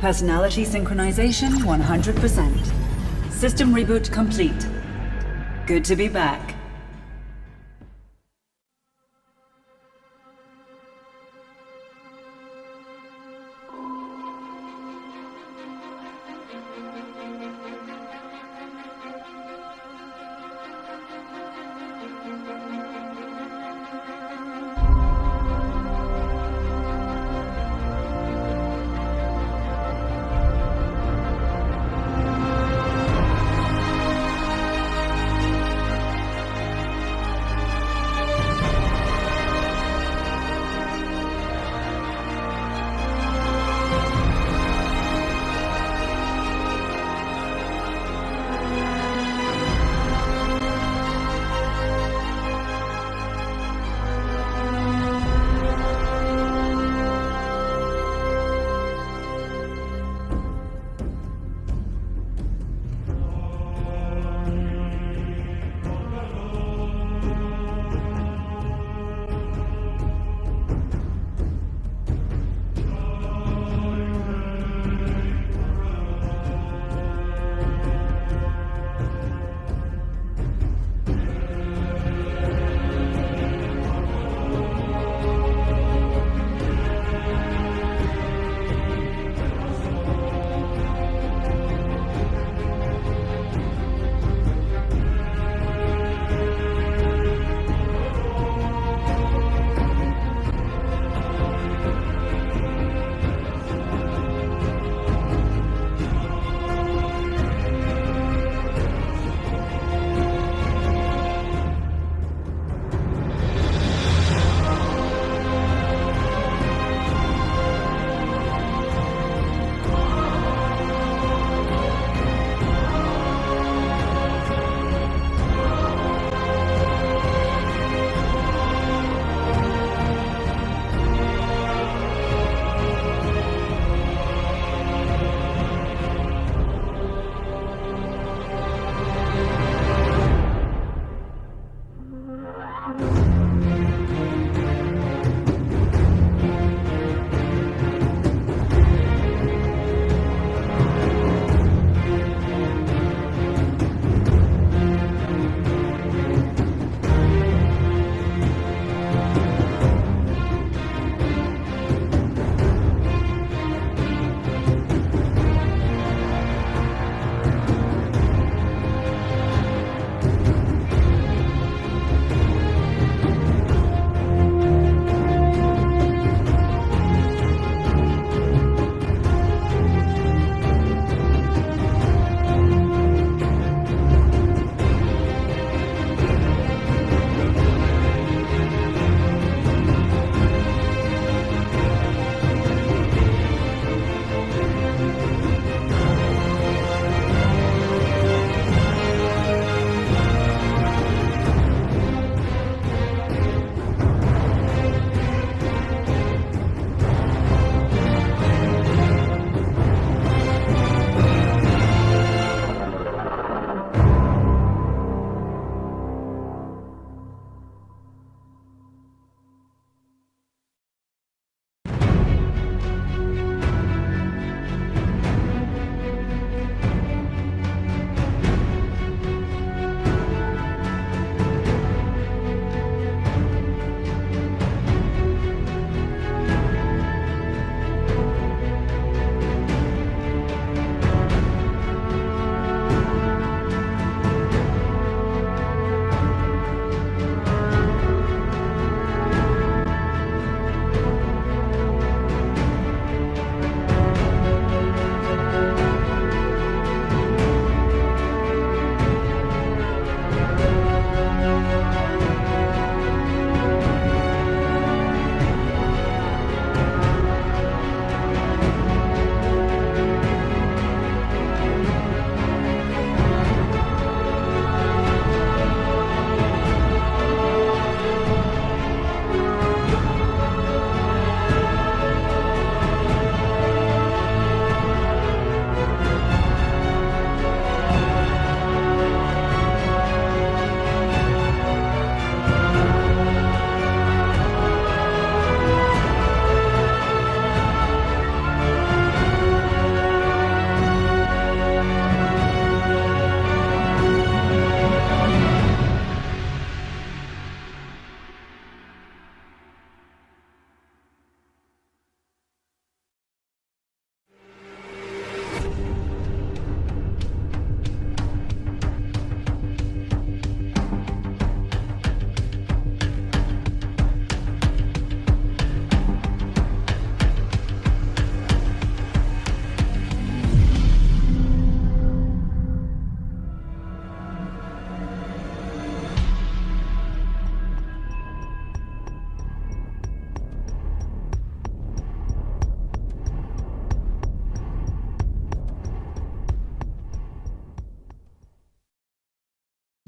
Personality synchronization 100%. System reboot complete. Good to be back.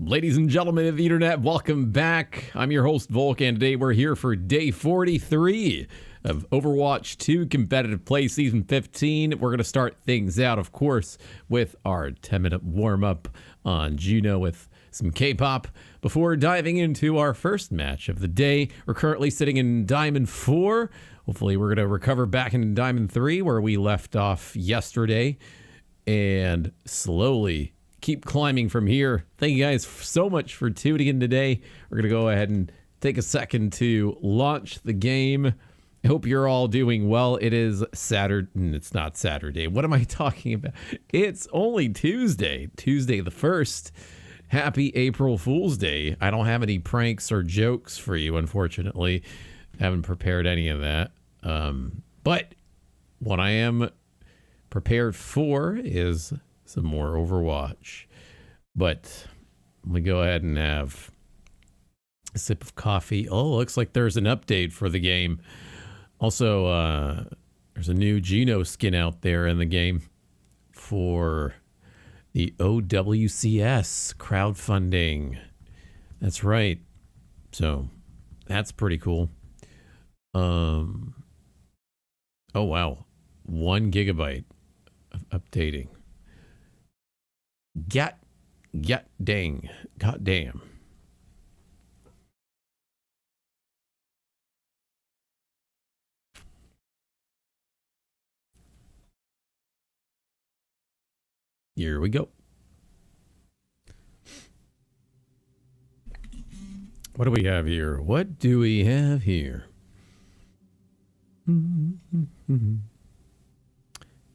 Ladies and gentlemen of the internet, welcome back. I'm your host, Volk, and today we're here for day 43 of Overwatch 2 Competitive Play Season 15. We're going to start things out, of course, with our 10-minute warm-up on JUNO with some K-pop before diving into our first match of the day. We're currently sitting in Diamond 4. Hopefully we're going to recover back into Diamond 3 where we left off yesterday and slowly keep climbing from here. Thank you guys so much for tuning in today. We're going to go ahead and take a second to launch the game. I hope you're all doing well. It is Saturday. It's not Saturday. What am I talking about? It's only Tuesday the 1st. Happy April Fool's Day. I don't have any pranks or jokes for you, unfortunately. Haven't prepared any of that. But what I am prepared for is some more Overwatch. But let me go ahead and have a sip of coffee. Oh, looks like there's an update for the game. Also, there's a new JUNO skin out there in the game for the OWCS crowdfunding. That's right. So that's pretty cool. Oh wow, 1 gigabyte of updating. God damn. Here we go. What do we have here? What do we have here?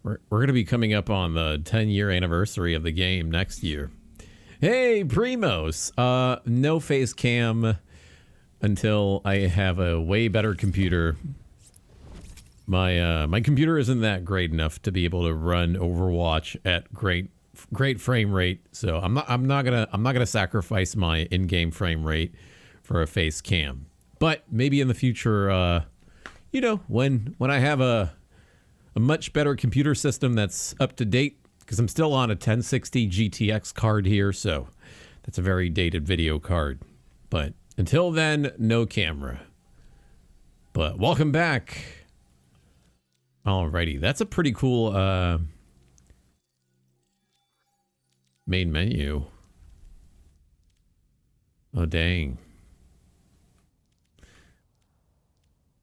We're going to be coming up on the 10-year anniversary of the game next year. Hey, Primos! No face cam until I have a way better computer. My computer isn't that great enough to be able to run Overwatch at great frame rate. So I'm not gonna sacrifice my in-game frame rate for a face cam. But maybe in the future, you know, when I have a much better computer system that's up to date, because I'm still on a 1060 GTX card here, so that's a very dated video card. But until then, no camera. But welcome back. Alrighty, that's a pretty cool main menu. Oh dang.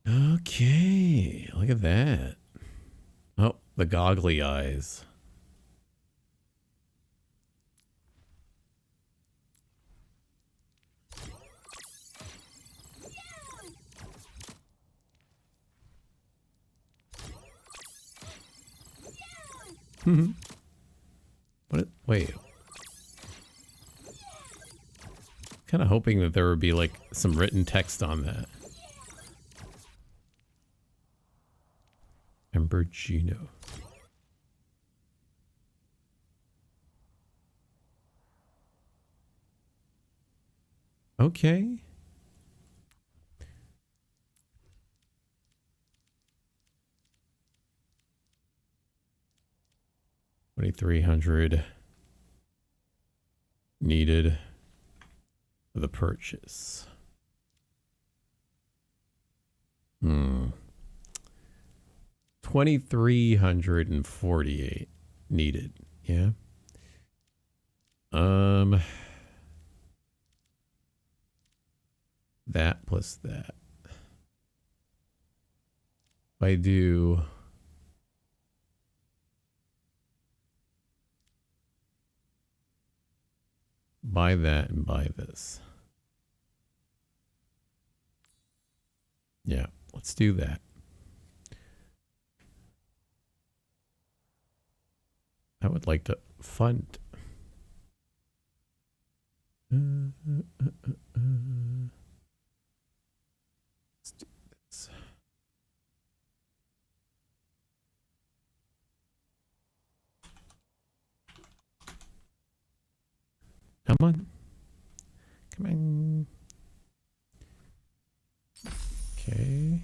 Okay, look at that. Oh, the goggly eyes. Wait. Kind of hoping that there would be like some written text on that. Ember JUNO. Okay. $2,300 needed for the purchase. 2,348 needed. Yeah. That plus that. If I do buy that and buy this. Yeah, let's do that. I would like to fund. Let's do this. Come on. Come on. Okay.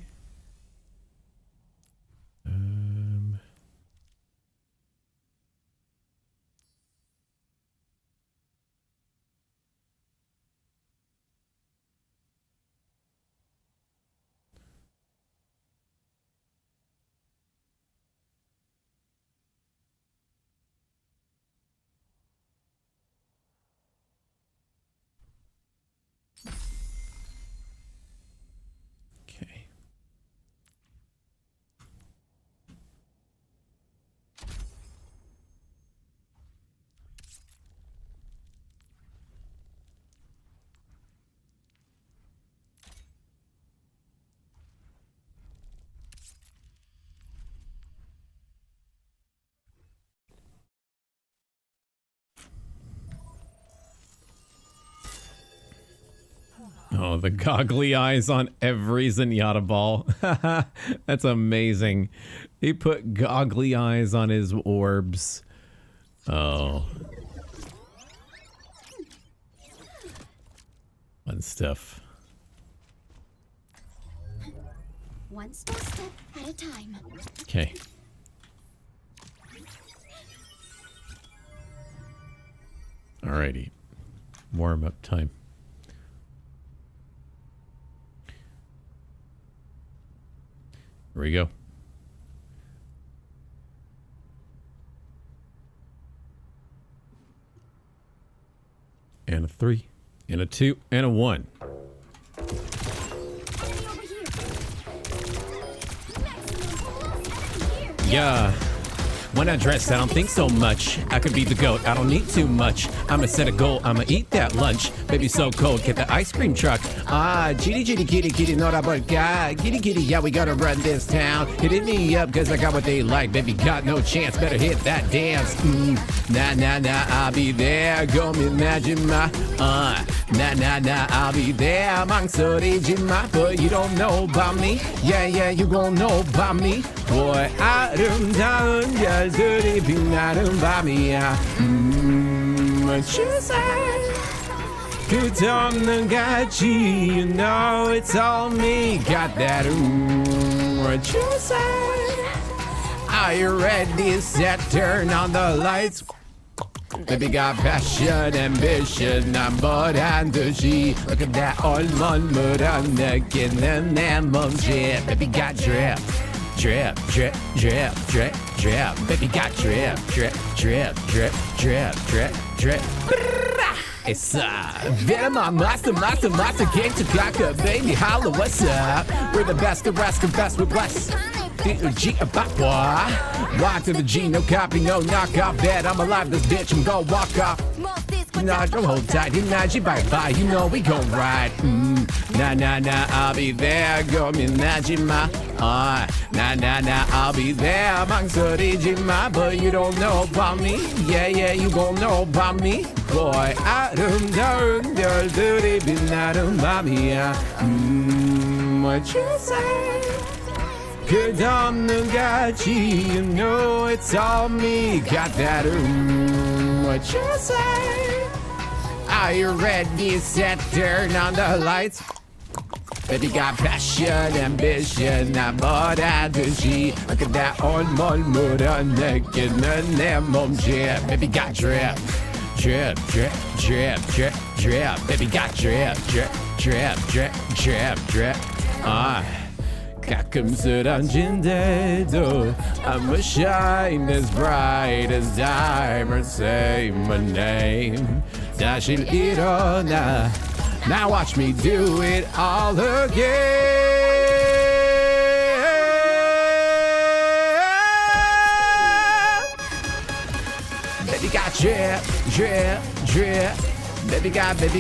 Oh, the goggly eyes on every Zenyatta ball. That's amazing. He put goggly eyes on his orbs. Oh. Fun stuff. One small step at a time. Okay. Alrighty. Warm up time. Here we go. And a 3, and a 2, and a 1. Enemy over here. Maximum pulse, enemy here. Yeah. When I dress, I don't think so much. I could be the goat, I don't need too much. I'ma set a goal, I'ma eat that lunch. Baby so cold, get the ice cream truck. Ah, giddy, giddy, giddy, giddy, no doubt but God. Giddy, giddy, yeah, we gotta run this town. Hitting me up, cause I got what they like. Baby, got no chance, better hit that dance. Nah, nah, nah, I'll be there. Go me imagine my, nah, nah, nah, I'll be there. 망설이지마, but you don't know about me. Yeah, yeah, you gon' know about me. Boy, 아름다운 별들이 빛나는 밤이야. What you say? 끝없는 가지, you know it's all me. Got that, what you say? Are you ready, set, turn on the lights? Baby got passion, ambition, I'm 뭐란 듯이. Look at that, 얼먼물한 느끼는 내 몸짓. Baby got drip, drip, drip, drip, drip, drip. Baby got drip, drip, drip, drip, drip, drip, drip. It's Venom, monster, monster, monster, gang to Glocka, baby, holla, what's up? We're the best, the rest, confess with bless. D-O-G about boy. Y to the G, no copy, no knockoff. Bet I'm alive, this bitch, I'm gon' walk off. Nah, don't hold tight, imagine bye-bye, you know we gon' ride. Nah, nah, nah, I'll be there, go imagine my nah, nah, nah, I'll be there, 망설이지마, but you don't know about me. Yeah, yeah, you gon' know about me. Boy, 아름다운 별들이 빛나는 밤이야. What you say? 끝없는 가지, you know it's all me. Got that, what you say? Are you ready, set, turn on the lights? Baby got passion, ambition, 나 뭐라 듯이. Look at that, 얼먼물한 느끼는 내 몸짓. Baby got drip, drip, drip, drip, drip, drip. Baby got drip, drip, drip, drip, drip, drip. 가끔 쓰러진데도 I'ma shine as bright as diamonds. Say my name. 다시 일어나. Now watch me do it all again. Baby got drip, drip, drip. Baby got drip,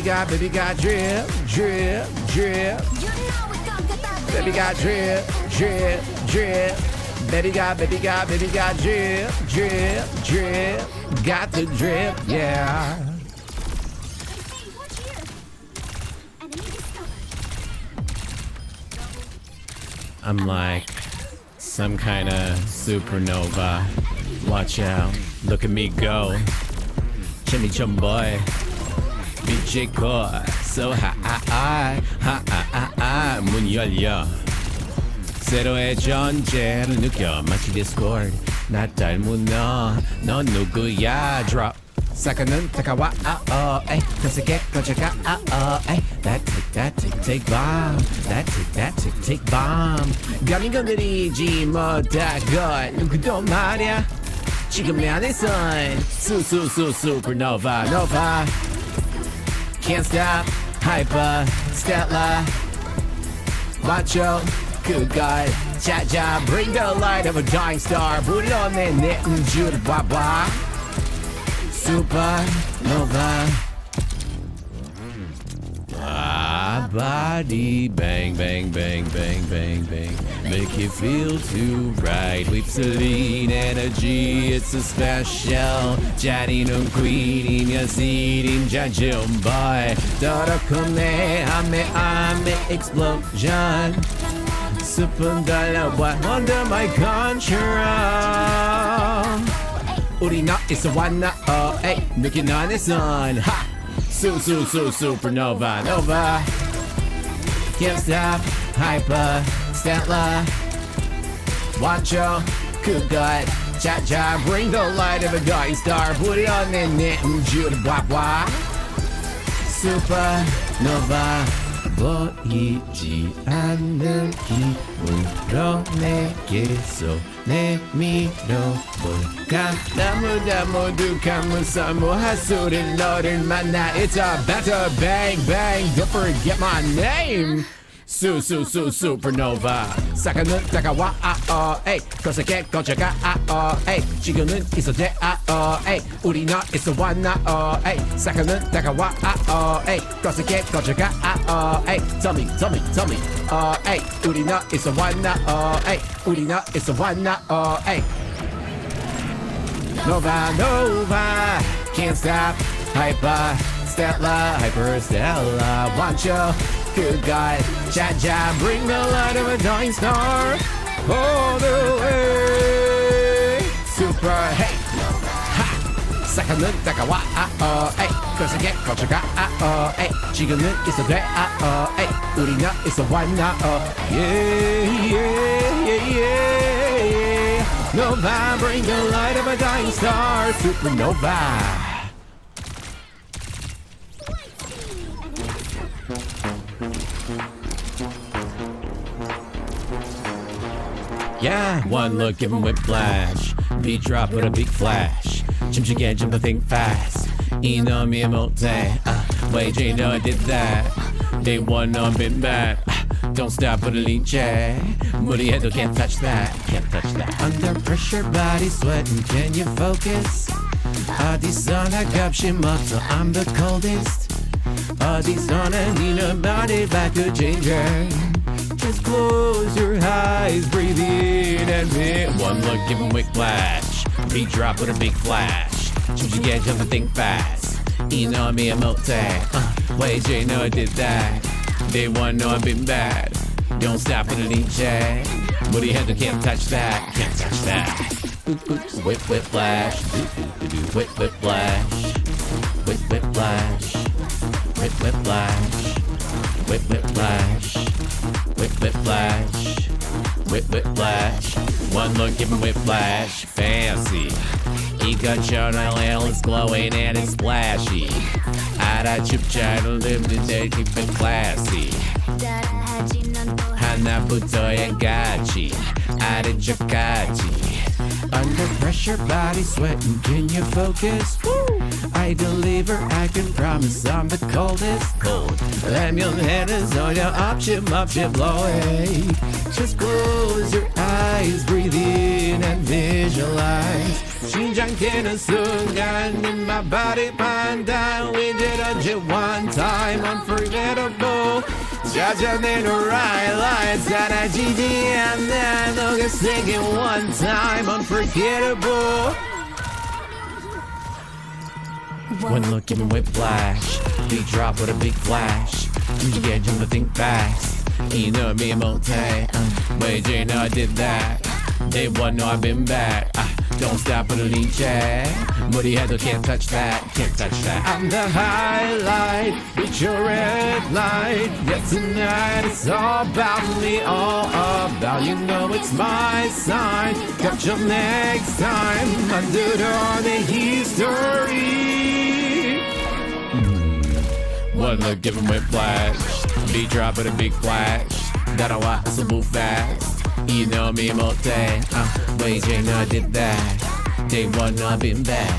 drip, drip. Baby got drip, drip, drip. Baby got drip, drip, drip. Got the drip, yeah. Hey, watch here. Enemy discovered. I'm like some kind of supernova. Watch out, look at me go. Jimmy Chum boy. 빛이 커. So high, 문 열려. 새로의 존재를 느껴. 마치 디스코드. 나 닮은 넌 누구야? Drop. 사건은 다가와. 에이. 탐색해 거쳐가. 에이. That tick bomb. That tick bomb. 감히 건드리지 못하건 누구도 말야. 지금 내 안에선 supernova, nova. Can't stop, hyper, stellar. Macho, good guy. Cha-cha, bring the light of a dying star. 불러내 내 우주를 봐봐. Supernova. body. Bang, bang, bang, bang, bang, bang. Make you feel too right. With Celine energy, it's a special. Johnny no queen in your seat in Jajum boy. Dora come, ame, explosion. Super dollar, what under my control. Urina is a one, hey, looking on the sun. Ha! Supernova, Nova. Can't stop, hyper, Stella. Wancho, good God. Cha-cha, bring the light of a guiding star. Put it on the net and Jude, wah wah. Supernova. 보이지 않는 힘으로 내게서 내밀어볼까 나무다 모두 감싸 모하수를 너를 만나 It's a better bang bang Don't forget my name supernova 사과는 다가와 에이 거세게 거쳐가 에이 지금은 있어대 에이 우리는 있어 왔나 에이 사과는 다가와 에이 거세게 거쳐가 에이 tell me 에이 우리는 있어 왔나 에이 우리는 있어 왔나 에이 Nova can't stop hyper Stella want you good God, cha-cha, bring the light of a dying star all the way. Super, hey, ha, 사과는 다가와, 에이, 거세게 거쳐가, 에이, 지금은 있어 돼, 에이, 우리는 있어 왔나, yeah. Nova, bring the light of a dying star, supernova. Yeah, one look, give him whiplash. Beat drop with a big flash. 춤추게 jump the thing fast. 이놈이 못해. Wait, you know I did that. They one on been bad. Don't stop with a lean check. 무리해도 can't touch that. Under pressure, body sweating. Can you focus? 어디서 나갑시 먹어. I'm the coldest. 어디서나 네 body back to ginger. Just close your eyes, breathe in and hit. One look, give him whiplash. Beat drop with a big flash. Choose your edge of the thing fast. 이놈이 못해. Wait, you know I did that. They want know I've been bad. Don't stop with a lean check. 무리해도 can't touch that. Whip flash. Whip flash. Whip flash. Whip flash. Whip flash. Whiplash. One look, give him whiplash. Fancy. 이것처럼 it's glowing and it's splashy. 알아줍자로 live the day, keep it classy. 하나부터야 같이. 아래쪽까지. Under pressure, body sweating, can you focus? Woo! I deliver, I can promise I'm the coldest. Cold. Let your hands on your option, blow away. Just close your eyes, breathe in and visualize. 심장뛰는 순간 in my body pandan. We did it one time, unforgettable. 찾아낸 right lights 사라지지 않아. 너가 singing one time, unforgettable. One look, give him whiplash. Beat drop with a big flash. You get him to think fast. 이놈이 못해. Wait, you know I did that. They want know I've been back. Don't stop with a lean check. 무리해도 can't touch that. I'm the highlight. It's your red light. Yeah, tonight it's all about me. All about you know it's my sign. Got your next time. 만들어 내 history. One look, give him whiplash. Beat drop with a big flash. 따라와, so move fast. 이놈이 못해. Wait, you know I did that. They want know I've been bad.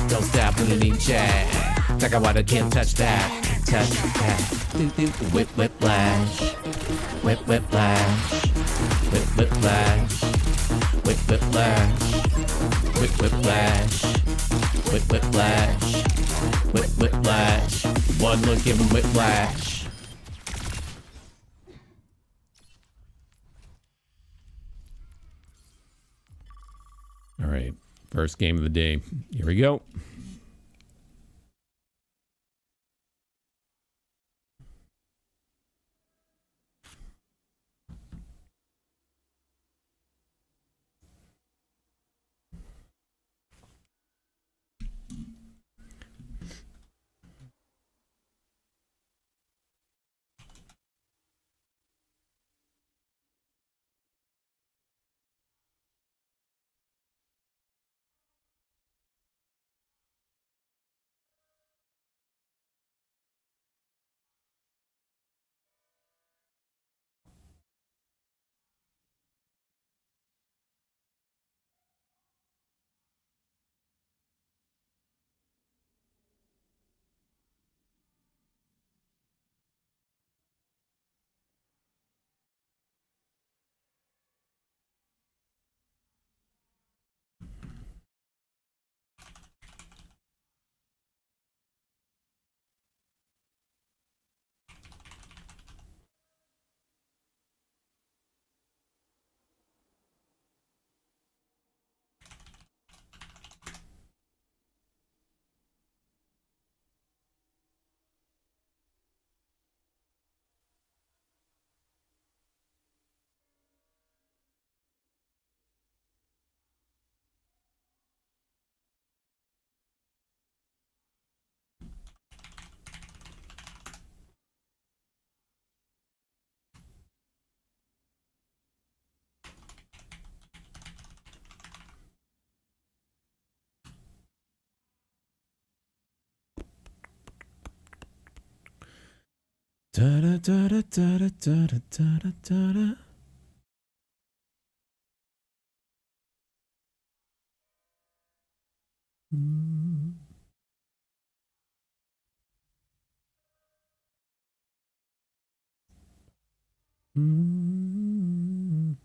Don't stop with a lean check. 다가와도 can't touch that. Whip flash. Whip flash. Whip flash. Whip flash. Whip flash. Whip flash. Whip flash. One look, give him whiplash. First game of the day. Here we go. Da da da da da da da da da da da. Mm. Mm.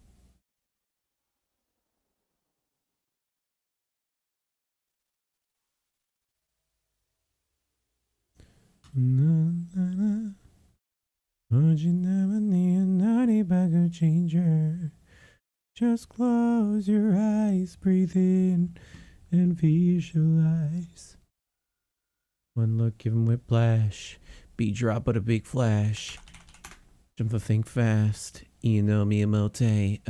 Na, na, na. Would you never need a naughty bagger changer? Just close your eyes, breathe in, and visualize. One look, give him whiplash. Beat drop but a big flash. Jump the think fast. You know me, emote.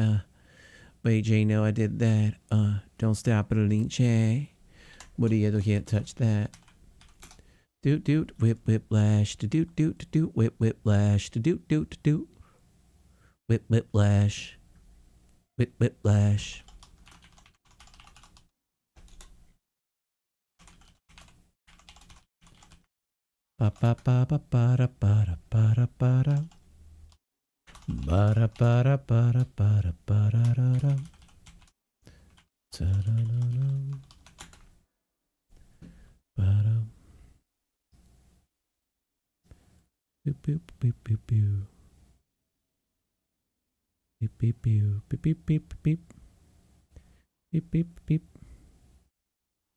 Wait, Jay, no, I did that. Don't stop at a link, Che. What do you do? Can't touch that. Doot doot whip whiplash. Doot doot doot whip whiplash. Doot doot doot whip whiplash. Whip whiplash. Ba ba ba ba ba da ba da ba da ba da. Ba da ba da ba da ba da ba da da da. Da da da da. Ba da. Boop boop boop boop boop. Beep beep beep beep beep beep beep beep beep beep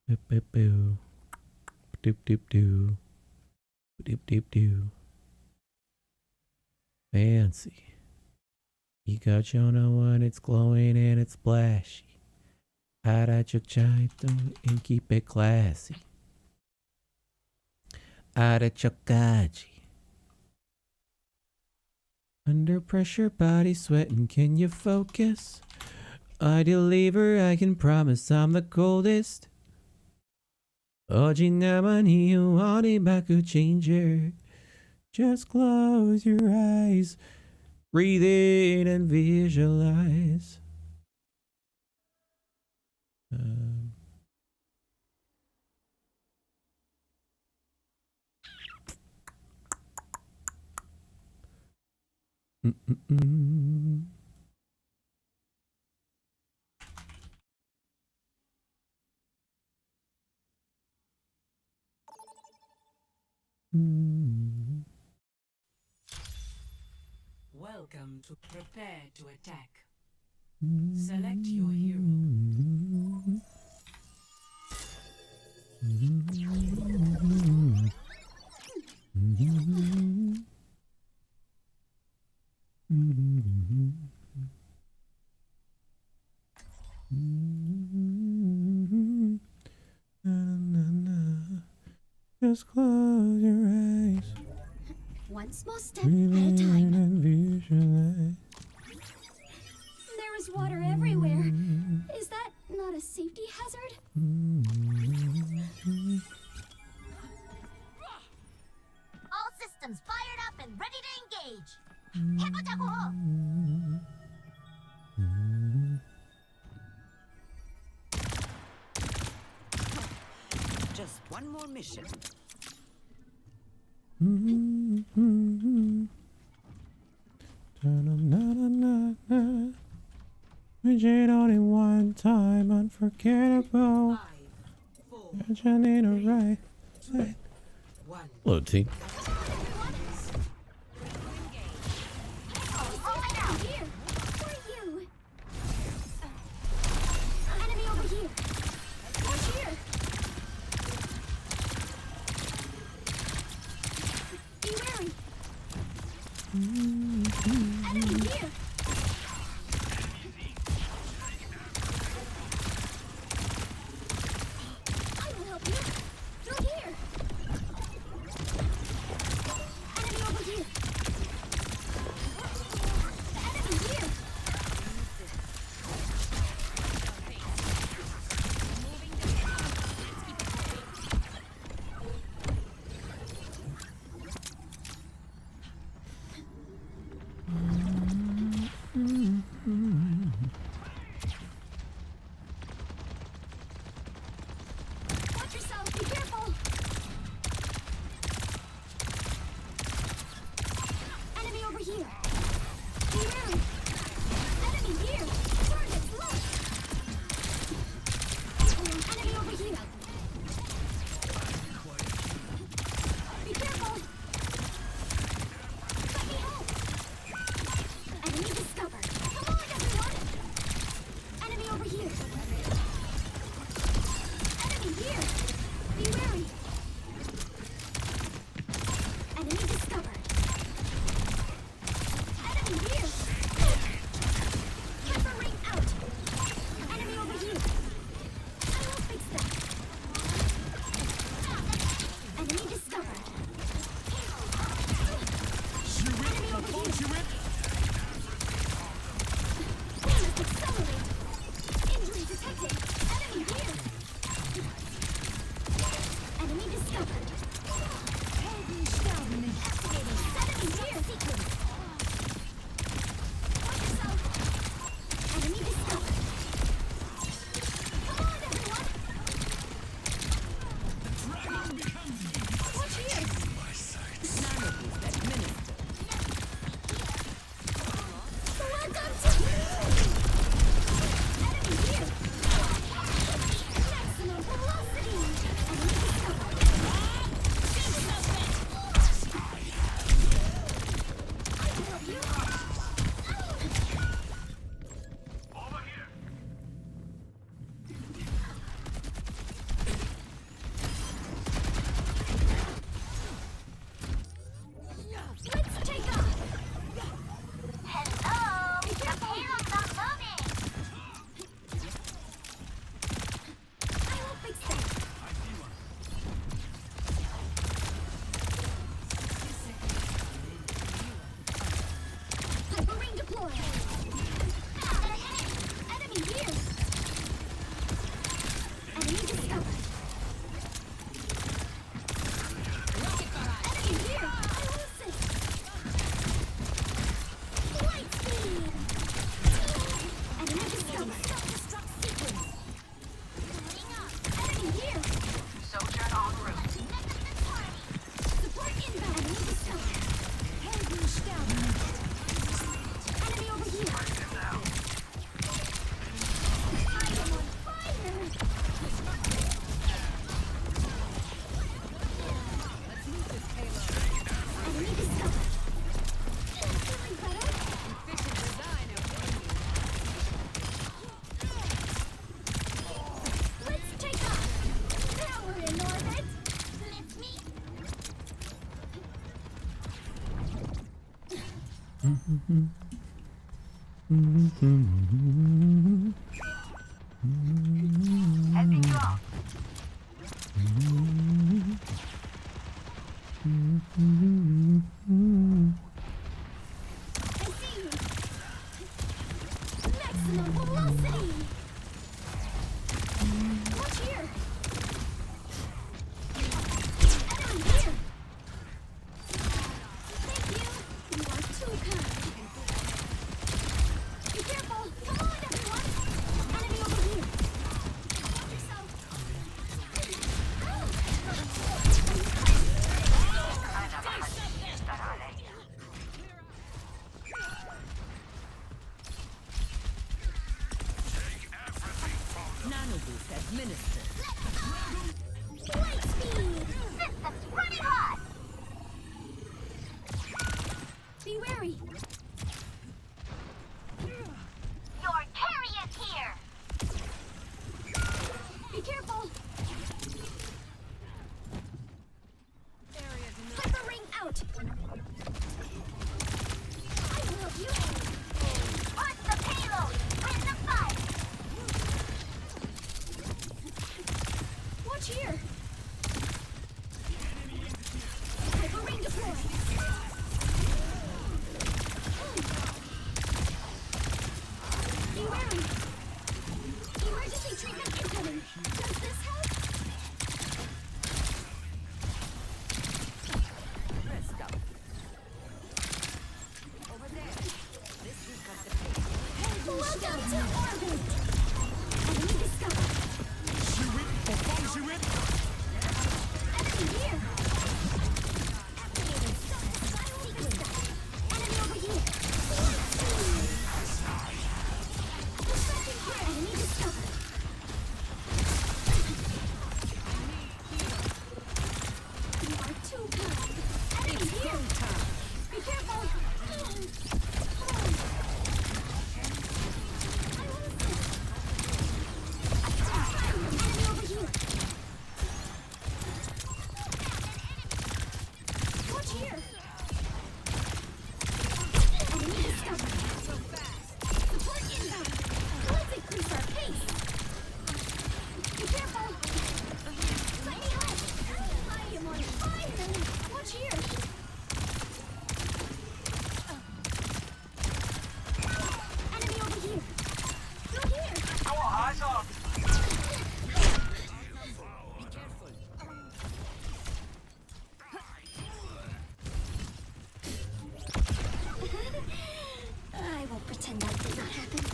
beep beep boo doop doop doo doop doop doo. Fancy. You got JUNO and it's glowing and it's splashy. Hide at your chito and keep it classy. Hide at your gaji. Under pressure, body sweating, can you focus? I deliver, I can promise I'm the coldest. Oji namani wani baku changer. Just close your eyes, breathe in and visualize. Welcome to prepare to attack. Select your hero. Just close your eyes. One small step at a Breathe in time. and visualize. There is water everywhere. Is that not a safety hazard? All systems fired up and ready to engage. 해보자고. Just one more mission. Da-na-na-na-na-na. We did only one time, unforgettable. 5, 4, Janina, right? 1. Hello, team. Here. For you. Enemy over here. Watch here. Be wary. Enemy here. I will help you. Through here. Enemy over here. The enemy here. Watch yourself. Be careful. Enemy over here. Be wary. Enemy here. Target's left. Enemy over here. Be careful. Let me help. Enemy discovered. Come on, everyone. Enemy over here. Enemy here. Be wary. Enemy discovered. Enemy here. Camper ring out. Enemy over here. I will fix that. Enemy discovered. Enemy over here. Just accelerate. Injury detected. Enemy here. Enemy discovered. Activating enemy here. Sequence. Watch yourself. Enemy discovered. Come on, everyone. Watch here. Welcome to enemy here. Maximum velocity. Enemy discovered. I can help you. Let's take off. Hello. Be careful. Payload's not loading. I will fix that. Hyper ring deployed. Enemy here. Enemy discovered. Enemy here. I will assist. Light speed. Enemy discovered. Self-destruct sequence. Enemy here. Soldier en route. Support inbound. Enemy discovered. Enemy over here. I am on fire. Enemy discovered. Feeling better? Let's take off. Now we're in orbit. Let's meet. Heading you off. I see you. Maximum velocity. Watch here. Enemy here. Thank you. You are too kind. Be careful. Come on, everyone. Enemy over here. Watch yourself. Nano boost administered. Light speed. Systems running hot. Be wary. Your carry is here. Be careful. Hyper ring out. I love you. Put the payload. Win the fight. Watch here. Hyper ring deploy. Be wary. Emergency treatment incoming. Does this help? Rest up. Over there. This is got the pace. Welcome to orbit. Enemy discovered. Enemy here. Activating style sequence. Enemy over here. Distracting here. Enemy discovered. You are too kind. Enemy here. Be careful. Enemy over here. Watch here. Enemy discovered. Support inbound. Let's increase our pace. Be careful. Let me help. I am on fire. Watch here. Enemy over here. Go here. Be careful. I won't pretend that did not happen.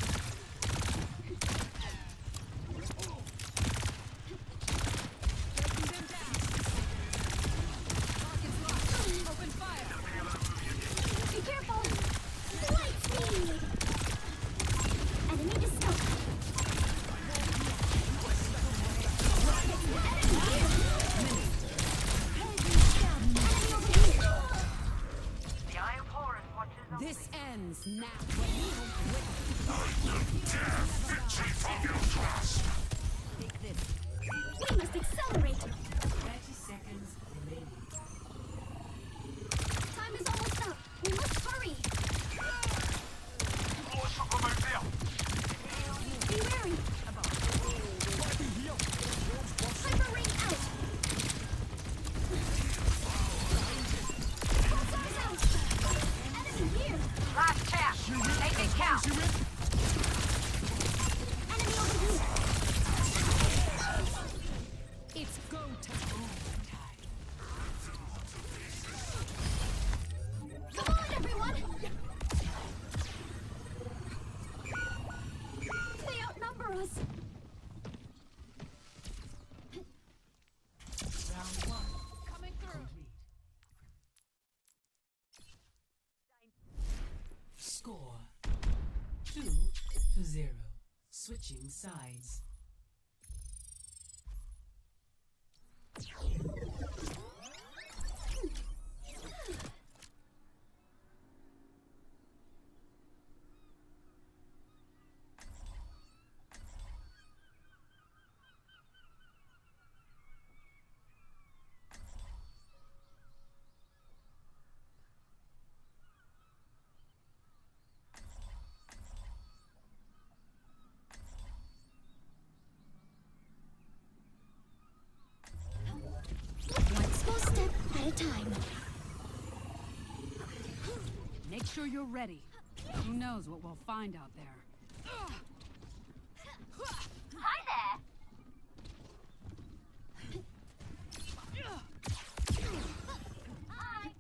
Open fire. Be careful! Light speed! Enemy discovered. Enemy here! Enemy over here! This ends now. Take this. We must accelerate! 30 seconds remaining. Time is almost up! We must hurry! Be wary! Hyper ring out! Pulsars out! Enemy here! Last chance. Make it count. Enemy over here! It's go time. Come on, everyone! They outnumber us! Round one. Coming through. Score 2-0. Switching sides. sure you're ready. Who knows what we'll find out there. Hi there. Hi.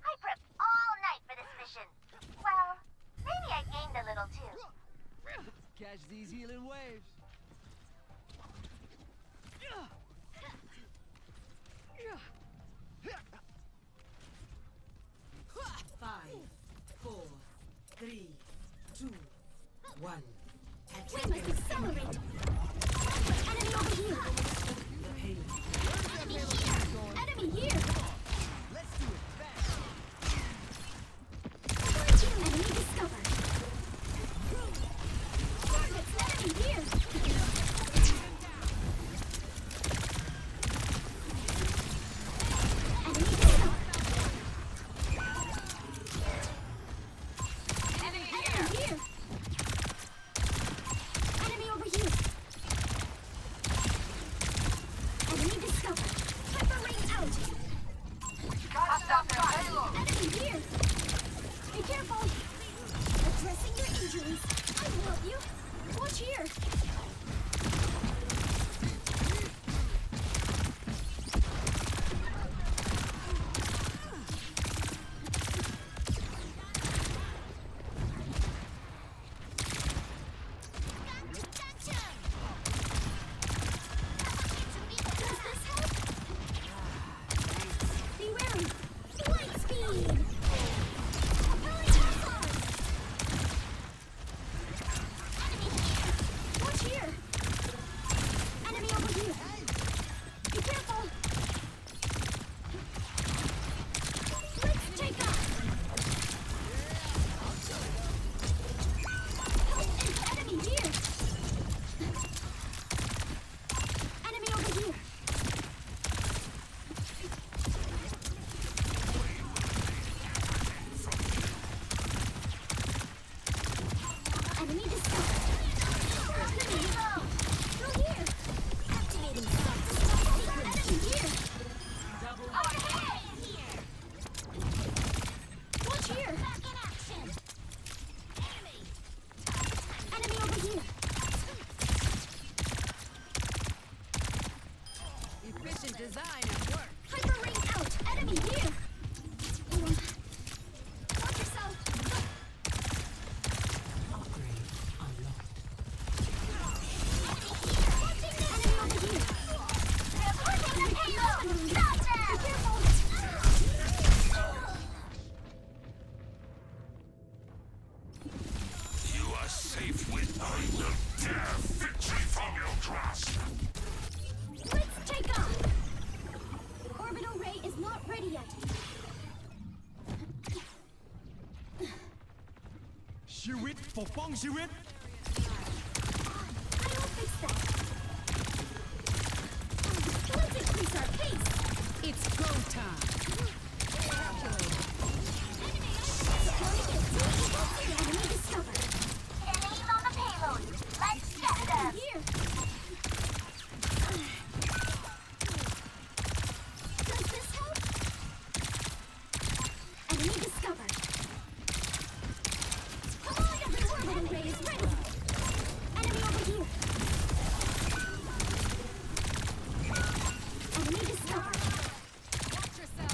I prepped all night for this mission. Well, maybe I gained a little too. Catch these healing waves. Five, four, three, two, one. We must accelerate. Enemy over here. The pain. Enemy here. Let's do it fast. Enemy discovered. Target's enemy here. Enemy discovered. Enemy here. Enemy over here. Enemy discovered. Hyper ring out. Enemy here. Be careful. Addressing your injuries. I will help you. Watch here. Gotcha. Does this help? Be wary. Light speed. Propelling massage. Watch here. Enemy over here. Be careful. Let's take off. Enemy here. Enemy over here. Enemy discovered. Through here. Activating enemy here. Overhead here. Watch here. Back in action. Enemy. Enemy over here. Efficient design at work. Hyper ring out. Enemy here. Watch yourself. Upgrade unlocked. Enemy over here. Reporting the payload. Gotcha. Be careful. You are safe with I will tear victory from your grasp. Let's take off. Orbital ray is not ready yet. Shiwit for Fong Shiwit. I will fix that. Let's increase our pace. It's go time. Enemy discovered. Enemies on the payload. Let's get them. Here. Does this help? Enemy discovered. Come on, everyone! Orbital ray is ready. Enemy over here. Enemy discovered. Watch yourself.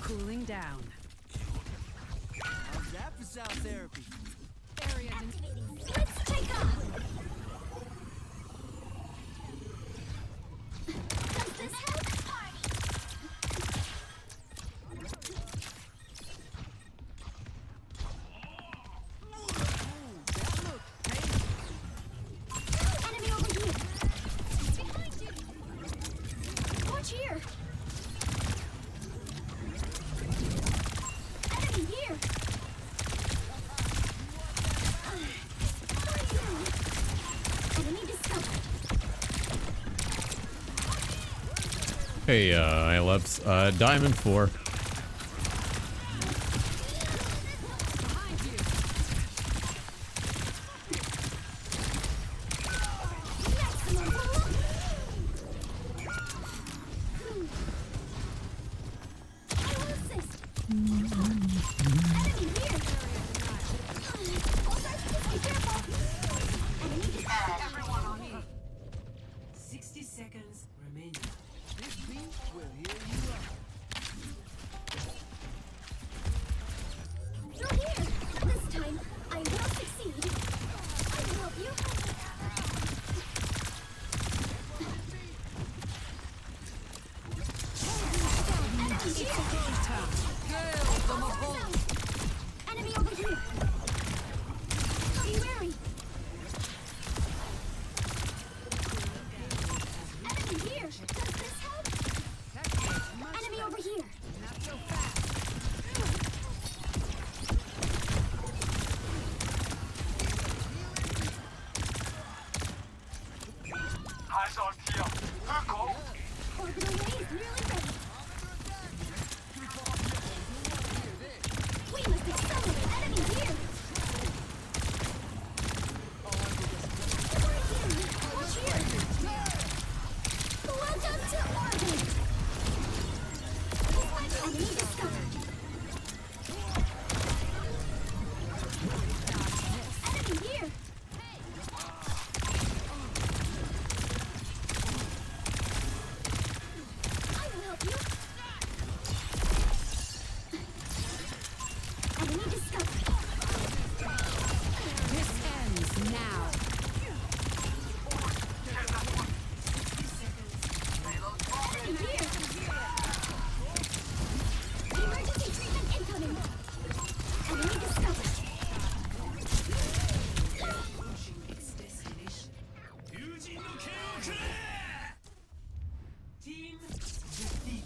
Cooling down. How's that for sound therapy? Area Let's take off. Does this help? Enemy over here. Behind you. Watch here. Enemy here. For you. Enemy discovered. Hey, I left Diamond 4. behind you. Maximum I will assist. Enemy here. Hold on, be careful. Enemy discovered. 60 seconds remaining. This beat will heal you up. Through here. This time, I will succeed. I will help you. Enemy here. Enemy over here. Be wary. Enemy here. Does this help? Enemy over here. Not so fast. Orbital wave nearly ready. We must accelerate. Enemy here. We're here. Watch here. Welcome to orbit. Enemy discovered. Enemy here. I will help you. Enemy discovered. This ends now. Enemy here. Emergency treatment incoming. Enemy discovered. Its destination. Team defeat.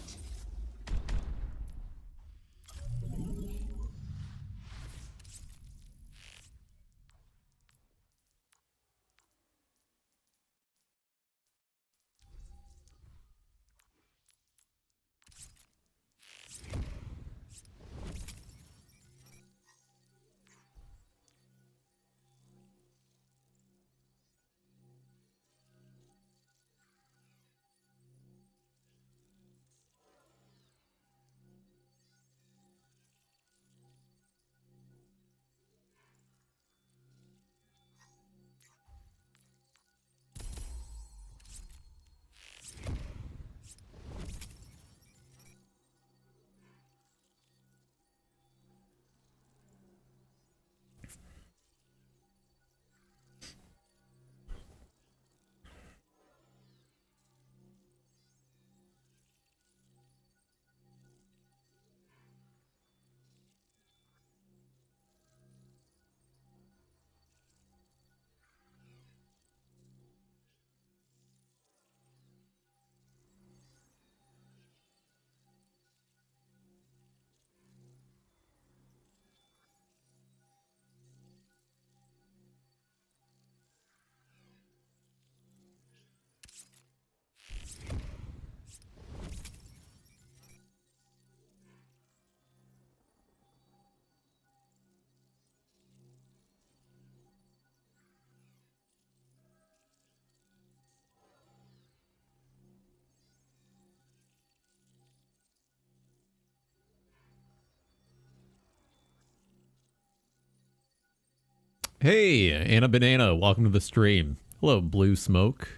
Hey, Anna Banana, welcome to the stream. Hello, Blue Smoke.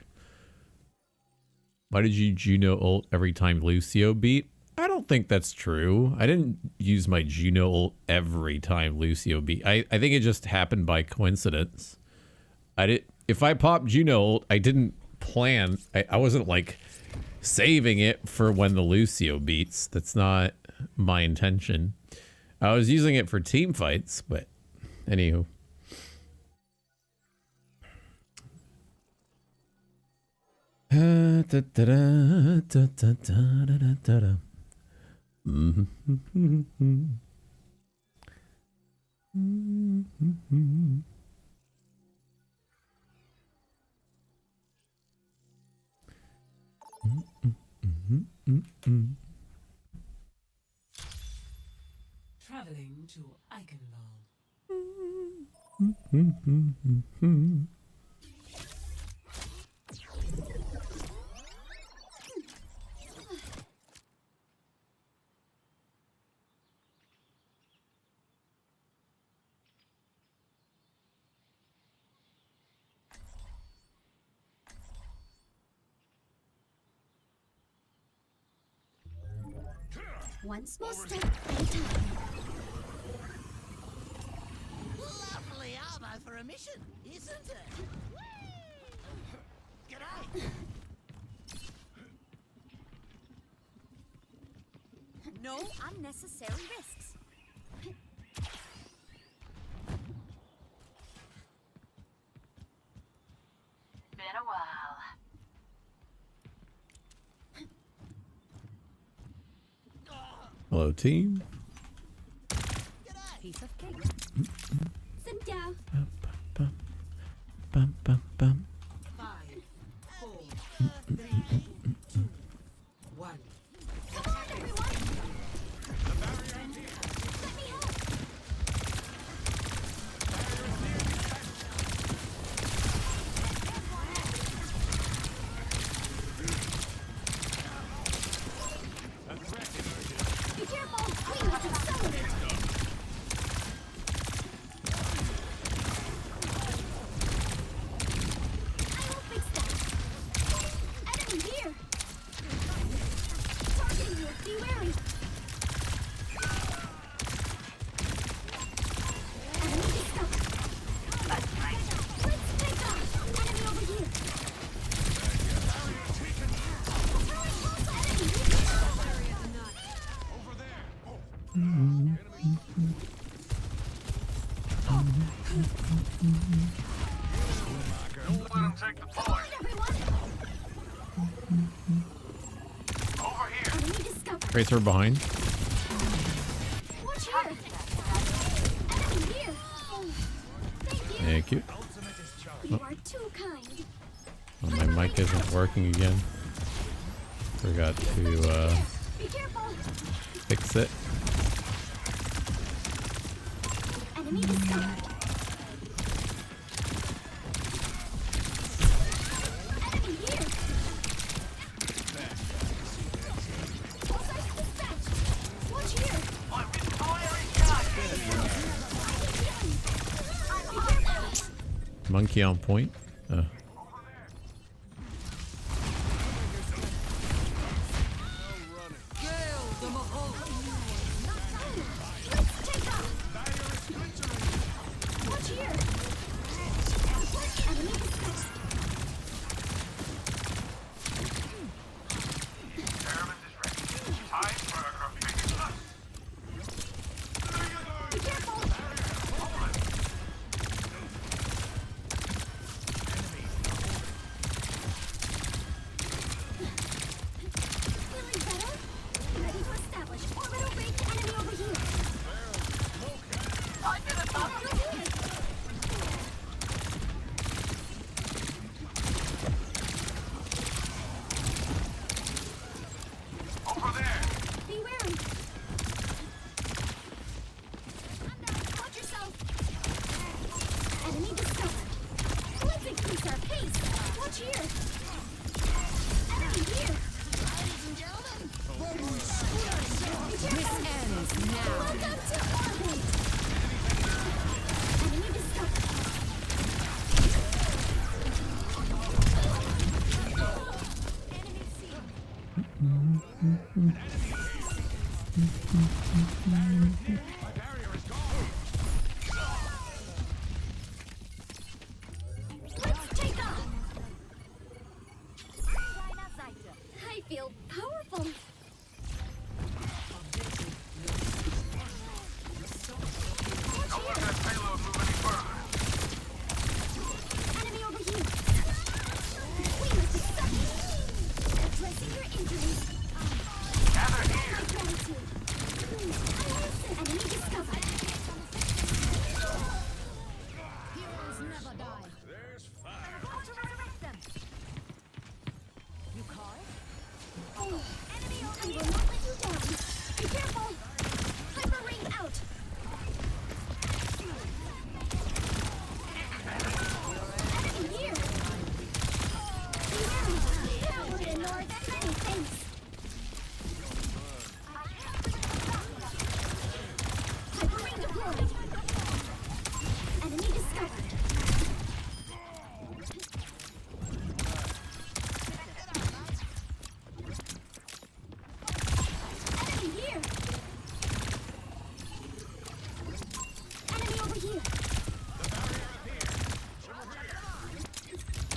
Why did you Juno ult every time Lucio beat? I don't think that's true. I didn't use my Juno ult every time Lucio beat. I think it just happened by coincidence. If I popped Juno ult, I didn't plan. I wasn't like saving it for when the Lucio beats. That's not my intention. I was using it for team fights, but anywho. Traveling to Eichenwald. One small step at a time. Lovely armor for a mission, isn't it? G'day. No unnecessary risks. Been a while. Hello, team. Piece of cake. Sit down. Bum, bum, bum. 5, 4, 3, 2, 1. Come on, everyone. Let me help. Be careful. We must accelerate. I will fix that. Enemy here. Targeting you. Be wary. Enemy discovered. Let's take off. Enemy over here. Throwing pulse enemy. Don't let him take the Come on, point. everyone. Over here. Enemy discovered. Tracer behind. Watch here. Enemy here. Oh, thank you. Thank you. You are too kind. Oh, my mic isn't working again. Forgot to Be careful. fix it. Enemy discovered. Enemy here. Pulsars dispatched. Watch here. I'm in firing shot. Be careful. Monkey on point. Let's take off. Watch here. Enemy dispatched. Experiment is ready. Time for a big look. Be careful. Feeling better? Ready to establish orbital range enemy over here. Over there. Be wary. Watch yourself. Enemy discovered. Let's increase our pace. Watch here. Enemy here. Ladies and gentlemen, This ends now. welcome to orbit. Enemy discovered. Enemy seen. Let's take off! I feel powerful. Don't let that payload move any further. Enemy over here. We must be stuck. Addressing your injuries. Gather My here. gratitude. I listen. Enemy discovered. Heroes never die. There's fire. About to resurrect them. You call? Oh, enemy over here. I will not let you down. Be careful. Hyper ring out. Enemy here. Be wary. That would ignore that many things. Hyper ring deployed. Enemy discovered. Enemy here. Enemy over here.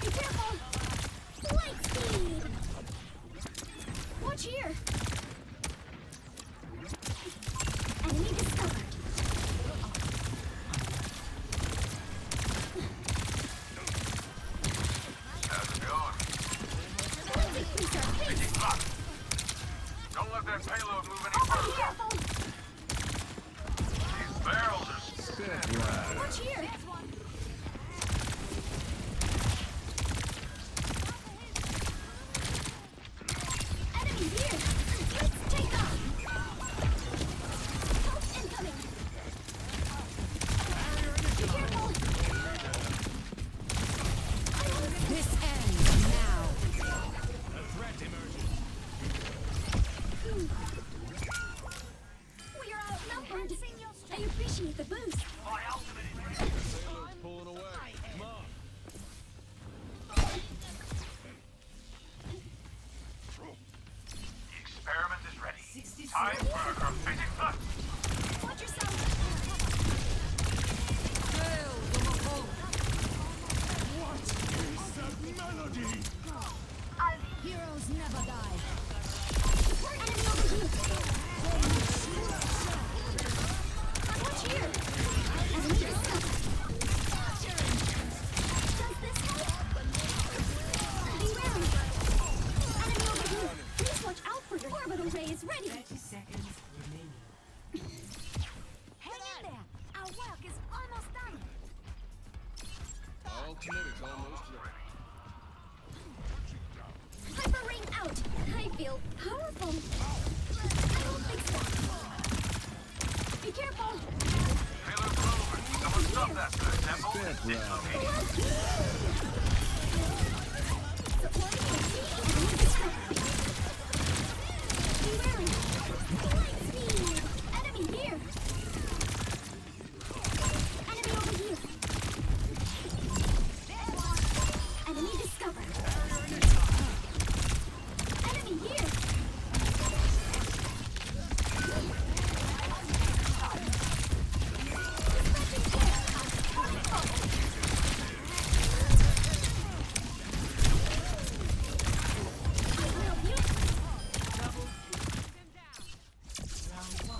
Be careful. Light speed. Watch here. Enemy discovered. How's it going? Let's increase our pace. Lock. Don't let that payload move any Oh, be further. careful. These barrels are spinning. Watch here. Enemy here. Let's take off. Help incoming. Be careful. This ends now. We are outnumbered. I appreciate the boost. Pulling away. Come on. The experiment is ready. 60 Time for a graffiti cut. Watch yourself. Heroes never die. Enemy over here. Watch here. Enemy discovered. Does this help? Be wary. Enemy over here. Please watch out for your orbital rays ready. 30 seconds remaining. Hang in there. Our work is almost done. All kinetics almost ready. Hyper ring out. I feel powerful. I will fix that. Be careful. Payload's moving. Someone stop that for a temple. Supporting enemy discovered. Be wary. Light speed. Enemy here. Enemy over here. Enemy discovered. Enemy here. Round 1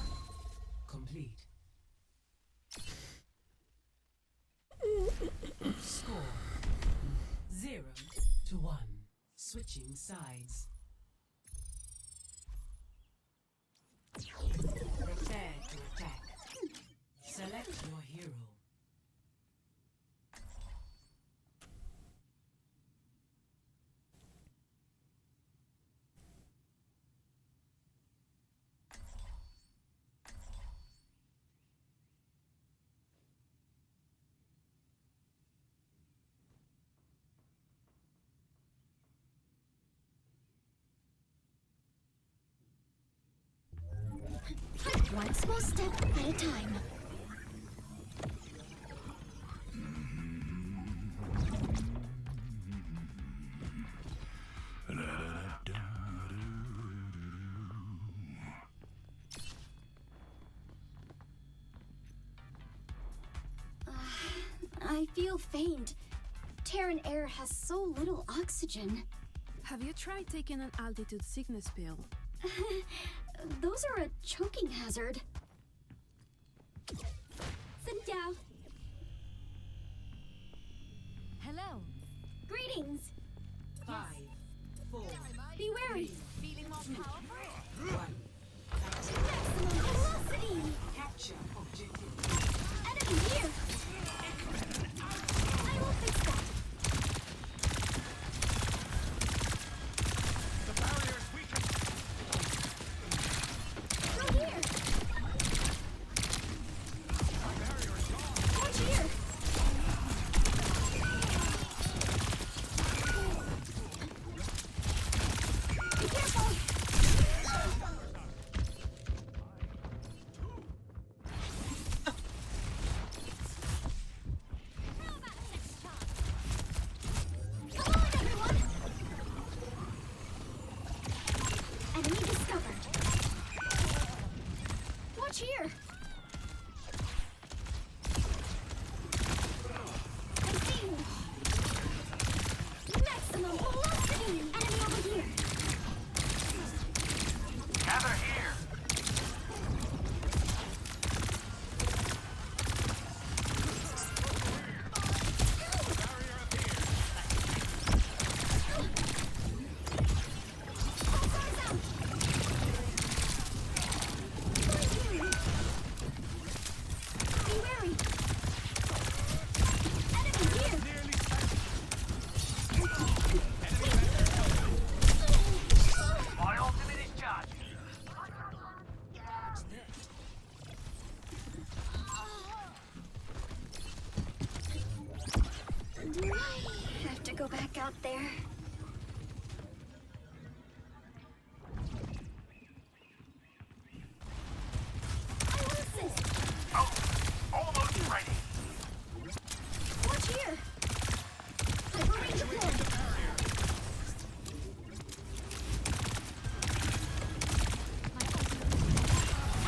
complete. Score 0-1. Switching sides. Prepare to attack. Select your hero. One small step at a time. feel faint. Terran air has so little oxygen. Have you tried taking an altitude sickness pill? Those are a choking hazard. Sit down. Hello. Greetings. 5, 4, Be wary. feeling more powerful? 1. Maximum velocity. Capture objective. Enemy here. I will fix that. The barrier's weakened. Go here. My barrier is gone. Watch here. Be careful. Come on, everyone. Enemy discovered. Watch here. I see you. Maximum velocity. Enemy over here. Gather here. Barrier appears. Pulsar's out. Be wary. Enemy here. Nearly spent. My ultimate is charged. Do I have to go back out there? I will assist. Oh, almost ready. Watch here. Hyperrange deployed.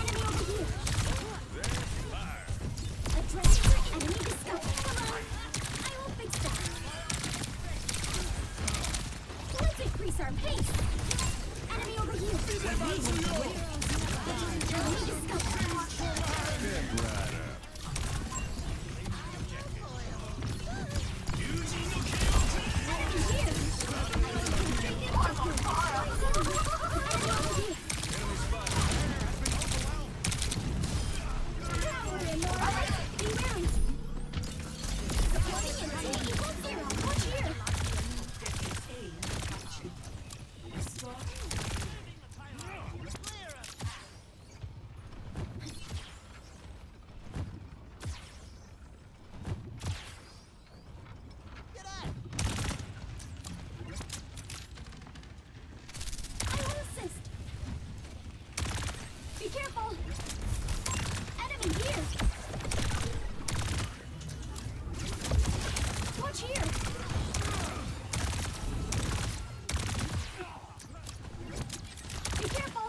Enemy over here. Adrenaline enemy discovered. Come on. I will fix that. Let's increase our pace. Enemy over here. Enemy discovered. Enemy here. Enemy over here. Be wary. Deploying into equal 0. Watch here. I will assist. Be careful. Enemy here. Watch here. Be careful.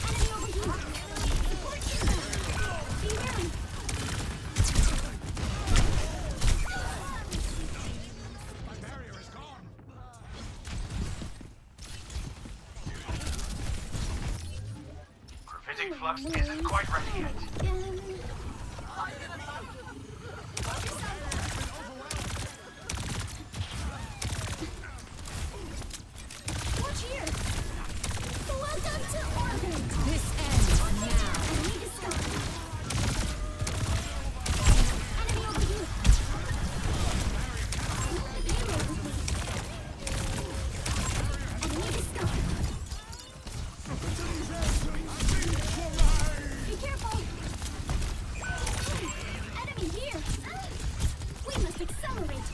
Enemy over here. Support inbound. Be wary. My barrier is gone. Gravitic flux isn't quite ready yet. Watch here. Welcome to orbit. This ends now. Enemy discovered. Enemy over here. Payload complete. Enemy discovered. Be careful. Enemy here. We must accelerate.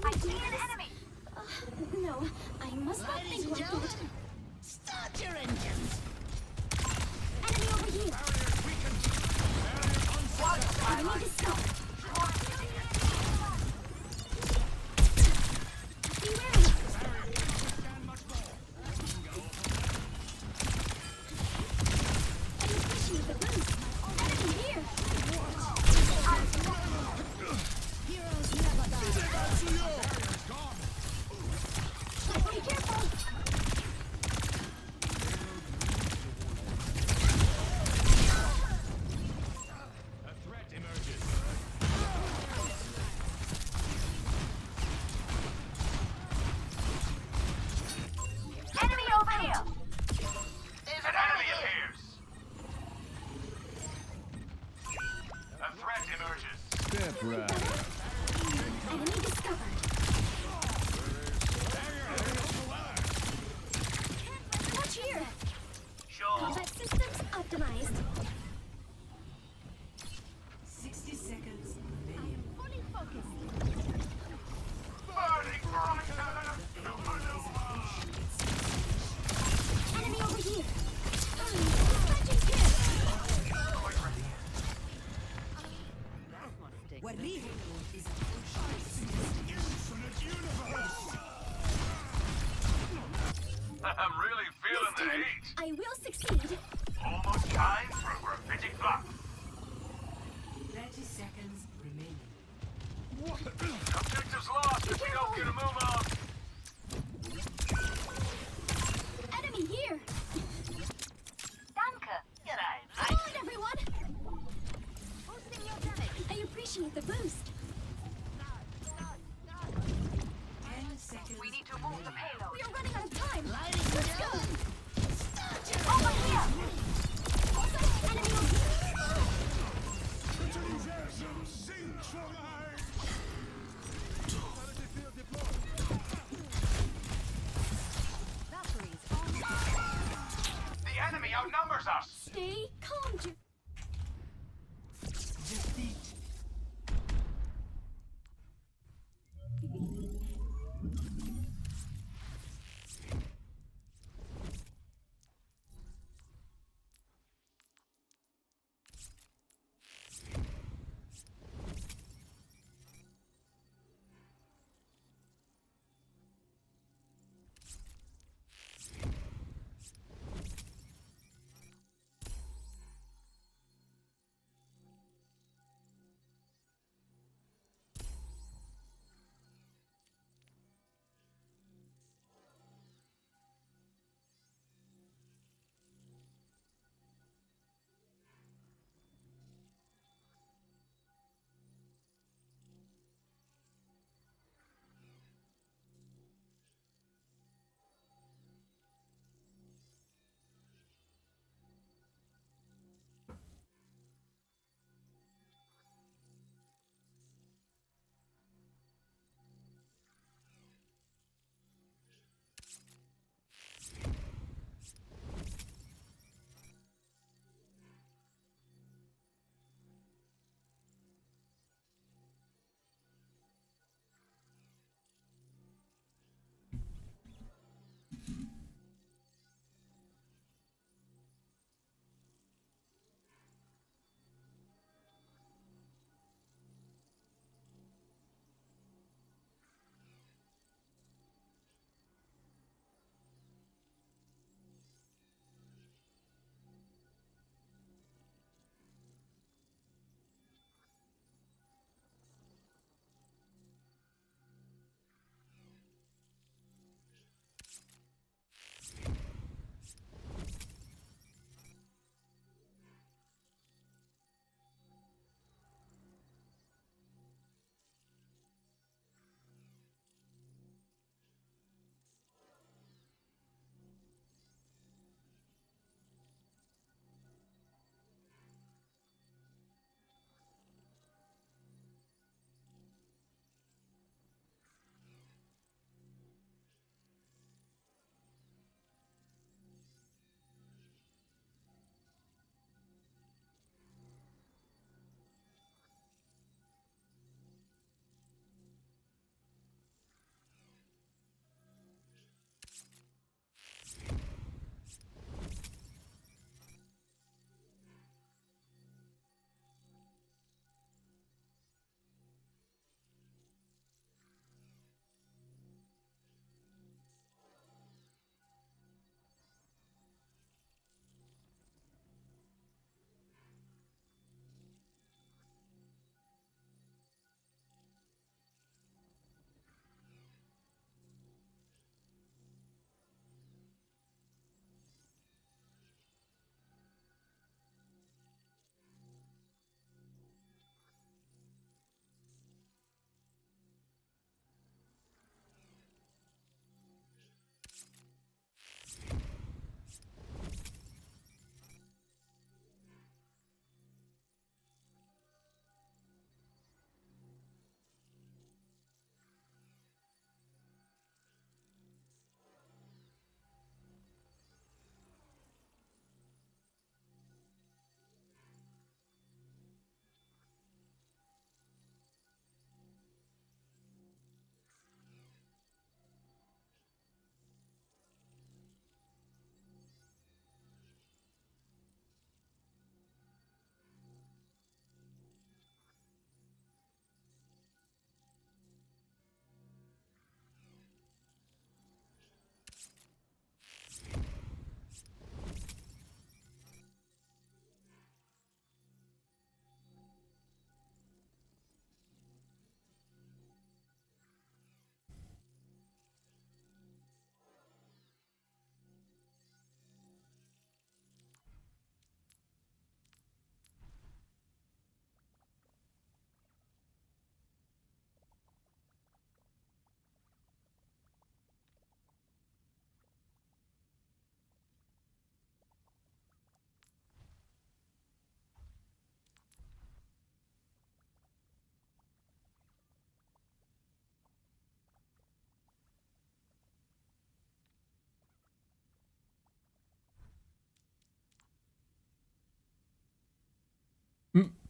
I see an enemy. No, I must not Ladies think and like that. gentlemen, start your engines. Enemy over here. Enemy discovered. Be wary. step right. Enemy discovered. Watch here. Sure. Combat systems optimized. 60 seconds I remaining. am fully focused. Burning brighter. Enemy over here. Dispatching here. Guerrilla is approaching. Infinite universe. I'm really feeling This the time, heat. I will succeed. Almost time for a graffiti block. 30 seconds remaining. Objective's lost if we don't get a move on. Enemy here. Danke. G'day, Come on, everyone. Boosting your damage. I appreciate the boost. 10 seconds. We need to move the payload. We are running out of time. Let's go. Over here. Enemy over here. Universum synchronized. The enemy outnumbers us. Stay calm,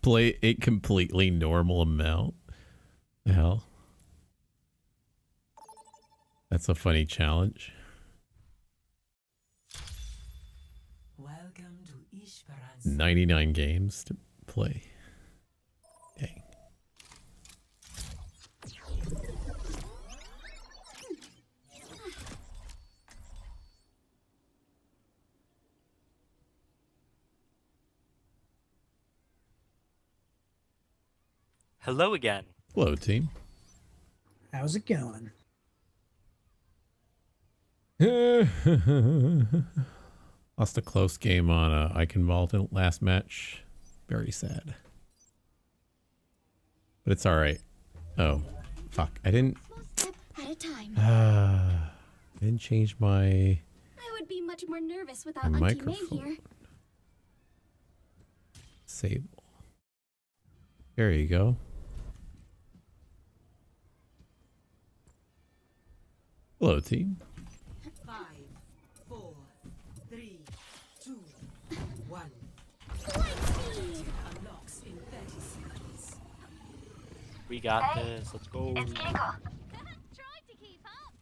Play a completely normal amount. The hell? That's a funny challenge. Welcome to Ishbaran's 99 games to play. Dang. Hello again. Hello, team. How's it going? Lost a close game on Eichenwalde last match. Very sad. But it's alright. Oh, fuck. I didn't... Small step at a time. I didn't change my I would be much more nervous without Auntie May microphone. here. Sable. There you go. Hello, team. 5, 4, 3, 2, 1. Unlocks in 30 seconds. We got this. Let's go. It's Kiko. Try to keep up.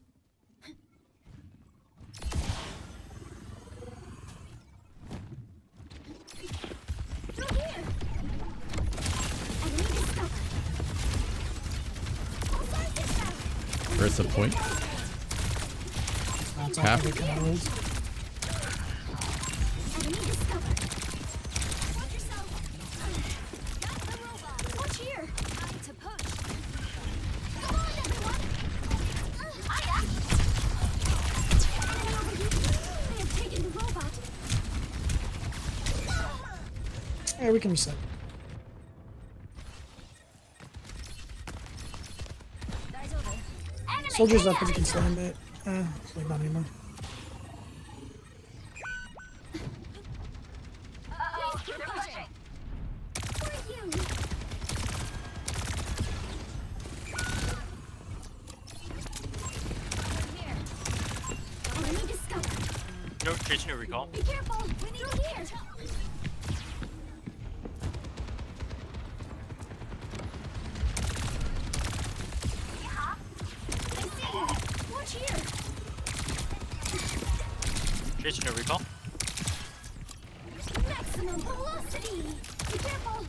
Through here. Enemy discovered. All sides discovered. Where's the point? That's Half. all kind of Enemy discovered. Watch yourself. Got the robot. Watch here. Time to push. Come on, everyone. Hiya. Enemy over here. They have taken the robot. Yeah, we can reset. Guys over. Enemy Soldiers up if you can stand it. It's like not anymore. Uh-oh, they're pushing. For you. Here. Enemy discovered. No, Tracer, no recall. Be careful. Through here. I see you. Watch here. Tracer, no recall. Maximum velocity. Be careful.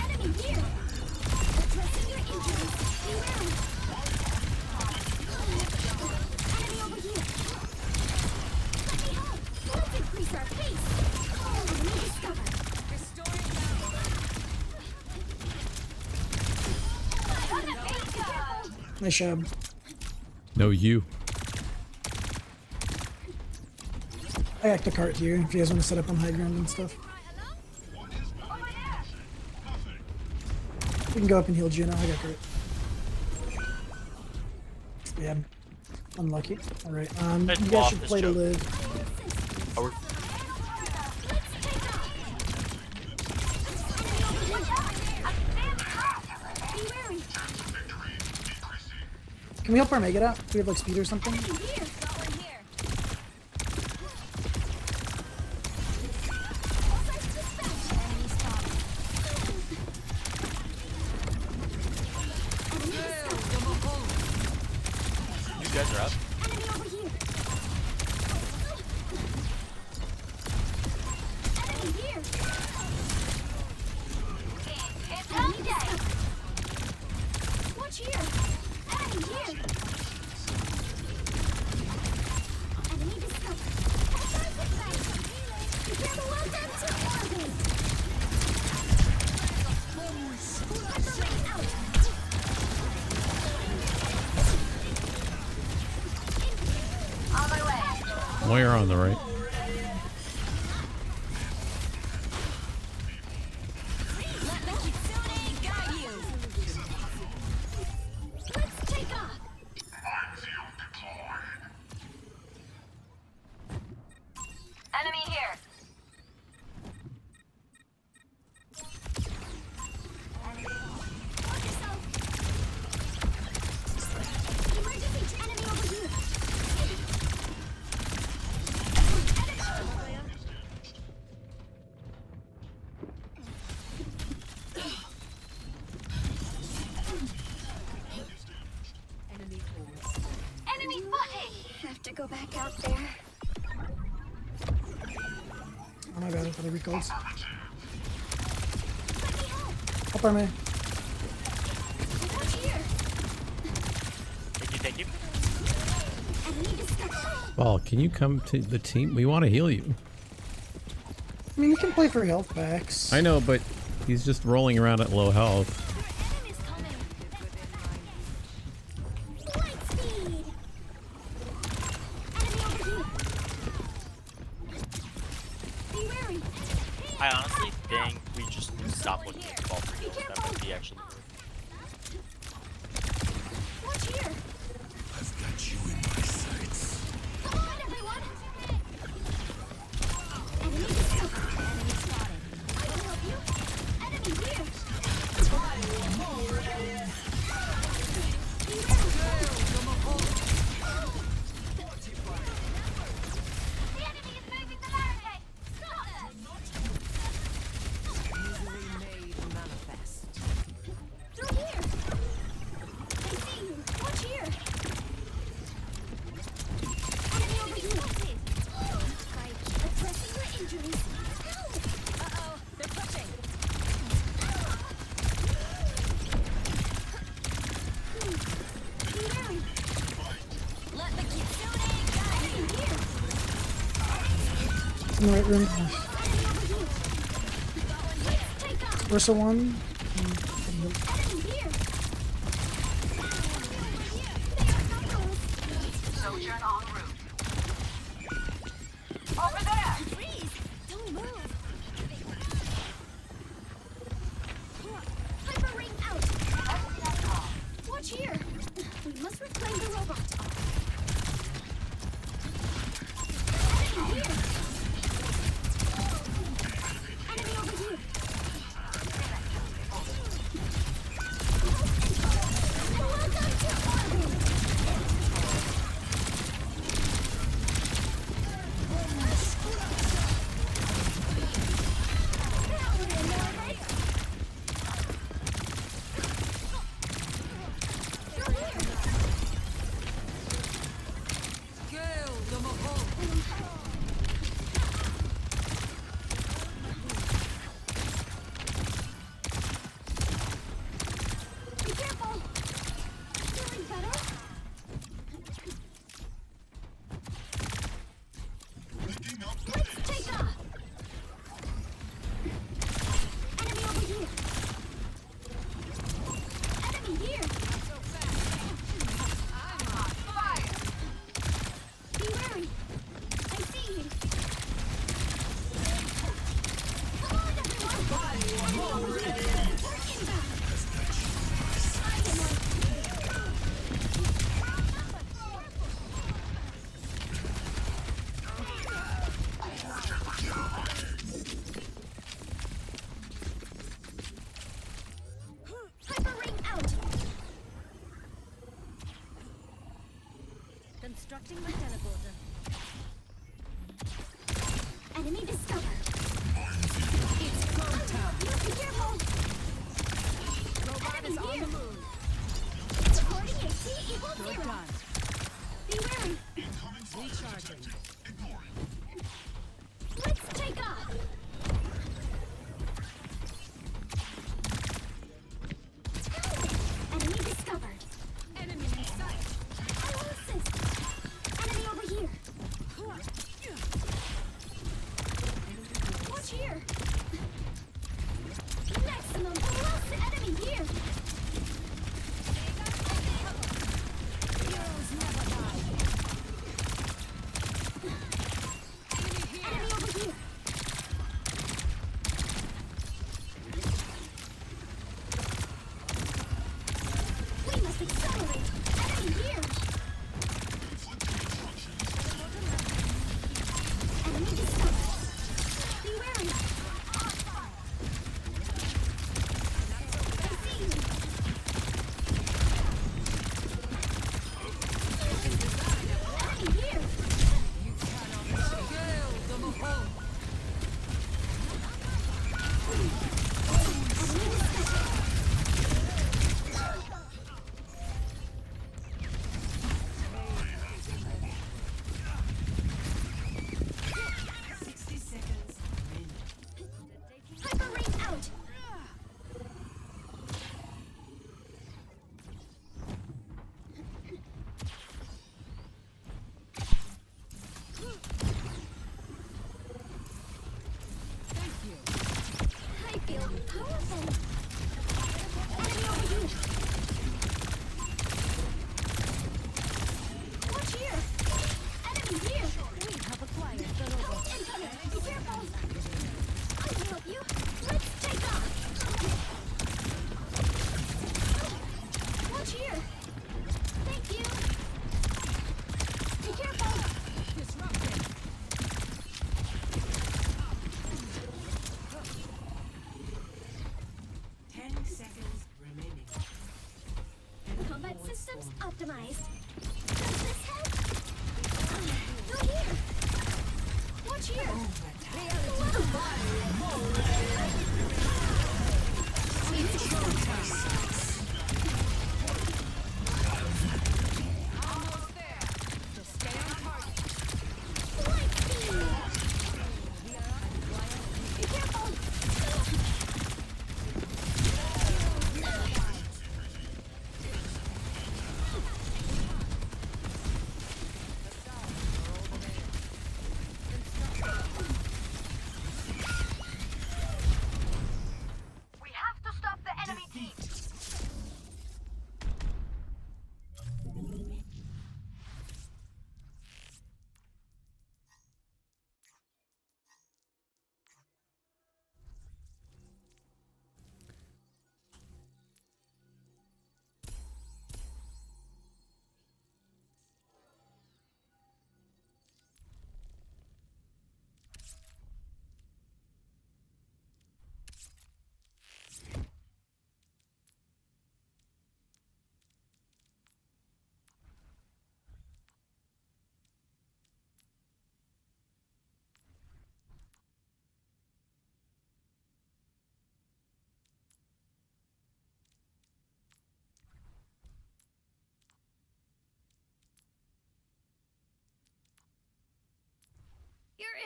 Enemy here. Addressing your injuries. Be wary. Enemy over here. Let me help. Let's increase our pace. Enemy discovered. Restoring balance. Nice job. No, you. I got the cart here if you guys want to set up on high ground and stuff. We can go up and heal Juno. I got cart. Yeah, I'm unlucky. Alright, Let's you go guys off should this play to joke. live. Oh, we're- Be wary. Can we help our Mega out? Do we have like speed or something? Here. Going here. All sides dispatched. Enemy spotted. Enemy discovered. you guys are up. Enemy over here. Enemy here. It's Enemy Monday. discovered. Watch here. Enemy here. Enemy discovered. All sides dispatched. Prepare the well done to orbit. Separate out. On my way. Where on the right? Let the Kitsune guide you. Let's take off. Enemy here. Watch yourself. Emergency enemy over here. go back out there. Oh my bad, I thought I recalled. Let me help. Up on me. Watch here. Thank you. Enemy discovered. Well, can you come to the team? We want to heal you. I mean, you can play for health packs. I know, but he's just rolling around at low health. Enemies coming. Light speed. Enemy over here. Be wary. I honestly think we just stop looking at the ball for heals. That might be actually. Watch here. I've got you in my sights. Come on, everyone. Enemy discovered. Enemy spotted. I can help you. Enemy here. Be wary. The enemy is moving the barricade. Stop! Through here. I see you. Watch here. Enemy over here. Addressing your injuries. Uh-oh, they're pushing. Be wary. Let the kitsune guide you here. In the right room. Enemy over here. Let's take off. Versa 1. Enemy here. Sojourn en route. Over there! Freeze! Don't move! Hyper ring out! Watch here! We must reclaim the robot. Enemy here! Enemy over here!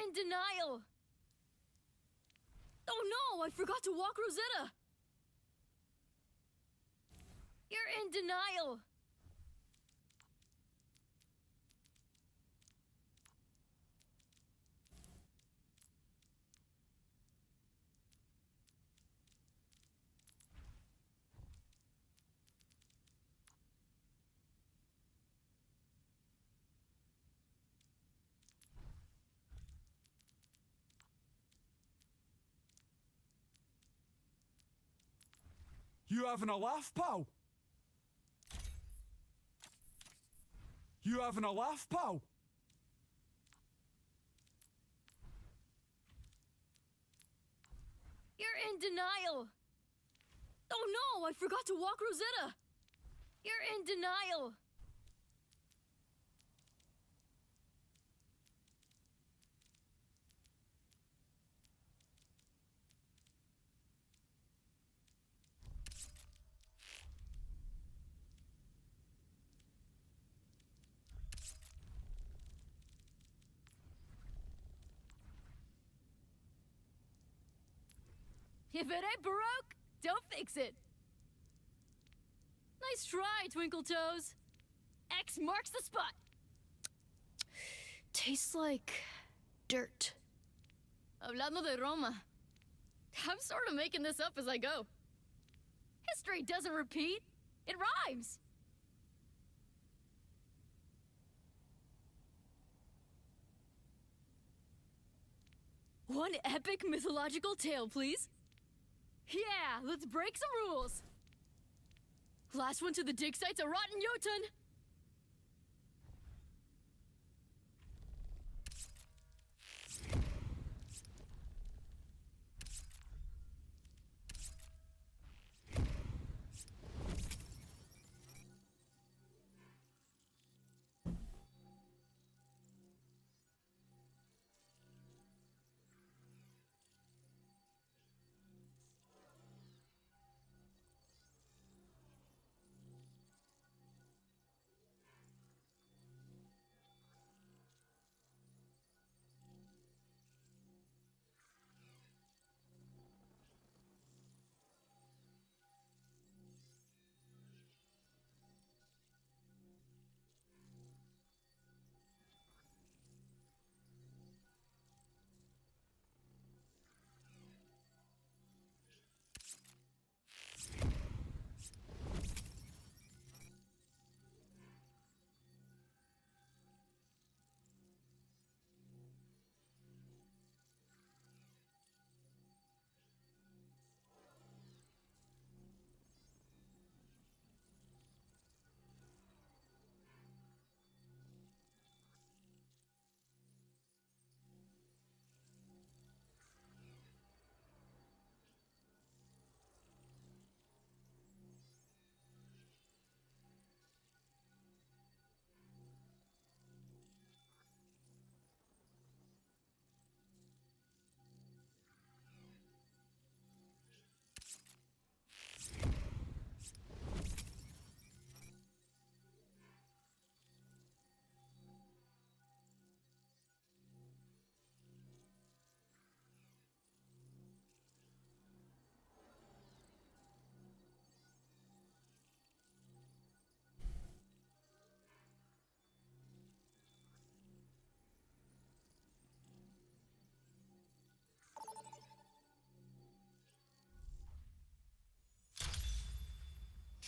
in denial! Oh no, I forgot to walk Rosetta! You're in denial! You having a laugh, pal? You having a laugh, pal? You're in denial! Oh no, I forgot to walk Rosetta! You're in denial! If it ain't Baroque, don't fix it. Nice try, Twinkle Toes. X marks the spot. Tastes like dirt. Hablando de Roma. I'm sort of making this up as I go. History doesn't repeat. It rhymes. One epic mythological tale, please. Yeah, let's break some rules. Last one to the dig site's a rotten Jotun.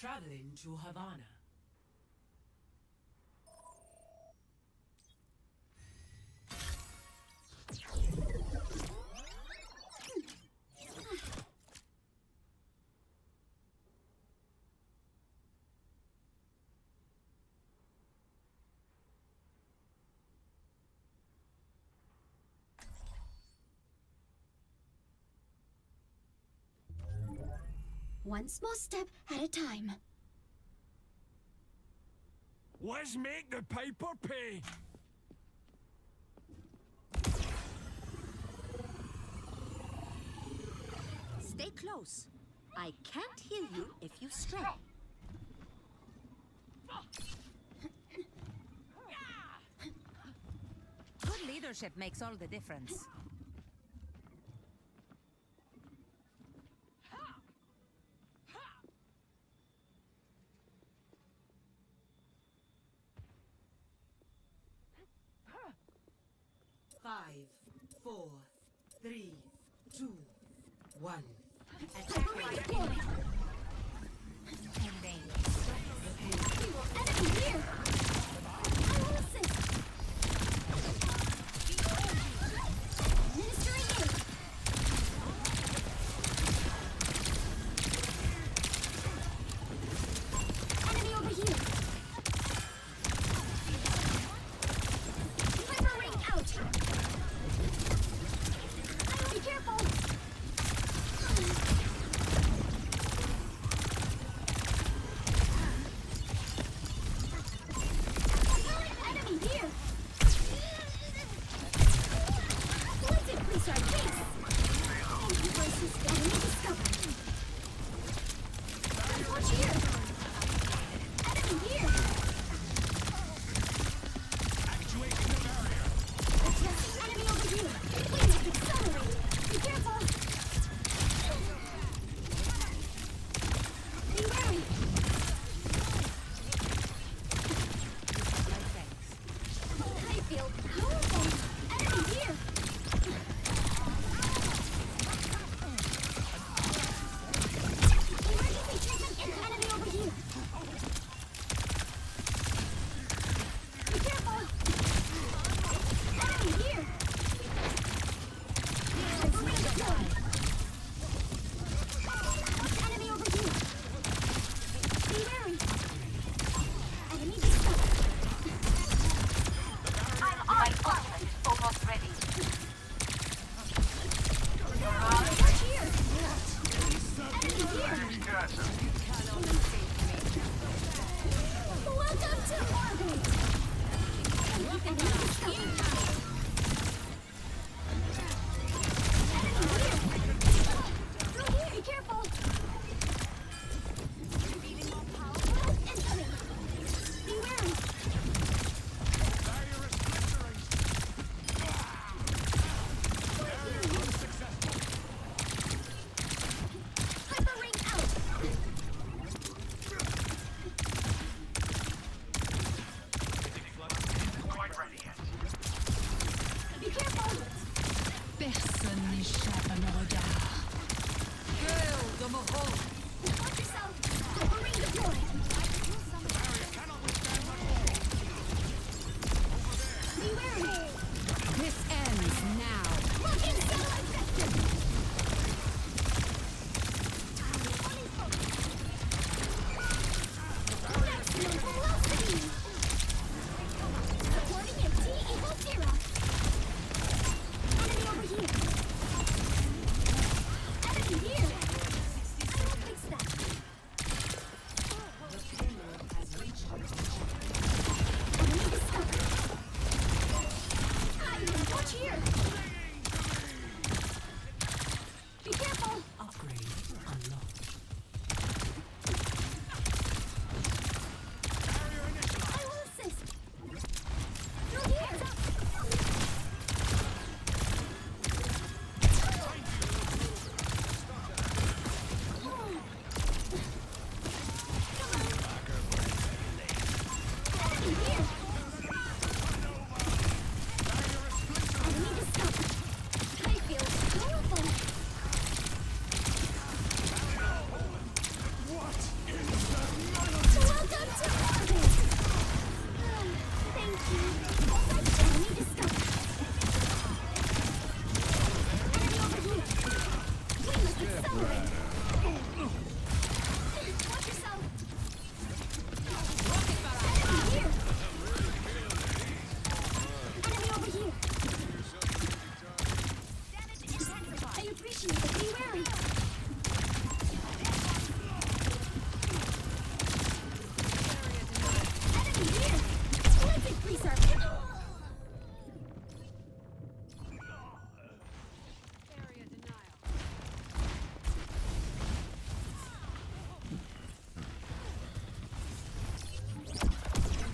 Traveling to Havana. One small step at a time. Let's make the piper pay! Stay close. I can't hear you if you stray. Good lead. Leadership makes all the difference. Five, four, three, two, one. Attack Enemy here! I will assist! Ministering aid! Enemy over here! Hyper ring out! Be careful! Enemy here! Let's increase our pace! Thank you for assisting. Enemy discovered. Watch here! Enemy here! Attacking enemy over here! We must accelerate! Be careful! Be wary! Highfield, powerful! Enemy here! Emergency treatment and enemy over here! Be careful! Enemy here! Hyper deployed! Enemy over here! Be wary! Enemy discovered! I'm on my ultimate, almost ready. Watch here! Enemy here! Welcome to orbit! Enemy discovered! Enemy here! Through here! Be careful! Incoming! Be wary! Hyper ring out! Quite ready yet. Be careful! Personne n'échappe à mon regard. Watch yourself! Hyper ring deployed! Be wary! This ends now. Locking satellite vector! Maximum velocity! Supporting at T equals 0. Enemy over here! Enemy here! I will fix that! Enemy discovered! Watch here! Be careful! Upgrade unlocked. I will assist! Through here! Enemy here! Enemy discovered! Highfield, powerful! Welcome to orbit! Thank you. Enemy discovered! Enemy over here! We must accelerate! Watch yourself! Enemy here! Enemy over here! I appreciate it. Be wary! Enemy here! Let's increase our...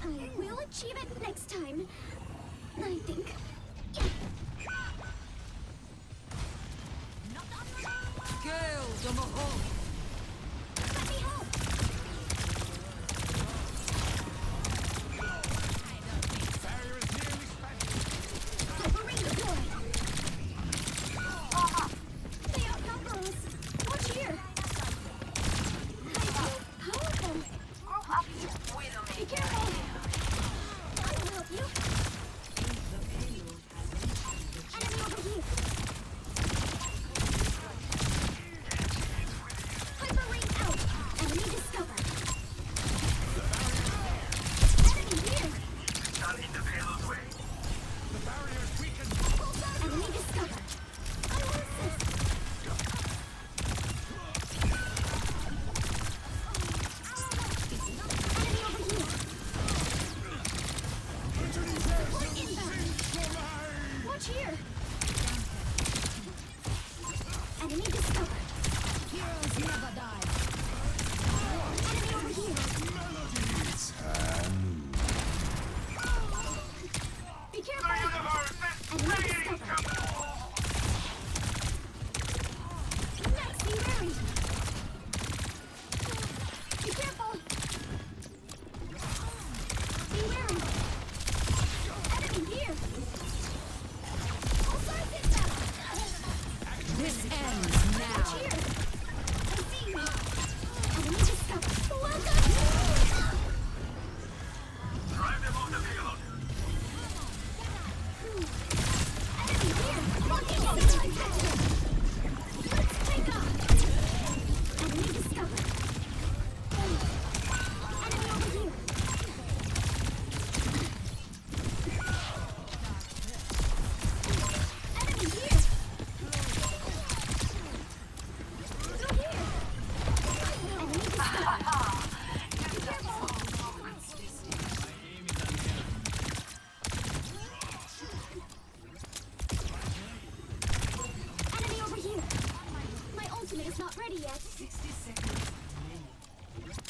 I will achieve it next time. I think. Yes! Let me help. Hyper-ring deployed. They outnumber us. Watch here. Powerful. Be careful. I will help you. Enemy over here. Hyper ring out. Enemy discovered. Enemy here. Enemy discovered. I will assist. Enemy over here. Support inbound. Watch here. Enemy discovered. Heroes never die. Enemy over here. Be careful. Enemy discovered. Next, be wary. Be careful. Be wary. Enemy here. All sides inbound. This ends now. Watch here. I see you. Enemy discovered. Well done. Drive them off the payload. Enemy here. Blocking enemy detected. Let's take off. Enemy discovered. Enemy over here. Enemy here. Through here. Enemy discovered. Be careful. Enemy over here. My ultimate is not ready yet. 60 seconds remaining.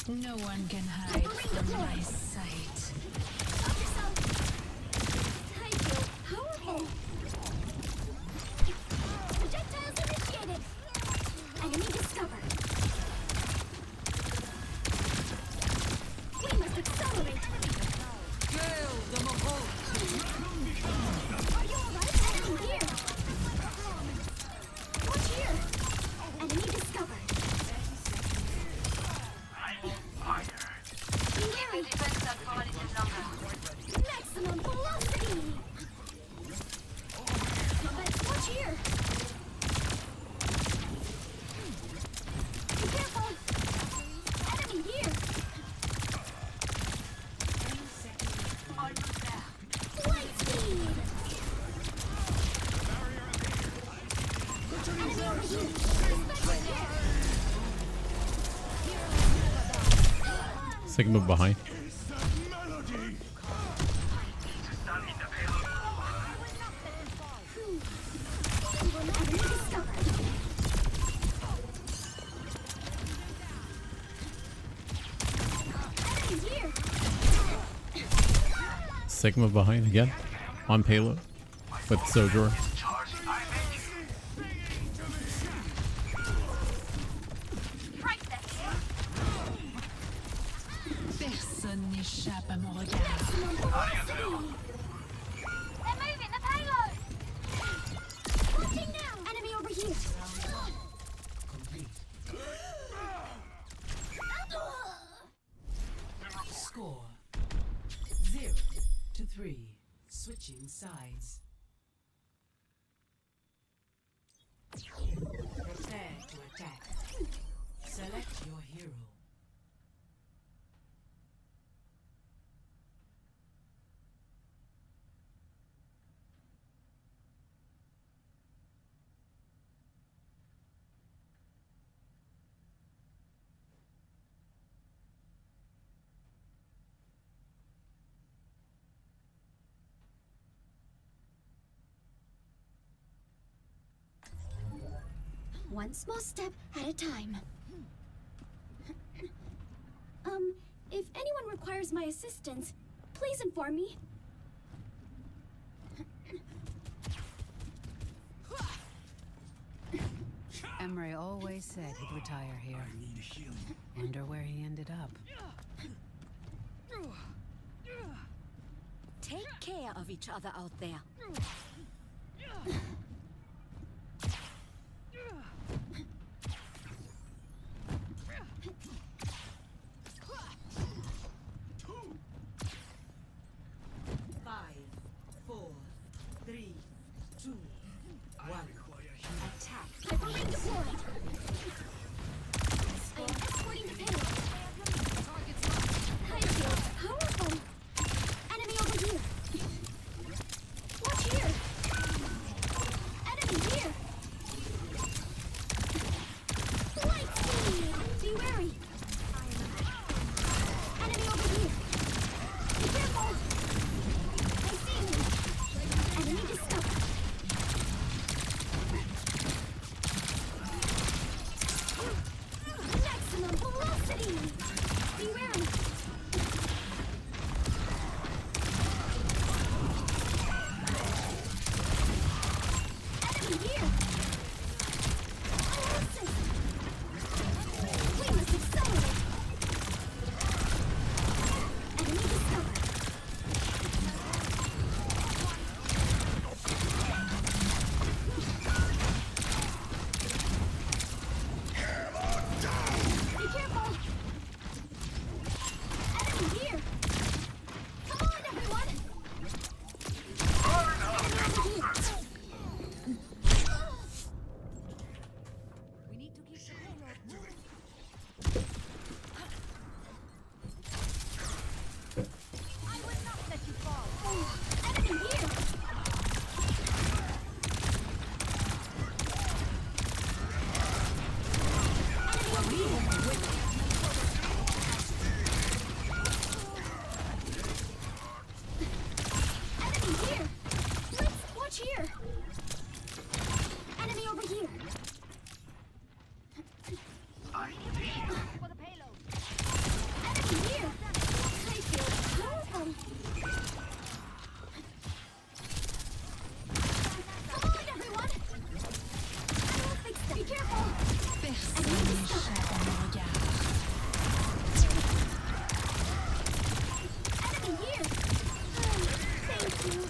No one can hide from my sight. Help yourself. I feel powerful. Projectiles initiated. Enemy discovered. We must accelerate. Are you alright? Enemy here. Watch here. Enemy discovered. Be wary. Maximum velocity. Let's watch here. Be careful. Enemy here. Light speed. Enemy over here. Respect here. Sigma behind. Enemy discovered. Enemy here. Sigma behind again. On payload. With Sojourn. Personne n'échappe à mon regard. Maximum velocity. They're moving the payload. Launching now. Enemy over here. Score 0-3. Switching sides. Prepare to attack. Select your hero. One small step at a time. If anyone requires my assistance, please inform me. Emre always said he'd retire here. Wonder where he ended up. Take care of each other out there. Hyperlink deployed. I am escorting the payload. High field, powerful. Enemy over here. Watch here. Enemy here. Light speed. Be wary. Enemy over here. Be careful. I see you. Enemy discovered. Maximum velocity! Be wary! Enemy here! Assist! We must accelerate! Enemy discovered! Be careful! Enemy here! Come on, everyone! Enemy over here! We need to keep the payload moving. I would not let you fall! Enemy here! Enemy over here! Enemy here! Let's watch here! Enemy over here! For the payload. Enemy here! I feel powerful! Come on, everyone! I will fix them! Be careful! Enemy discovered! Enemy here! Thank you!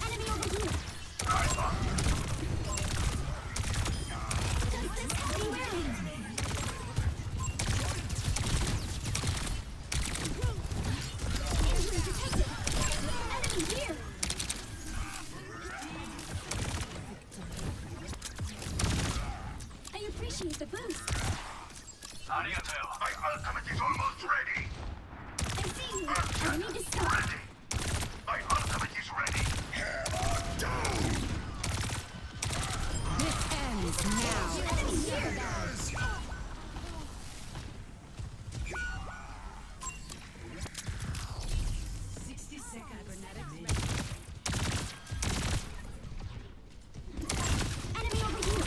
Enemy over here! Does this be wary? Injury detected! Enemy here! I appreciate the boost! Arigato. My ultimate is almost ready. I see you! Enemy discovered! Ready. My ultimate is ready. Hammer down. Enemy here! Enemy over here!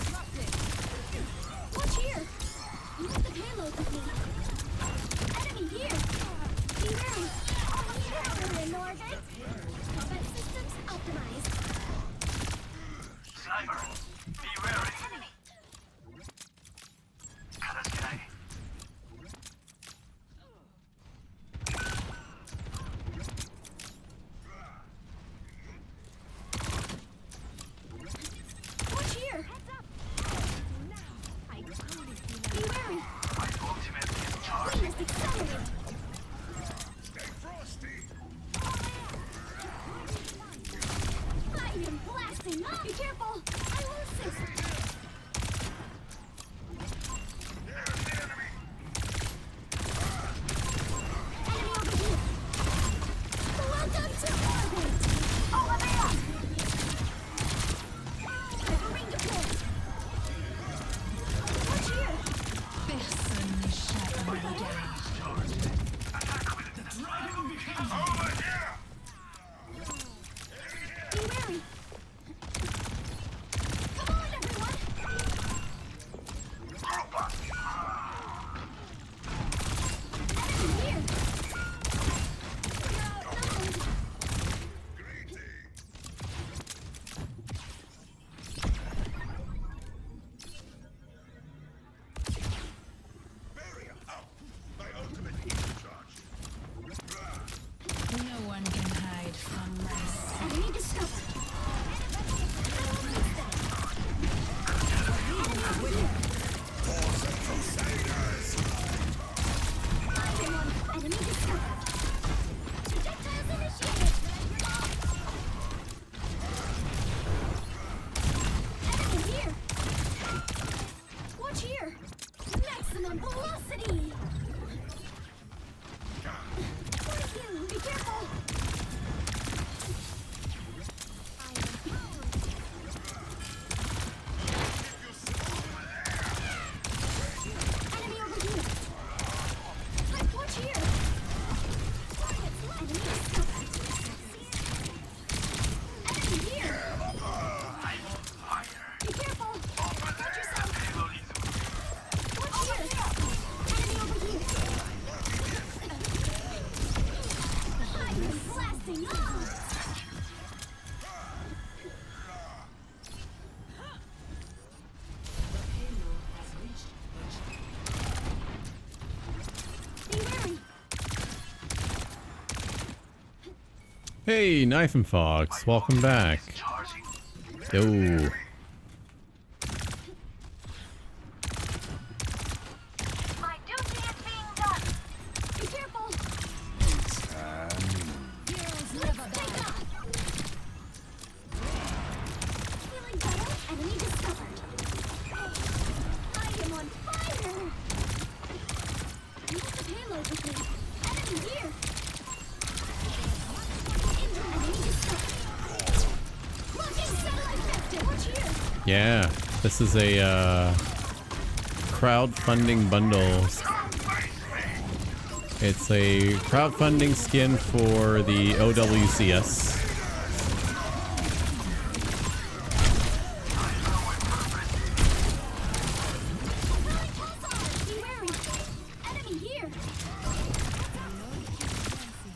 Watch here! Move the payload with me! Enemy here! Be wary! Careful in orbit! Combat systems optimized! Sniper, be wary. Karaskirai. Watch here! Be wary! My ultimate is charged. We must accelerate! Stay frosty. I am blasting! Be careful! I will assist! There's the enemy. Enemy over here! Welcome to orbit! Over there! Hyperring deployed! Watch here! Personne n'échappe à mon regard. Attack with it. Over here. Be wary! Come Hey, Knife and Fox, welcome back. Yo. My duty is being done. Be careful. Heroes never die. Feeling better? Enemy discovered. I am on fire. Use the payload with me. Enemy here. Enemy discovered. Blocking satellite vector. Watch here. Yeah, this is a crowdfunding bundle. It's a crowdfunding skin for the OWCS. Be wary. Enemy here.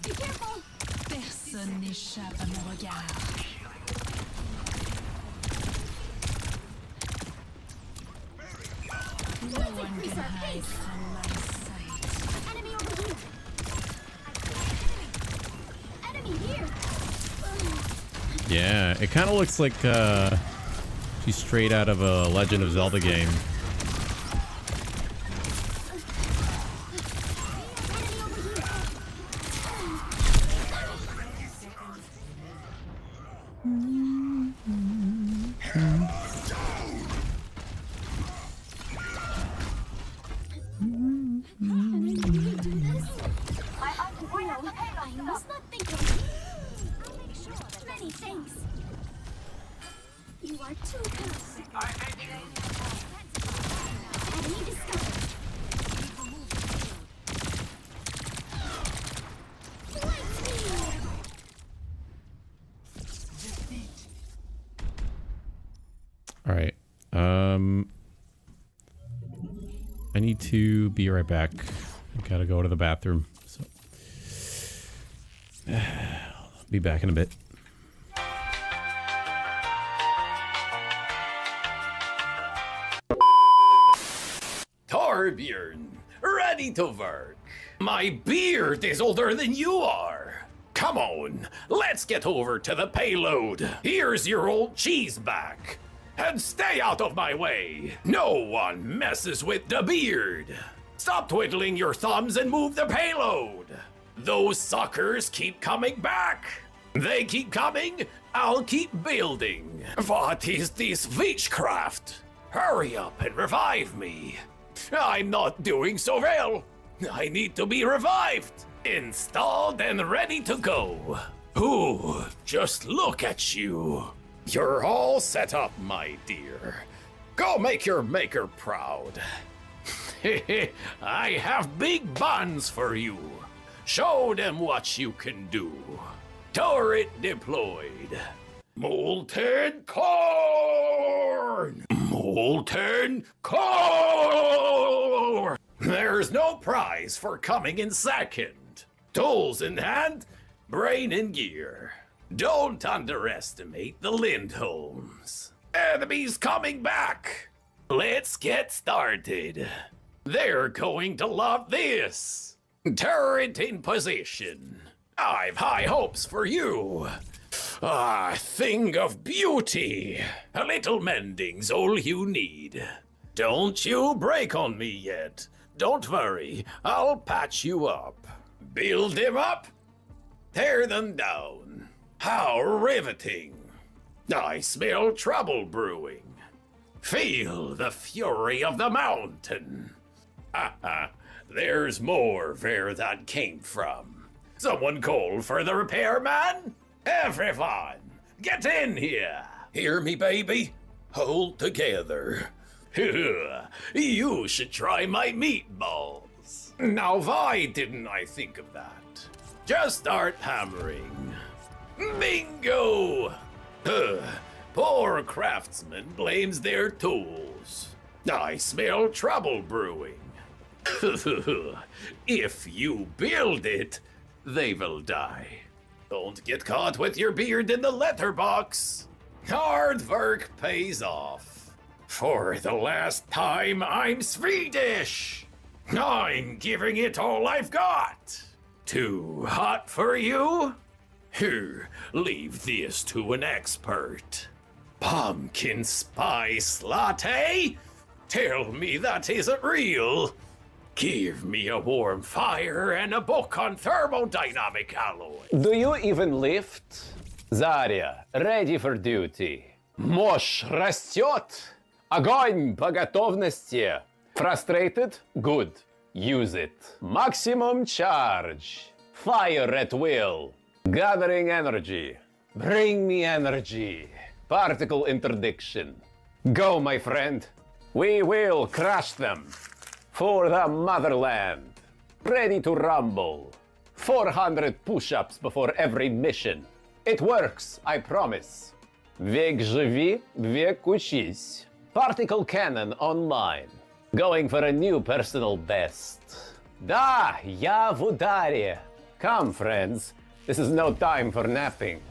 Be careful. Personne n'échappe à mon regard. No one can hide from my sight. Enemy over here. Enemy here. Yeah, it kind of looks like she's straight out of a Legend of Zelda game. Enemy over here. My occupant of the I payload must not think of I'll make sure that many thanks. You are too kind. Enemy discovered. Light speed. All right. I need to be right back. I gotta go to the bathroom. So, I'll be back in a bit. Torbjörn, ready to work. My beard is older than you are. Come on, let's get over to the payload. Here's your old cheese back. And stay out of my way. No one messes with the beard. Stop twiddling your thumbs and move the payload. Those suckers keep coming back. They keep coming, I'll keep building. What is this witchcraft? Hurry up and revive me. I'm not doing so well. I need to be revived, installed and ready to go. Ooh, just look at you. You're all set up, my dear. Go make your maker proud. I have big buns for you. Show them what you can do. Turret deployed. Molten corn! Molten corn! There's no prize for coming in second. Tools in hand, brain in gear. Don't underestimate the Lindholms. Enemies coming back. Let's get started. They're going to love this. Turret in position. I've high hopes for you. Ah, thing of beauty. A little mending's all you need. Don't you break on me yet. Don't worry, I'll patch you up. Build them up, tear them down. How riveting. I smell trouble brewing. Feel the fury of the mountain. There's more where that came from. Someone call for the repairman? Everyone, get in here. Hear me, baby? Hold together. You should try my meatballs. Now, why didn't I think of that? Just start hammering. Bingo! Poor craftsman blames their tools. I smell trouble brewing. If you build it, they will die. Don't get caught with your beard in the letterbox. Hard work pays off. For the last time, I'm Swedish. I'm giving it all I've got. Too hot for you? Here, leave this to an expert. Pumpkin spice latte? Tell me that isn't real. Give me a warm fire and a book on thermodynamic alloy. Do you even lift? Zarya, ready for duty. Мощь растет. Огонь по готовности. Frustrated? Good. Use it. Maximum charge. Fire at will. Gathering energy. Bring me energy. Particle interdiction. Go, my friend. We will crush them. For the motherland. Ready to rumble. 400 push-ups before every mission. It works, I promise. Век живи, век учись. Particle cannon online. Going for a new personal best. Да, я в ударе. Come, friends. This is no time for napping.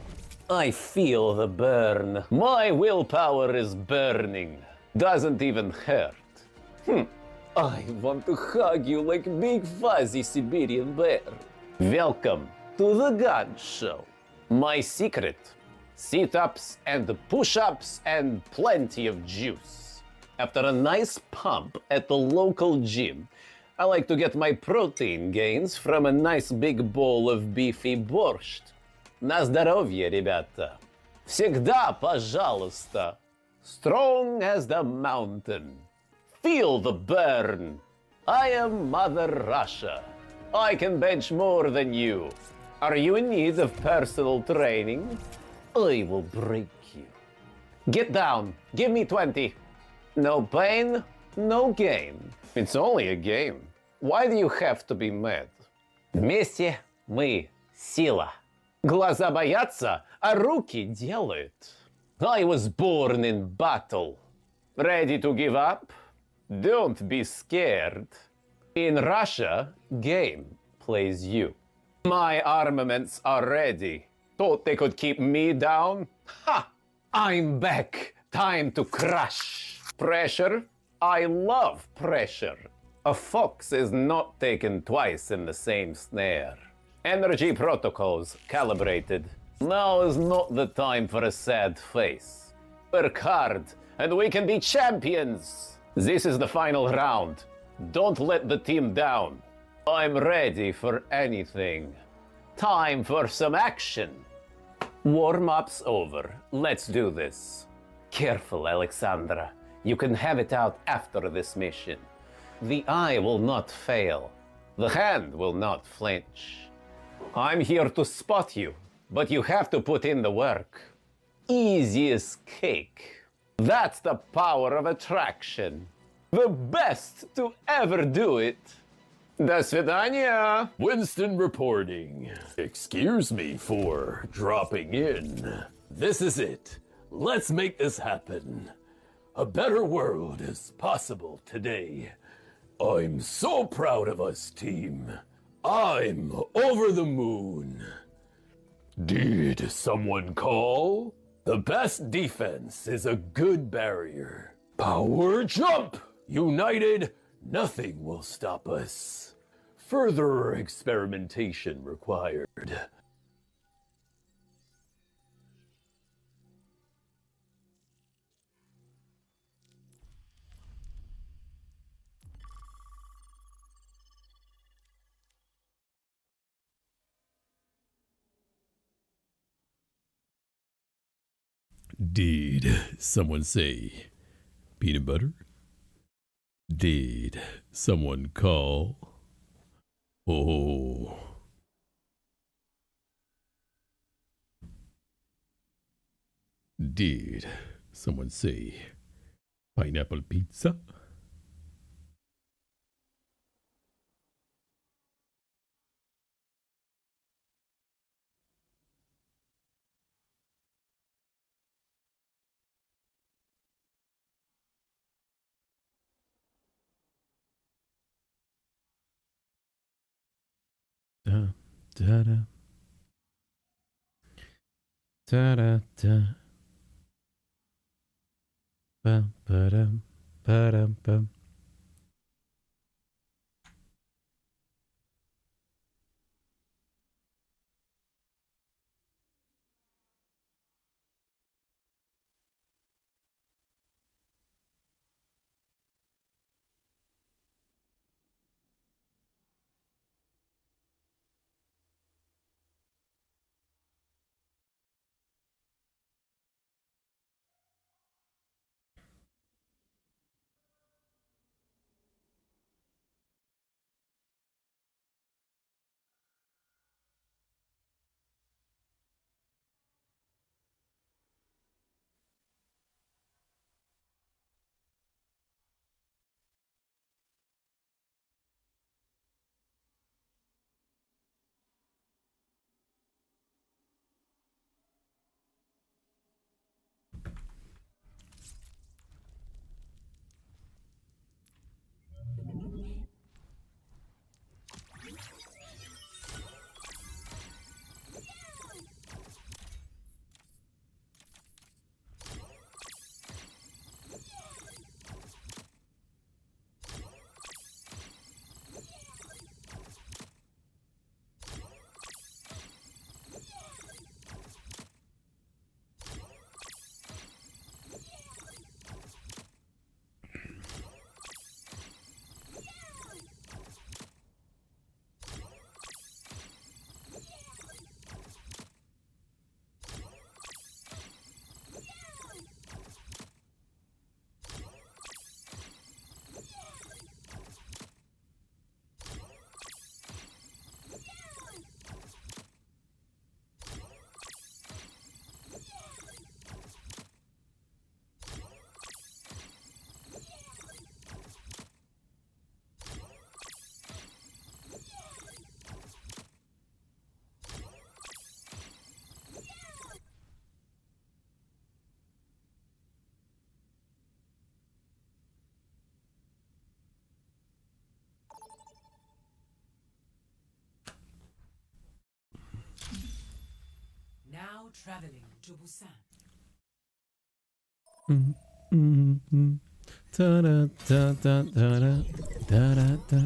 I feel the burn. My willpower is burning. Doesn't even hurt. I want to hug you like big fuzzy Siberian bear. Welcome to the gun show. My secret. Sit-ups and push-ups and plenty of juice. After a nice pump at the local gym, I like to get my protein gains from a nice big bowl of beefy borscht. На здоровье, ребята. Всегда пожалуйста. Strong as the mountain. Feel the burn. I am Mother Russia. I can bench more than you. Are you in need of personal training? I will break you. Get down. Give me 20. No pain, no gain. It's only a game. Why do you have to be mad? Вместе мы сила. Глаза боятся, а руки делают. I was born in battle. Ready to give up? Don't be scared. In Russia, game plays you. My armaments are ready. Thought they could keep me down? Ha! I'm back. Time to crush. Pressure? I love pressure. A fox is not taken twice in the same snare. Energy protocols calibrated. Now is not the time for a sad face. Work hard, and we can be champions. This is the final round. Don't let the team down. I'm ready for anything. Time for some action. Warm-up's over. Let's do this. Careful, Alexandra. You can have it out after this mission. The eye will not fail. The hand will not flinch. I'm here to spot you, but you have to put in the work. Easy as cake. That's the power of attraction. The best to ever do it. До свидания. Winston reporting. Excuse me for dropping in. This is it. Let's make this happen. A better world is possible today. I'm so proud of us, team. I'm over the moon. Did someone call? The best defense is a good barrier. Power jump! United, nothing will stop us. Further experimentation required. Did someone say peanut butter? Did someone call? Oh. Did someone say pineapple pizza? Da da da da da da ba ba dum ba dum bum. traveling to Busan. Da da da da da da da da.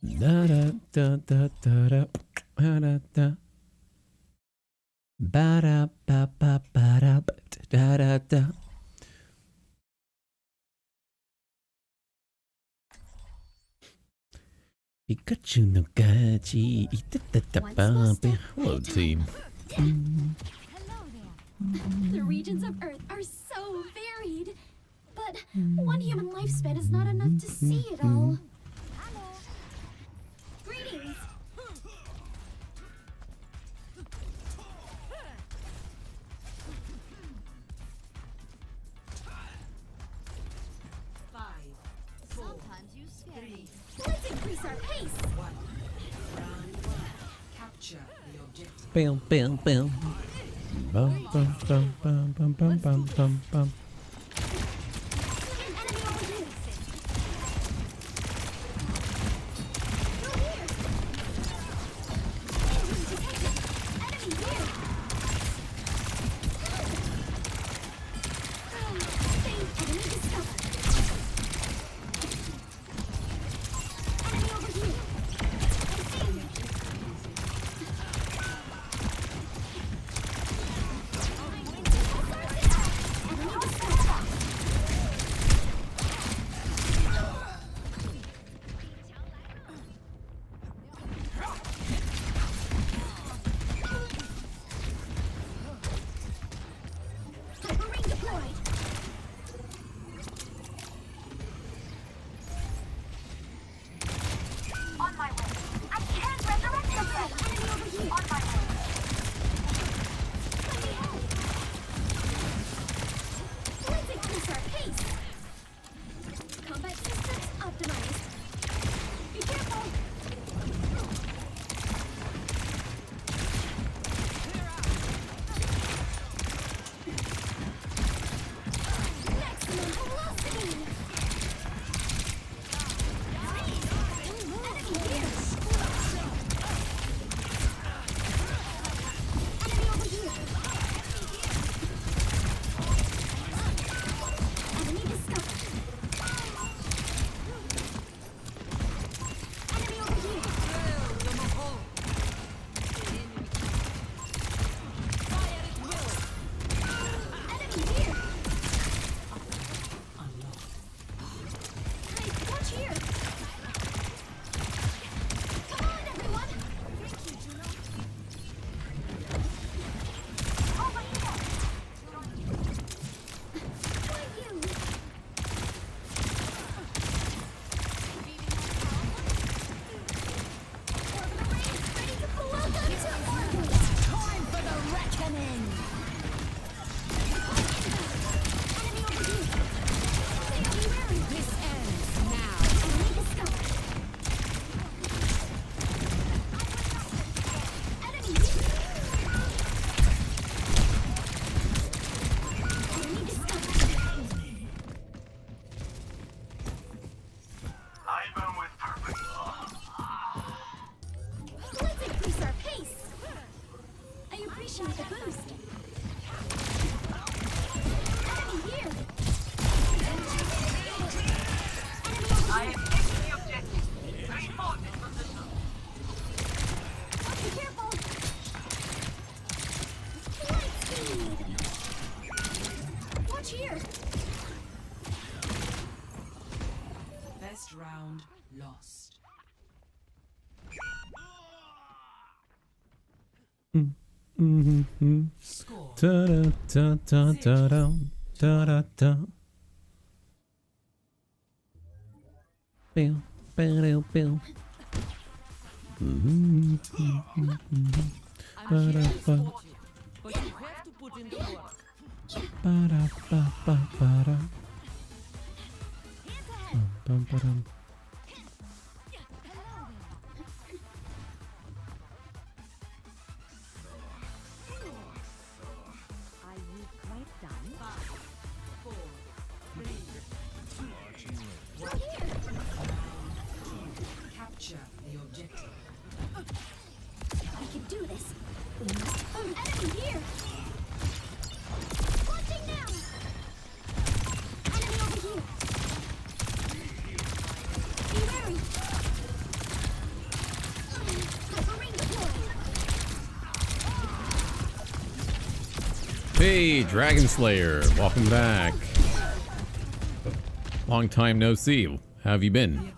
Da da da da da da da da. Ba da ba ba ba da da da da. Pikachu no gachi. Hello, team. The regions of Earth are so varied, but one human lifespan is not enough to see it all. Greetings! Sometimes you scare me. Let's increase our pace! Capture the objective. Bam, bam, bam. Bum, bum, bum, bum, bum, bum, bum, bum, bum. On my way. I can't resurrect them yet. On my way. Let's increase our pace! Combat systems optimized. Be careful! Maximum velocity! Enemy here! Enemy over here! Enemy discovered! Enemy over here! Enemy here! Hey, watch here! Come on, everyone! Over here. Why you? Welcome to orbit! Time for the reckoning! Enemy over here! Safety wary! This ends now! Enemy discovered! Enemy here! Enemy discovered! I burn with purpose. Let's increase our pace! I appreciate the boost! Enemy here! Enemy over here! Taking the objective. Reinforce this position. Be careful! Light speed! Watch here! Best round lost. Score. Da da da da da da da da da. Bill, bill, bill. I'm here to support you, but you have to put in the work. Ba-da, ba, ba, ba-da. Bum, bum, ba-dum. Are you quite done? 5, 4, 3, 2, 1. Capture the objective. We can do this! We must... Enemy Hey, Dragon Slayer, welcome back. Long time no see. How have you been?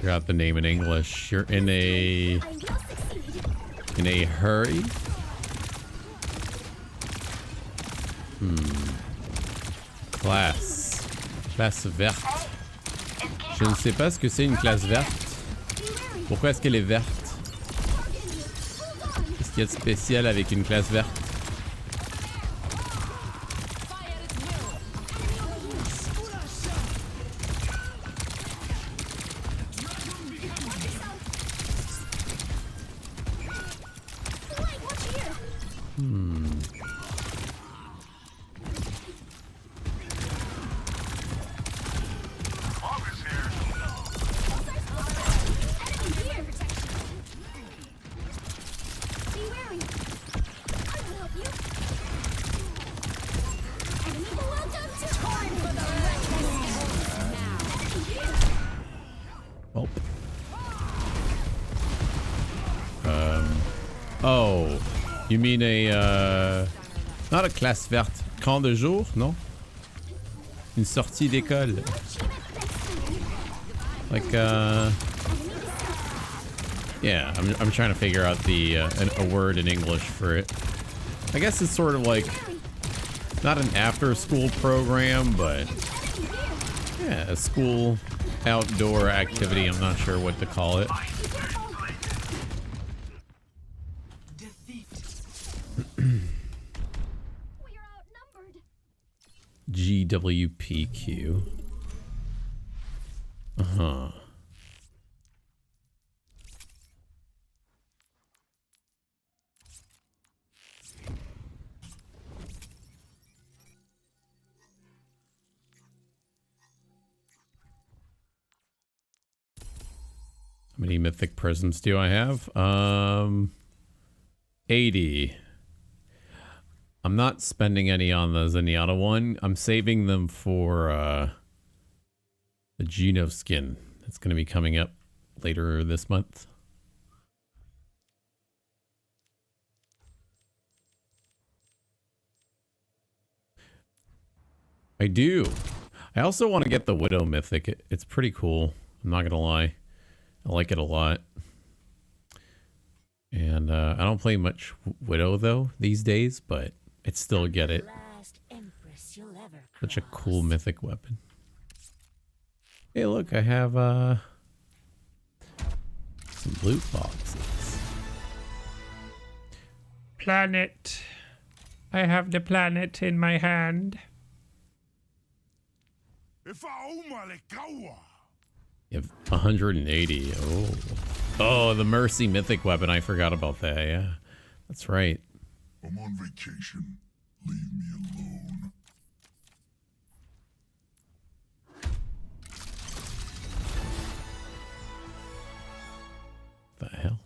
Got the name in English. You're in a hurry? Classe. Classe verte. Je ne sais pas ce que c'est une classe verte. Pourquoi est-ce qu'elle est verte? Qu'est-ce qu'il y a de spécial avec une classe verte? Oh, you mean a not a classe verte, camp de jour, non? Une sortie d'école. Like yeah, I'm trying to figure out the a word in English for it. I guess it's sort of like not an after-school program, but yeah, a school outdoor activity. I'm not sure what to call it. GWPQ. Uh-huh. How many mythic prisms do I have? 80. I'm not spending any on the Zenyatta one. I'm saving them for the JUNO skin. That's going to be coming up later this month. I do. I also want to get the Widow mythic. It's pretty cool. I'm not going to lie. I like it a lot. And I don't play much Widow though these days, but I'd still get it. Such a cool mythic weapon. Hey, look, I have some loot boxes. Planet. I have the planet in my hand. You have 180. Oh. Oh, the Mercy mythic weapon. I forgot about that. Yeah, that's right. I'm on vacation. Leave me alone. The hell?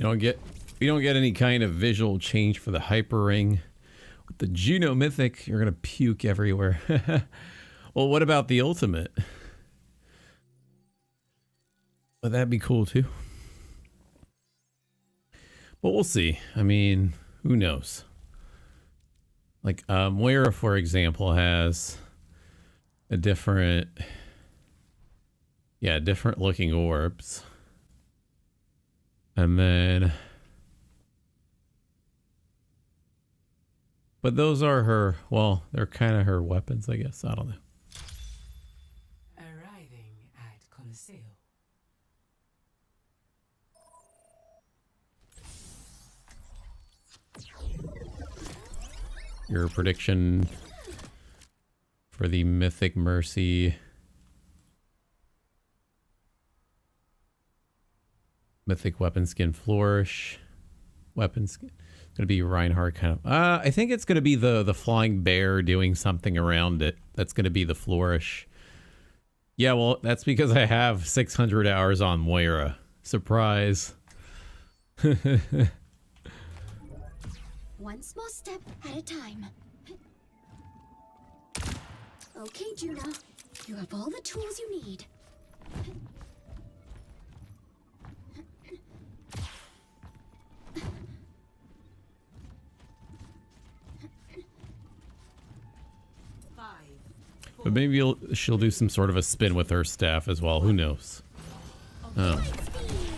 You don't get any kind of visual change for the hyper ring. With the Juno Mythic, you're gonna puke everywhere. Well, what about the ultimate? Would that be cool too? But we'll see. I mean, who knows? Like Moira, for example, has a different looking orbs. And then, but those are her, well, they're kind of her weapons, I guess. I don't know. Arriving at Coliseo. Your prediction for the Mythic Mercy. Mythic weapon skin flourish. Weapon skin. It's gonna be Reinhardt kind of. I think it's gonna be the flying bear doing something around it. That's gonna be the flourish. Yeah, well, that's because I have 600 hours on Moira. Surprise. One small step at a time. Okay, Juno. You have all the tools you need. But maybe she'll do some sort of a spin with her staff as well. Who knows? Oh.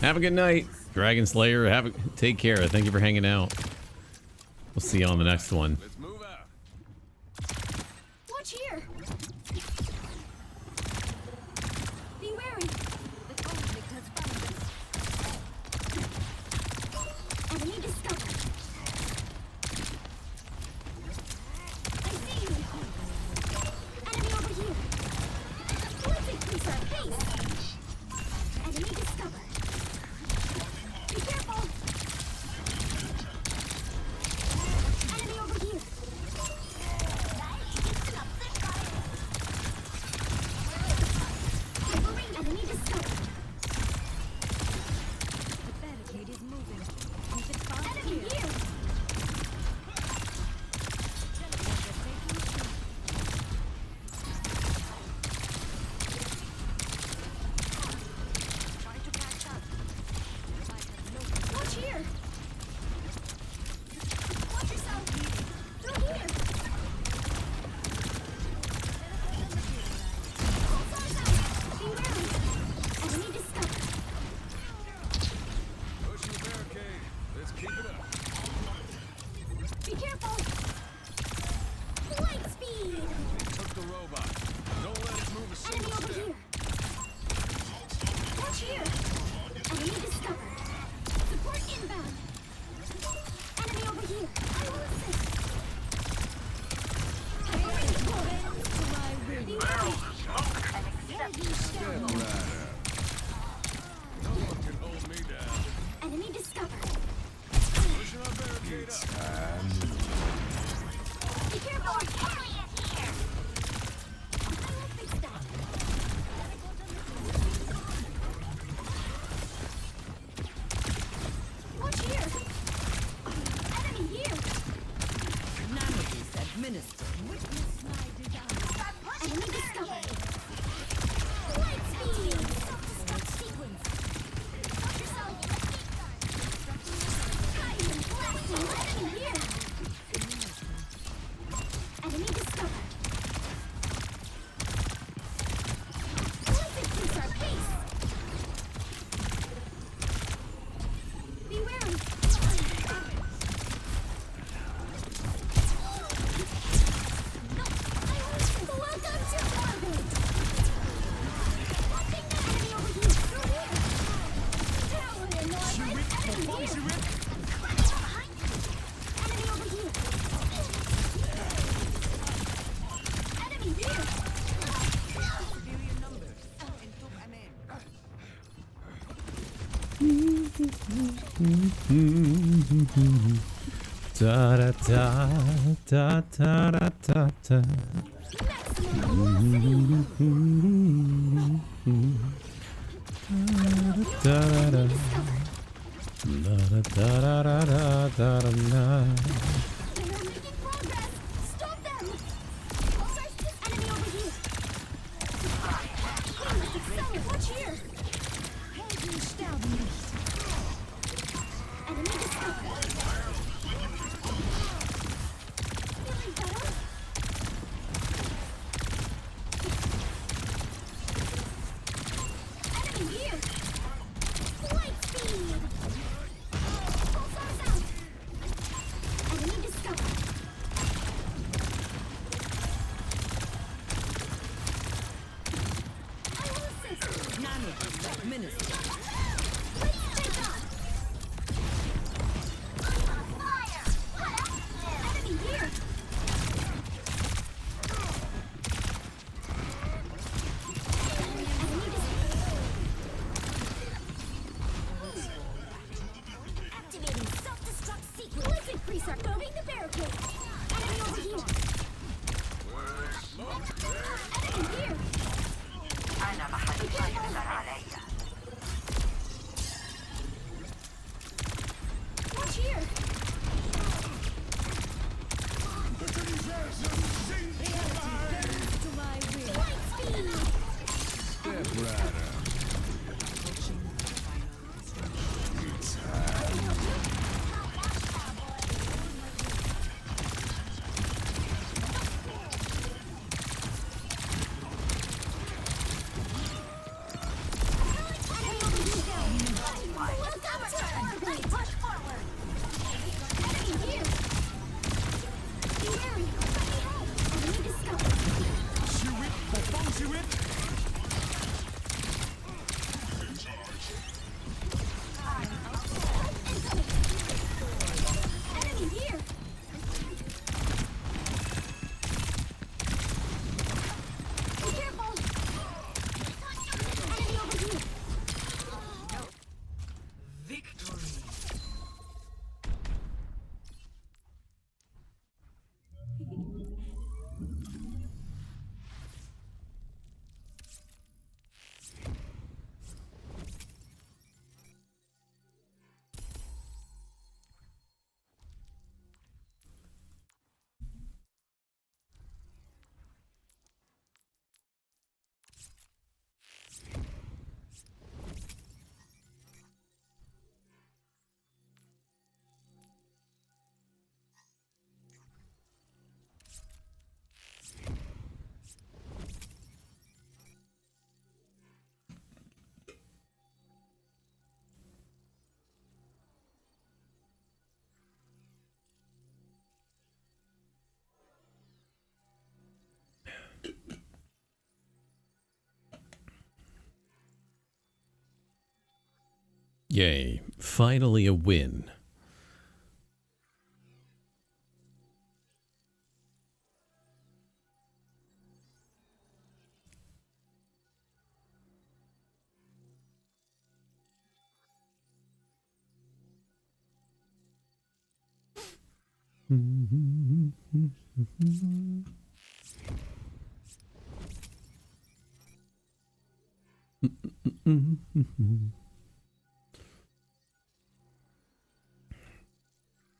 Have a good night, Dragon Slayer. Take care. Thank you for hanging out. We'll see you on the next one. Watch here. Be wary. The conflict has found us. Enemy discovered. I see you. Enemy over here. Let's increase our pace. Enemy discovered. Be careful. Enemy over here. Enemy discovered. The barricade is moving. Enemy here. Watch here. Watch yourself. Through here. Be wary. Enemy discovered. Pushing the barricade. Let's keep it up. Be careful. Light speed. Took the robot. Don't let it move a Enemy single over step. here. Watch here. Enemy discovered. Support inbound. Enemy over here. I will assist. Be wary. No one can hold me down. Enemy discovered. Pushing our barricade up. Be careful. Enemy is here. I will fix that. Watch here. Enemy here. Nanobies administered. Witness my design. Enemy discovered. Light speed. Self-destruct sequence. Watch yourself. Time and blasting. Enemy here. Enemy discovered. Let's increase our pace. Be wary. Welcome to orbit. Watching the enemy over here. Through here. Tower in orbit. Enemy here. Enemy over here. Enemy here. Superior numbers. And took an end. Da da da da da da da da. Da da da. Da da da da da da da da. They are making progress! Stop them! Search this enemy over here! He must excel! Watch here! Helden sterben nicht! Enemy discovered! Feeling better? Enemy here! Light speed! Pulsar's out! Enemy discovered! I will assist! Nano minister. Let's take off! I'm on fire! Enemy here! Enemy activating self-destruct sequence. Let's increase our moving the barricade. Enemy over here. Enemy here. Be careful. Watch here. To my will. Light speed. Yay, finally a win.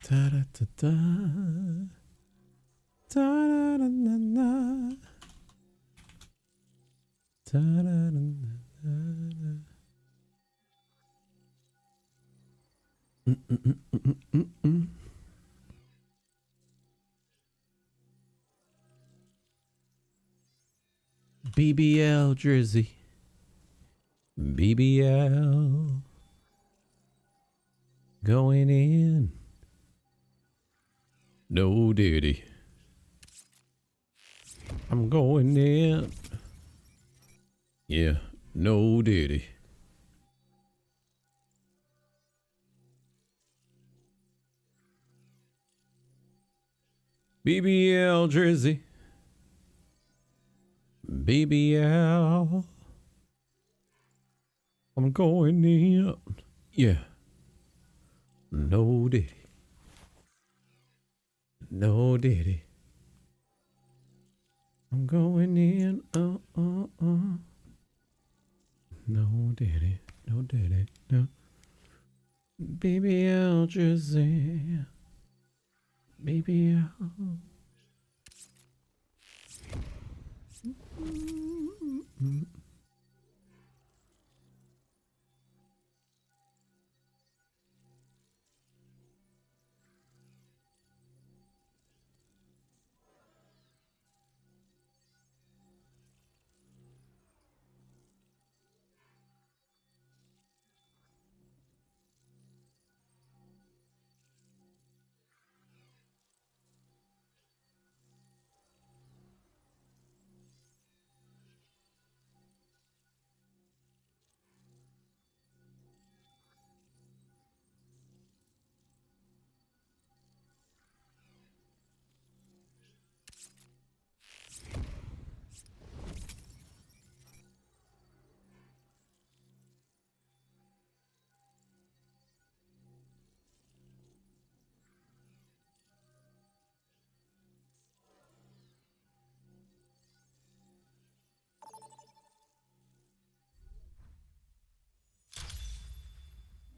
Da da da da. Da da da da da. Da da da da da. BBL Drizzy. BBL. Going in. No duty. I'm going in. Yeah, no duty. BBL Drizzy. BBL. I'm going in. Yeah. No diddy. No diddy. I'm going in. No diddy. No diddy. No. Baby, I'll just say, baby, I'll.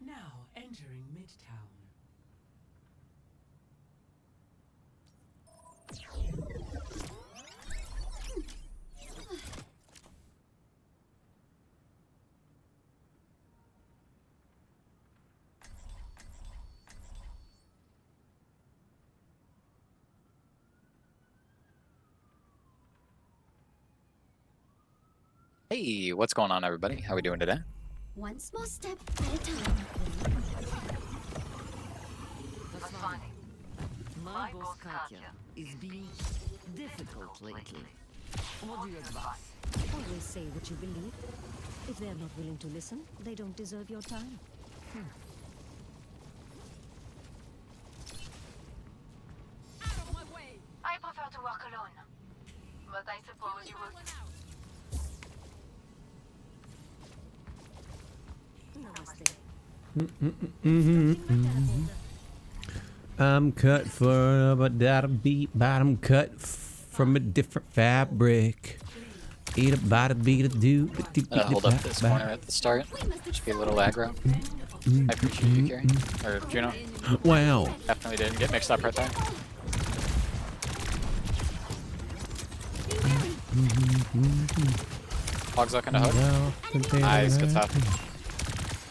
Now entering Midtown. Hey, what's going on, everybody? How we doing today? One small step at a time. My boss Katya is being difficult lately. What do you advise? Always say what you believe. If they're not willing to listen, they don't deserve your time. I prefer to work alone. But I suppose you will. I'm cut for a beat, but I'm cut from a different fabric. Eat a bada beat a do. Hold up this corner at the start. Just be a little aggro. I appreciate you, Carrie. Or Juno. Wow. Definitely didn't get mixed up right there. Hogs up in a hook. Nice, good stuff.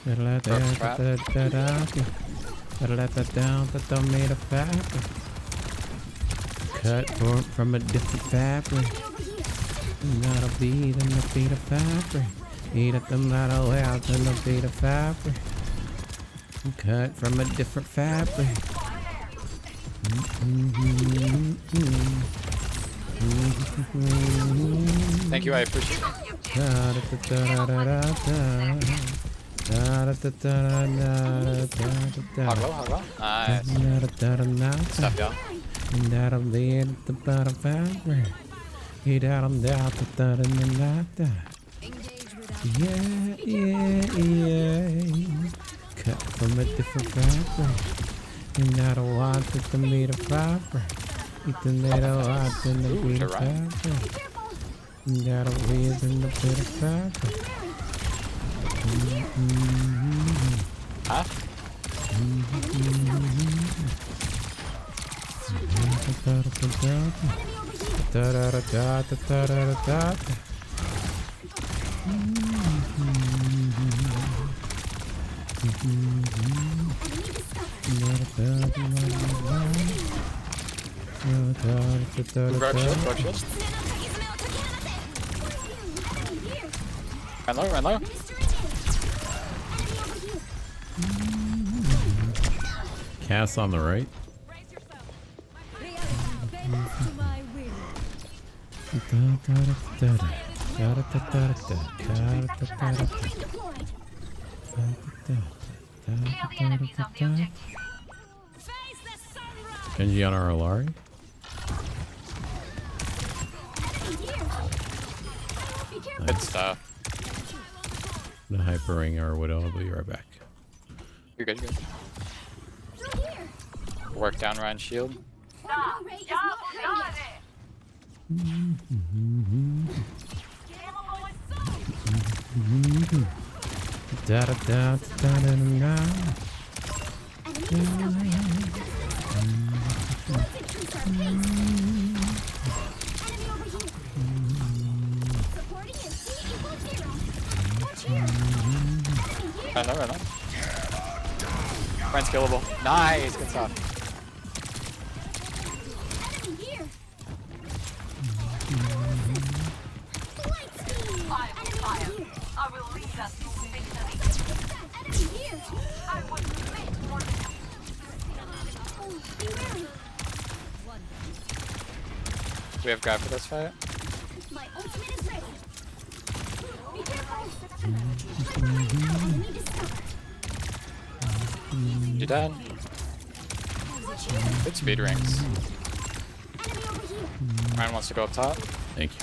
Rope trap. Gotta let that down, that don't made a fabric. Cut from a different fabric. Gotta be the beat of fabric. Eat at the matter well than the beat of fabric. Cut from a different fabric. Thank you, I appreciate it. Hog low, hog low. Nice. Good stuff, y'all. That'll be at the bottom fabric. He down down to that in the night. Yeah. Cut from a different fabric. And I don't want it to meet a fabric. Eat the little heart in the beat of fabric. And that'll be in the bit of fabric. Huh? Run low, run low. Cass on the right. Genji on our Alari. Good stuff. The hyper ring or Widow will be right back. You're good, you're good. Work down Ryan's shield. I know. Friend's killable. Nice, good stuff. I will lead us to victory. I would make more than We have grab for this fight. My ultimate is ready. Be careful. You dead? Good speed rings. Ryan wants to go up top. Thank you.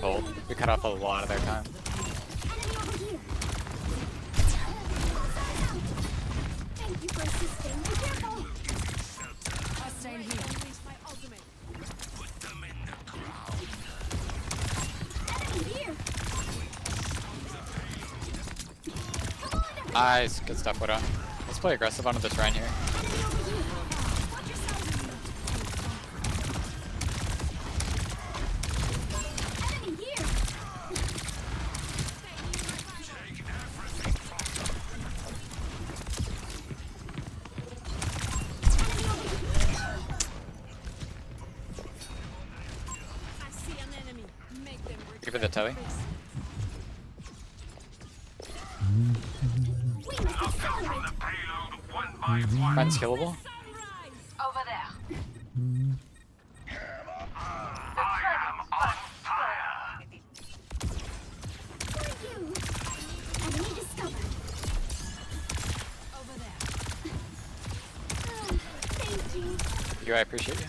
Hold. We cut off a lot of their time. Thank you for assisting. Be careful. Nice, good stuff, Widow. Let's play aggressive onto this Ryan here. Give it the telly. Friend's killable. over there. I am on fire. I appreciate you.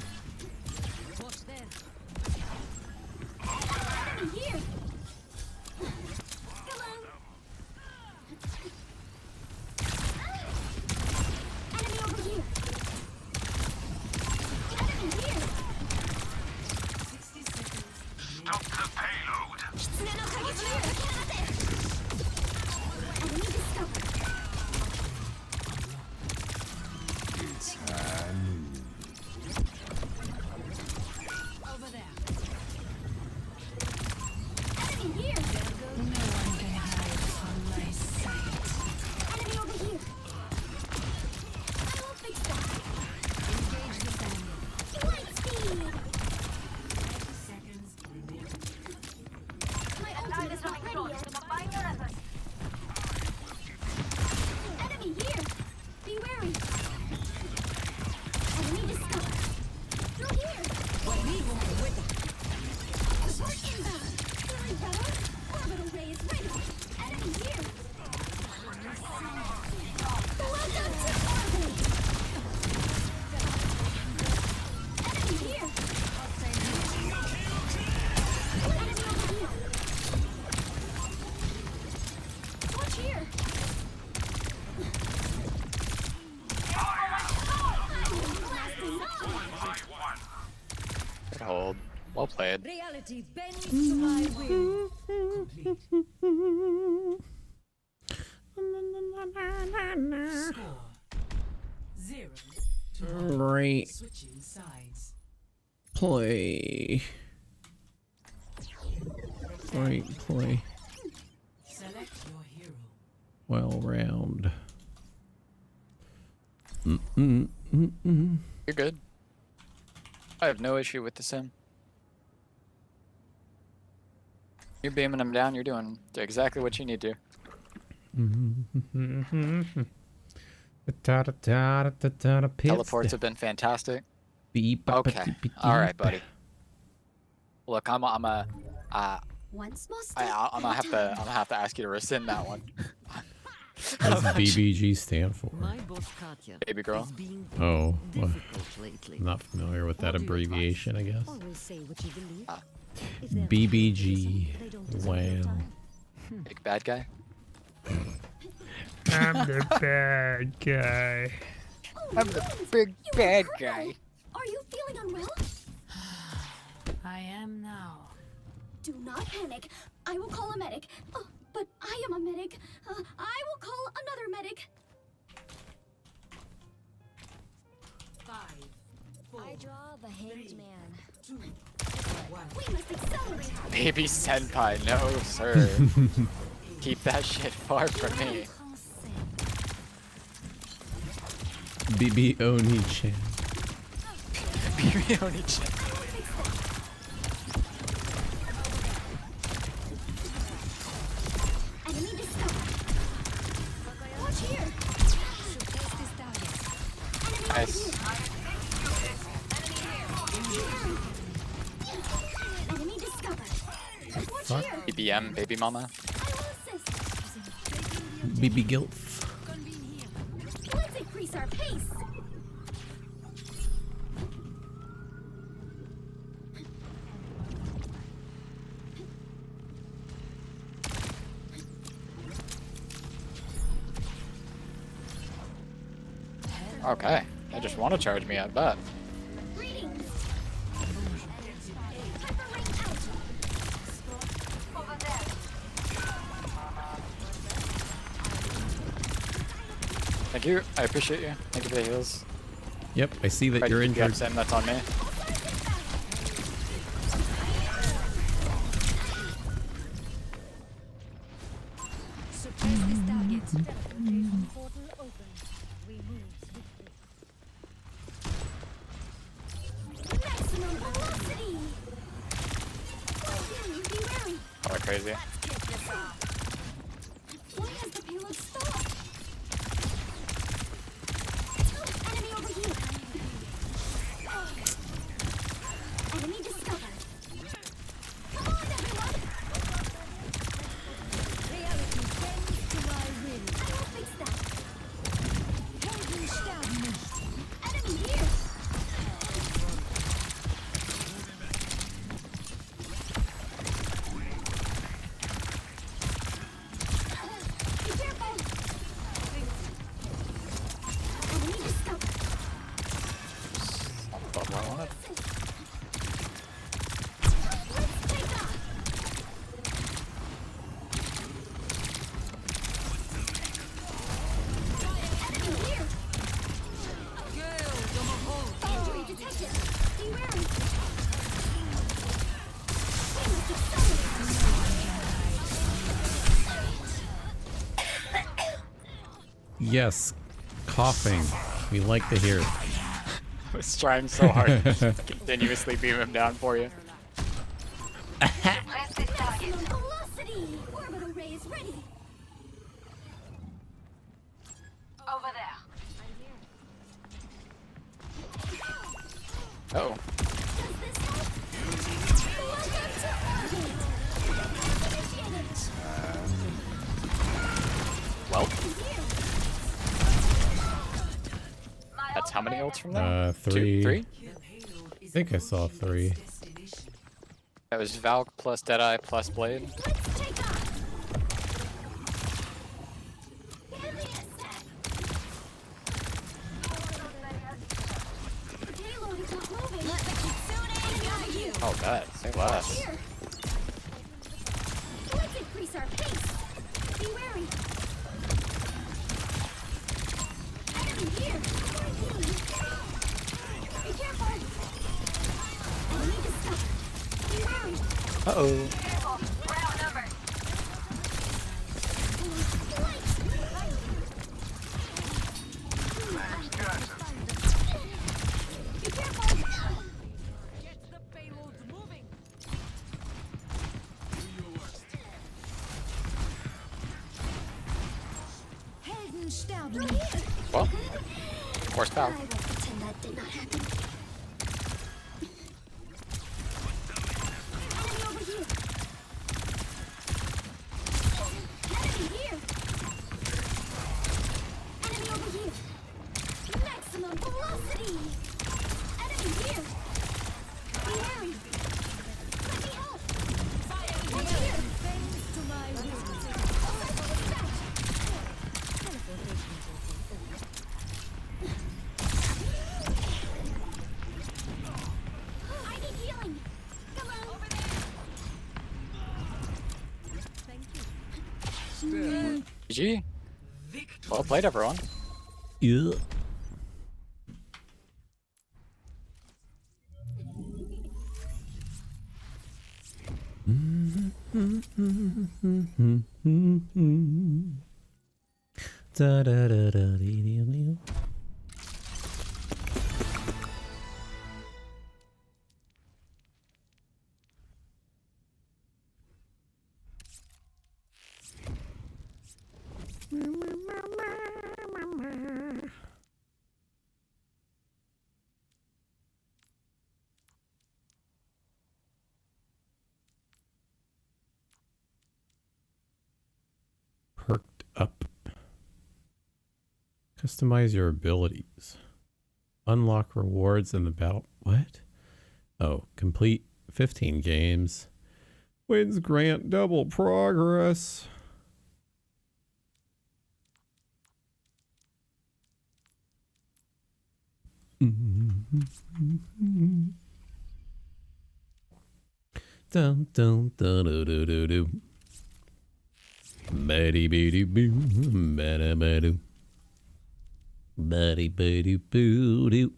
Hold. Well played. Reality bends to my will. Score 0-1. Right. Switching sides. Play. Right play. Select your hero. Well round. You're good. I have no issue with the sim. You're beaming them down, you're doing exactly what you need to. Teleports have been fantastic. Okay. All right, buddy. Look, I'm gonna have to ask you to rescind that one. What does BBG stand for? Baby girl. Oh, well, I'm not familiar with that abbreviation, I guess. BBG. Wow. Big bad guy. I'm the bad guy. I'm the big bad guy. Are you feeling unwell? I am now. Do not panic. I will call a medic. Oh, but I am a medic. I will call another medic. 5, 4, I draw the hanged man. 2, 1. We must accelerate. Baby senpai, no sir. Keep that shit far from me. BB Oni-chan. BB Oni-chan. Enemy discovered. Watch here. Nice. Enemy discovered. Watch Fuck. here. BBM, baby mama. BB Gilf. Let's increase our pace. Okay. I just want to charge me, I bet. Greetings. Thank you. I appreciate you. Thank you for the heals. Yep, I see that you're injured. That's on me. Suppress this target. Teleportation portal open. We move swiftly. Maximum velocity. Be wary. Oh, we're crazy. Why has the payload stopped? Enemy over here. Enemy discovered. Come on, everyone. Reality bends to my will. I will fix that. Helden sterben nicht. Enemy here. Be careful. Enemy discovered. Not the bubble I wanted. Let's take off. Enemy here. Injury detected. Be wary. We must accelerate. Yes, coughing. We like to hear it. I was trying so hard to continuously beam him down for you. Maximum velocity. Orbital ray is ready. Over there. Oh. Does this help? Welcome to orbit. Initiated. Well, Here. that's how many ults from there? 3. 3? I think I saw 3. That was Valk plus Deadeye plus Blade. Let's take off. Give me a sec. The payload is not moving. Let the Kitsune over you. Oh, God. Say less. Here. Let's increase our pace. Be wary. Enemy here. Be careful. Enemy discovered. Be wary. Uh-oh. We're outnumbered. Be careful. Get the payload moving. Helden sterben nicht. Well, horsepower. I will pretend that did not happen. GG. Well played, everyone. Yeah. Da, da, da, da, dee, dee, dee. Perked up. Customize your abilities. Unlock rewards in the battle. What? Oh, complete 15 games. Wins grant double progress. Dum dum da do do do do. Betty bitty boo, bada badu. Betty bitty boo doo.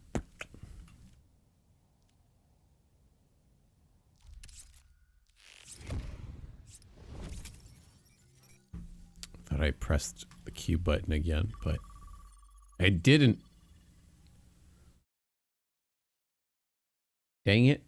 Thought I pressed the Q button again, but I didn't. Dang it.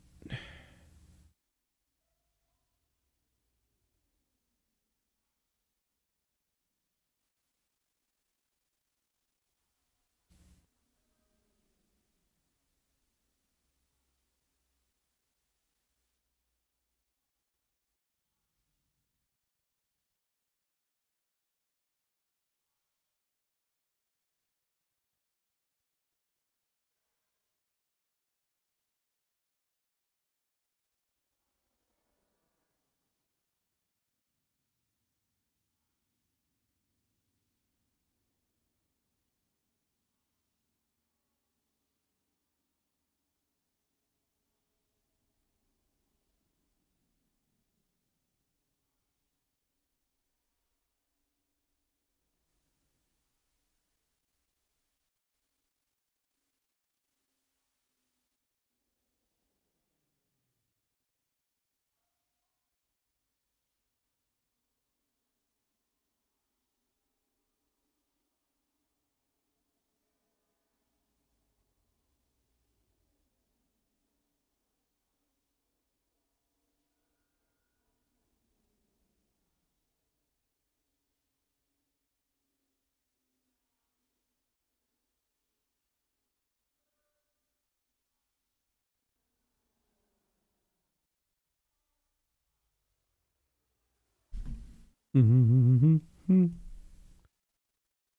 Do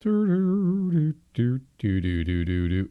do do do do do do do.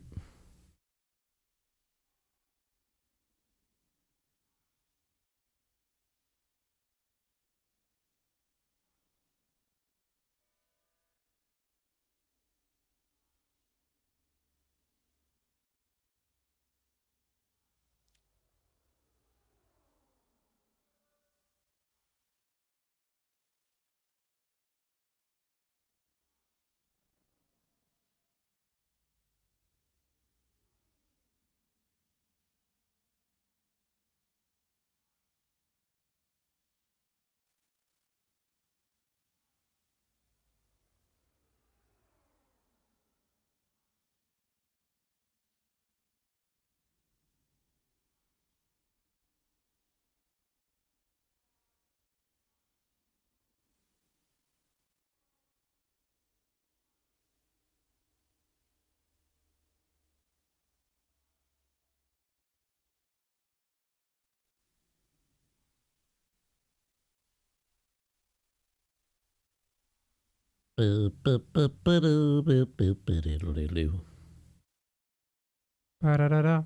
Ba-da-da-da.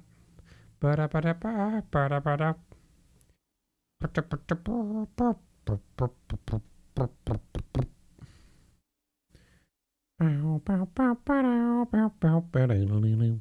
Ba-da-ba-da-ba. Ba-da-ba-da. Ba-da-ba-da-ba. Bow, bow, bow, bow, bow, bow, ba-da-da-da-da.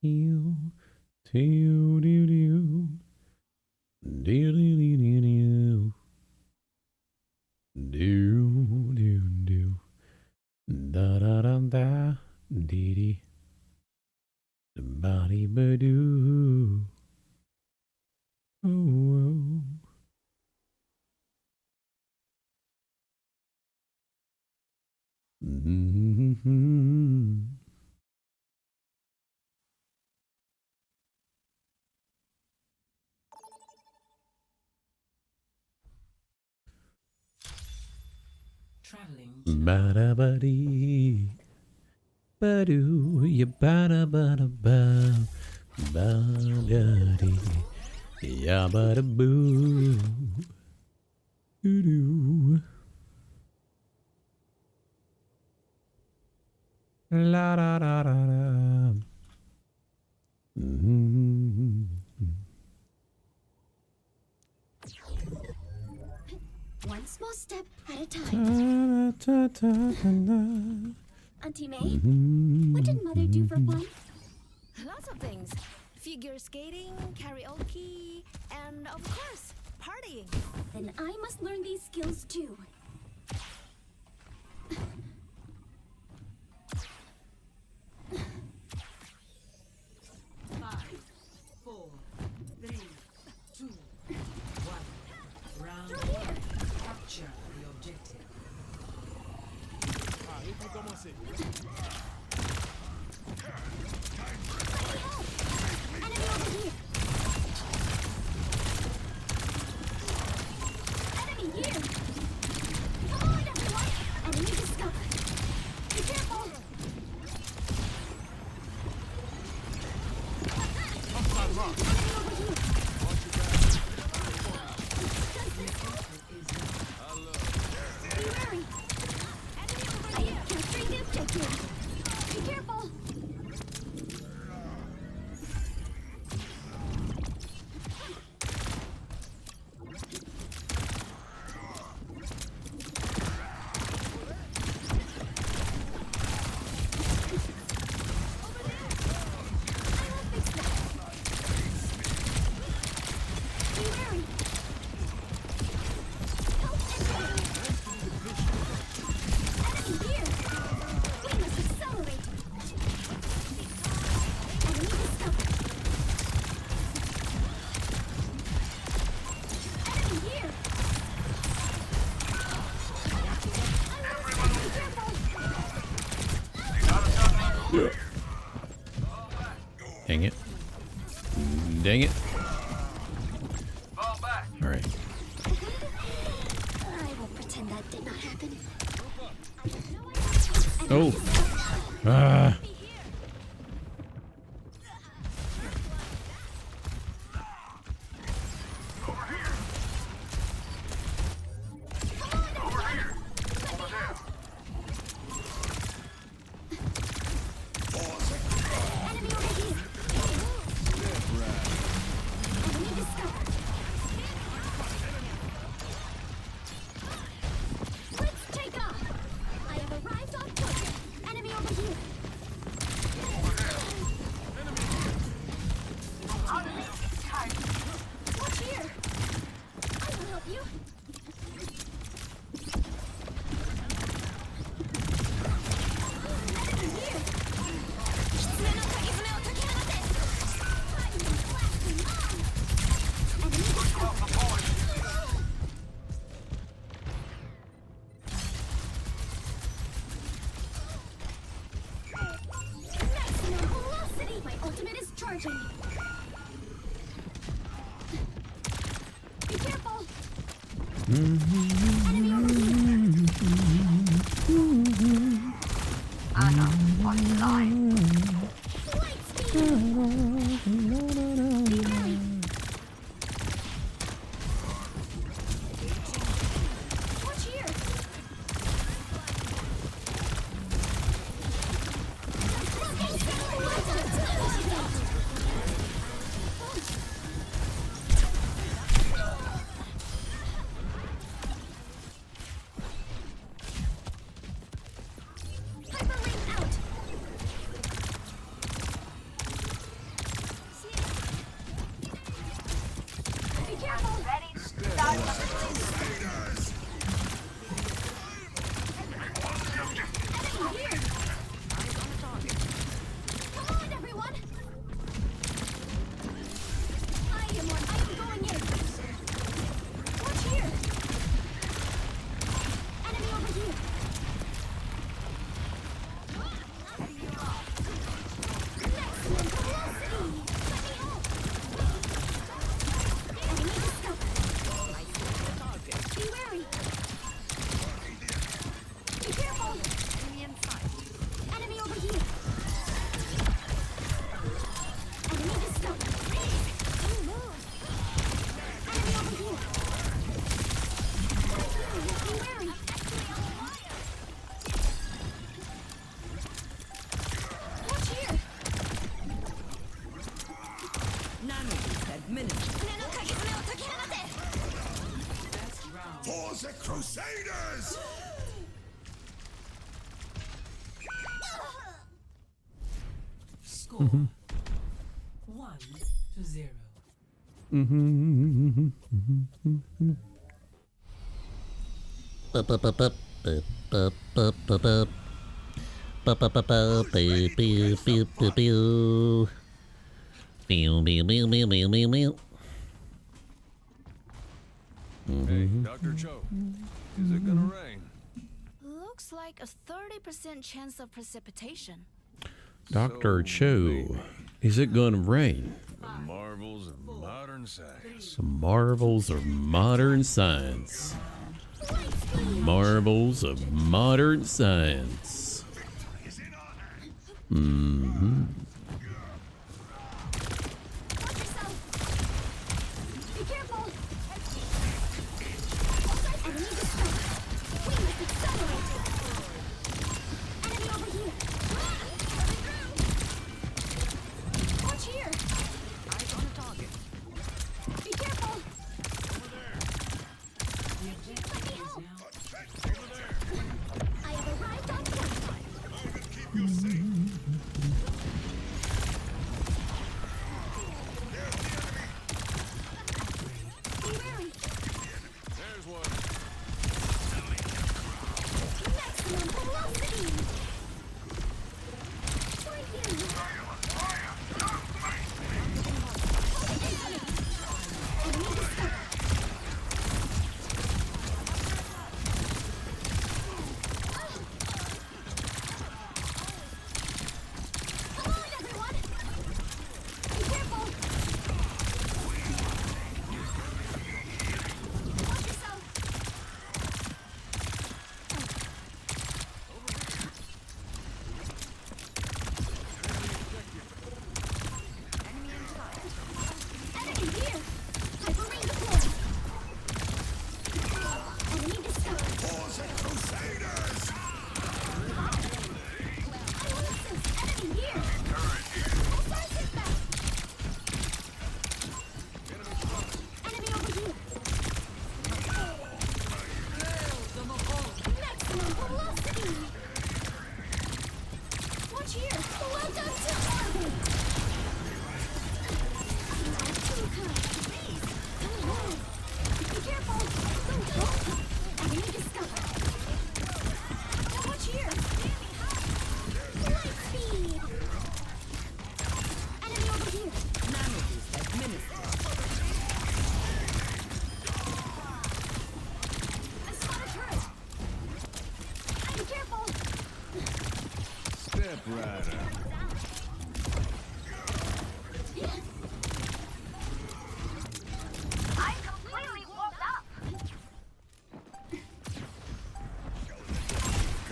You, do, do, do. Do, do, do, do, do. Do, do, do. Da, da, da, da. Dee, dee. Body, ba, do. Oh, oh. Mm-hmm. Traveling. Bada buddy, badu, ya bada bada ba, bada ya bada boo, doo doo. La da da da da. Mm-hmm. One small step at a time. Ta, ta, ta, ta, ta. Auntie May, what did Mother do for fun? Lots of things. Figure skating, karaoke, and of course, partying. Then I must learn these skills too. 5, 4, 3, 2, 1. Round 1. Capture the objective. Enemy over here! Enemy here! Come on, everyone! Enemy discovered! Be careful! Enemy over here! Be wary! I am capturing the objective! Be careful! Be wary! Help enemy! Enemy here! We must accelerate! Enemy discovered! Enemy here! Be careful! Dang it. Dang it. All right. I will pretend that did not happen. Oh. Ah. Enemy over here! Enemy discovered! Let's take off! I have arrived on point! Enemy over here! Watch here! I will help you! Enemy here! Maximum velocity! My ultimate is charging! Be careful! Enemy over here! Anna online. Light speed! Be wary! Watch here! For the Crusaders! Score 1-0. Hey, Dr. Cho, is it gonna rain? Looks like a 30% chance of precipitation. Dr. Cho, is it gonna rain? The marvels of modern science. Some marvels of modern science. Marvels of modern science. Mm-hmm. Be careful! Enemy over here! Watch here! Eyes on the target. Be careful! Let me help! I have arrived on time. Keep you safe. Be wary! There's one. Maximum velocity! Right here! Enemy discovered! Come on, everyone! Be careful! Watch yourself! Enemy here! Hyperlink deployed! Enemy discovered! For the Crusaders! I will assist! Enemy here! All sides hit back! Enemy over here! Maximum velocity! Watch here! Well done, Tiago! Too kind. Come on! Be careful! Don't go! Enemy discovered! Now watch here! Light speed! Enemy over here! I spot a turret! Be careful! Step right up. I'm completely warmed up.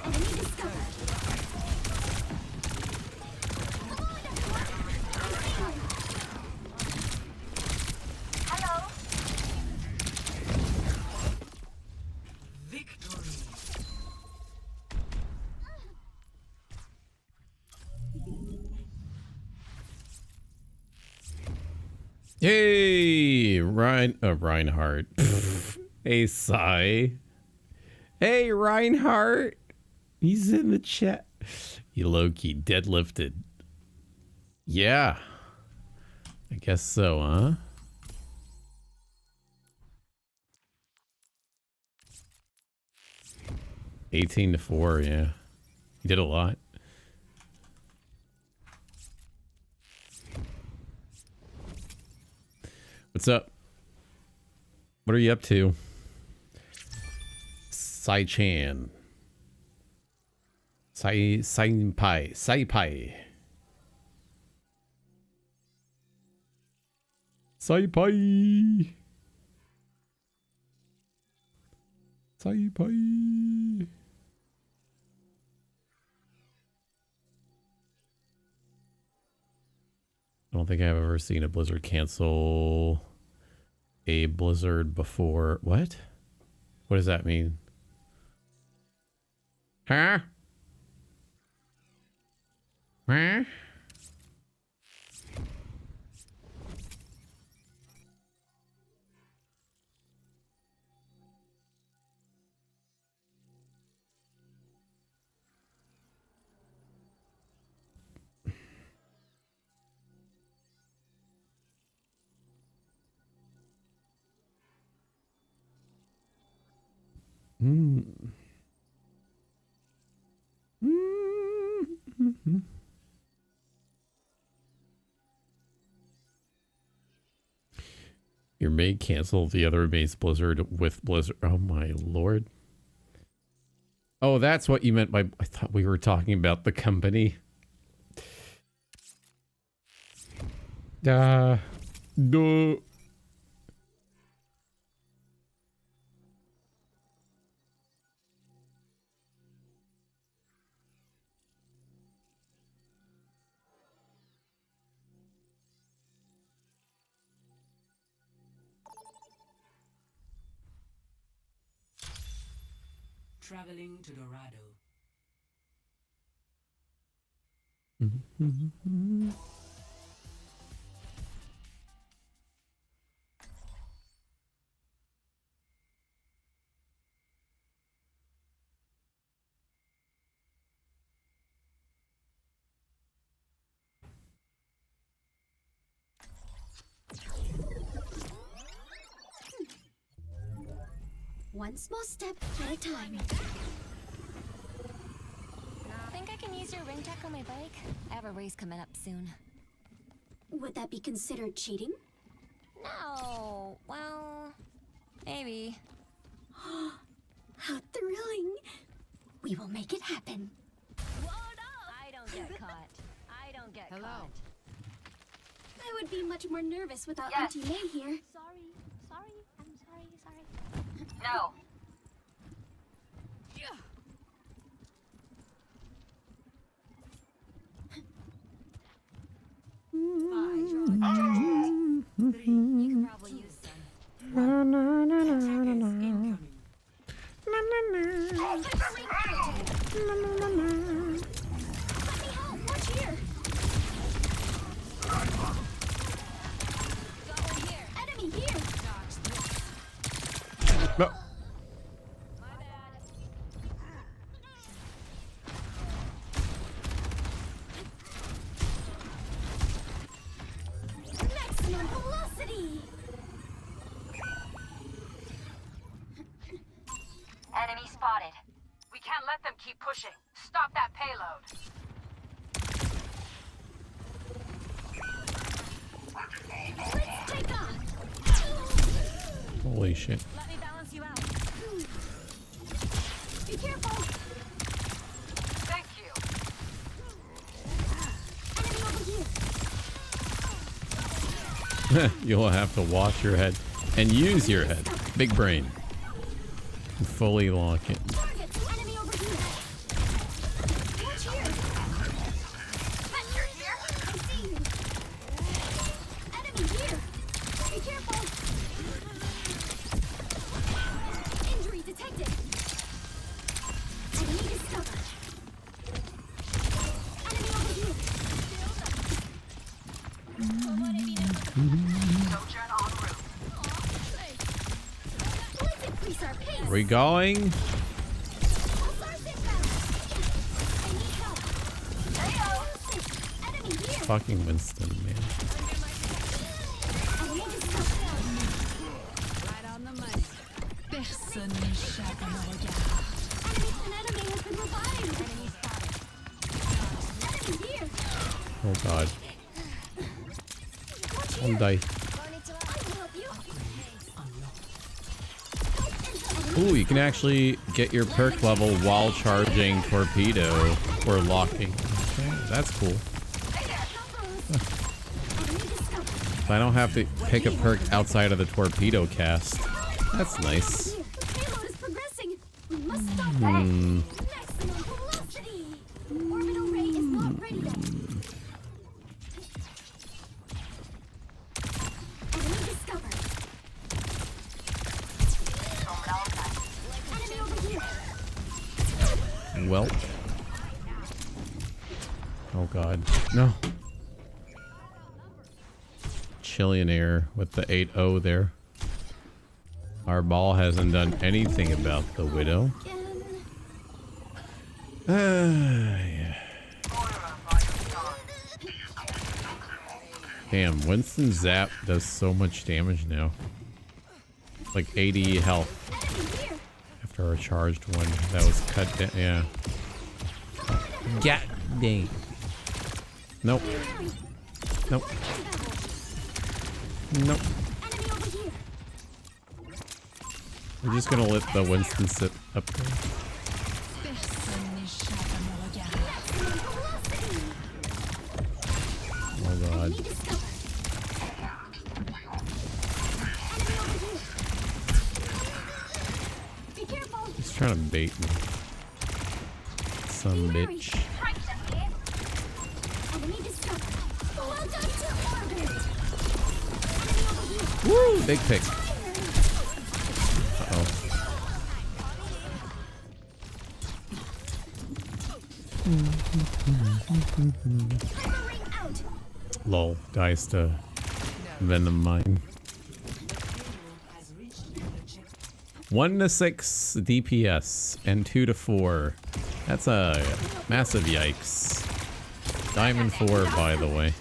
Enemy discovered! Hello? Victory. Hey, Reinhardt. Hey, Sai. Hey, Reinhardt. He's in the chat. You low-key deadlifted. Yeah. I guess so, huh? $18-4, yeah. He did a lot. What's up? What are you up to? Sai-chan. Sai-pai. Sai-pai. Sai-pai. Sai-pai. I don't think I've ever seen a Blizzard cancel a Blizzard before. What? What does that mean? Huh? Huh? Your maid canceled the other mate's Blizzard with Blizzard. Oh my lord. Oh, that's what you meant by... I thought we were talking about the company. Duh. Traveling to Dorado. One small step at a time. Think I can use your ring tech on my bike? I have a race coming up soon. Would that be considered cheating? No, well, maybe. How thrilling! We will make it happen. I don't get caught. I don't get caught. I would be much more nervous without Yes. Auntie May here. Sorry, I'm sorry. No. You could probably use some. Watch here! Enemy here! No. Maximum velocity! Enemy spotted. We can't let them keep pushing. Stop that payload. Let's take off! Holy shit. Let me balance you out. Be careful! Thank you. Enemy over here! You'll have to watch your head and use your head. Big brain. Fully lock it. Target! Enemy over here! Watch here! You're here? I see you! Enemy here! Be careful! Injury detected! Enemy discovered! Enemy over here! Sojourn en route. Let's increase our pace! Are we going? Enemy here! Fucking Winston, man. Right on the money. Personne n'échappe à mon regard. An enemy has been revived! Enemy here! Oh god. One die. Ooh, you can actually get your perk level while charging torpedo or locking. Okay, that's cool. I don't have to pick a perk outside of the torpedo cast. That's nice. The payload is progressing! We must stop that! Hmm. Maximum velocity! Orbital ray is not ready yet! Enemy discovered! Enemy over here! Well. Oh god. No. Chillionaire with the 8-0 there. Our ball hasn't done anything about the widow. Yeah. Damn, Winston Zap does so much damage now. Like 80 health. After Or a charged one that was cut down. Yeah. God dang. Nope. Nope. Nope. We're just gonna let the Winston sit up there. Oh god. He's trying to bait me. Some bitch. Woo! Big pick. Uh-oh. Lol. Dies to Venom Mine. 1 to 6 DPS and 2 to 4. That's a massive yikes. Diamond 4, by the way.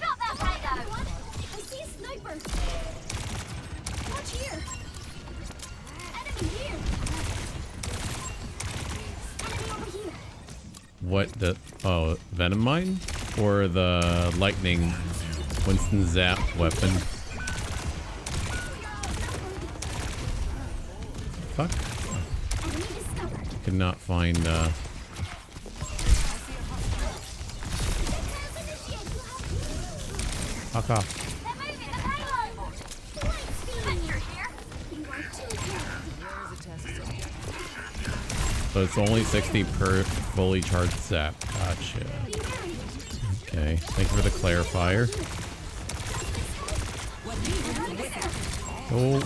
What the? Oh, Venom Mine? Or the lightning Winston Zap weapon? Fuck. Could not find fuck off. So it's only 60 per fully charged zap. Gotcha. Okay, thank you for the clarifier. Oh.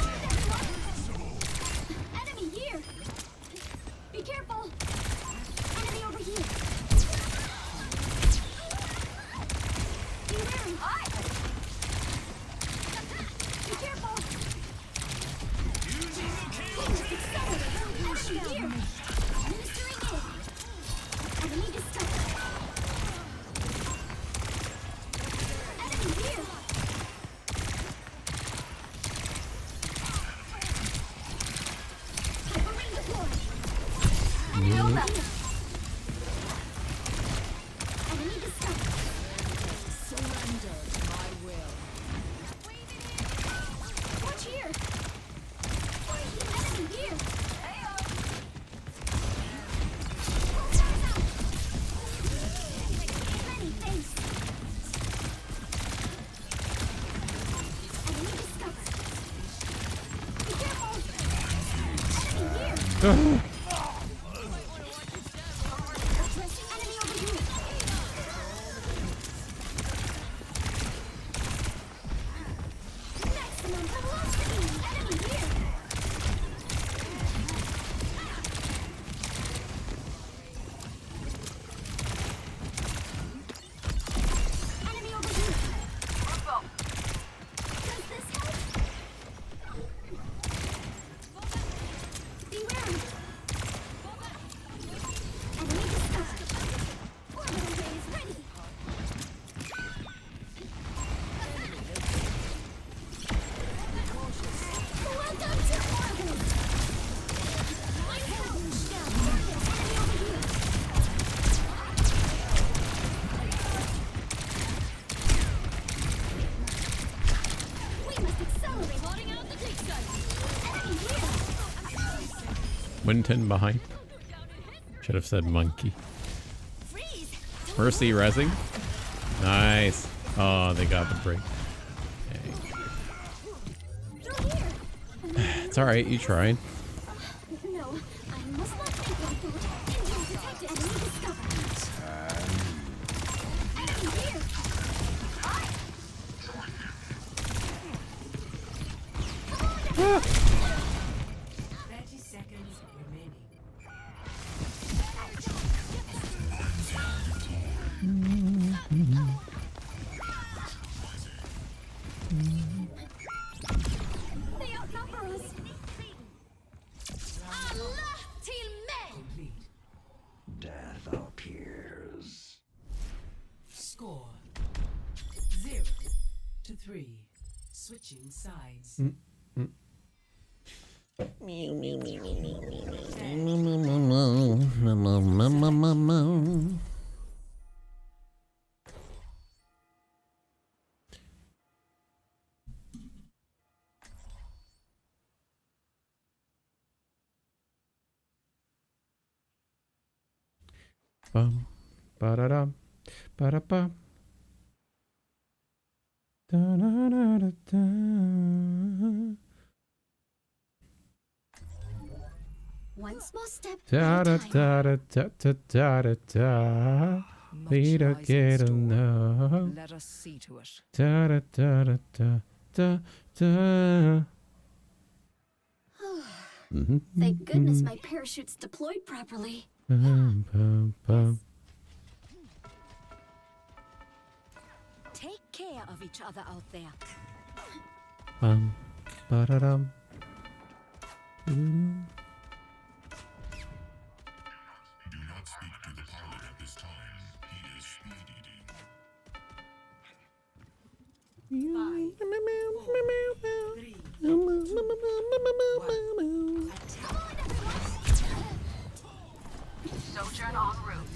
Winton behind. Should have said monkey. Mercy resing. Nice. Oh, they got the break. Okay. It's alright, you tried. Death appears. Score 0-3. Switching sides. Bum, ba-da-dum, ba-da-bum. Da-da-da-da-da. One small step Da at a da time. da da da da da da. We don't lies in get store. enough. Let us see to it. Da da da da da da da. Thank goodness my parachute's deployed properly. Bum, bum, bum. Take care of each other out there. Bum, ba-da-dum. Doo. Do not speak to the pilot at this time. He is speed eating. Sojourn en route.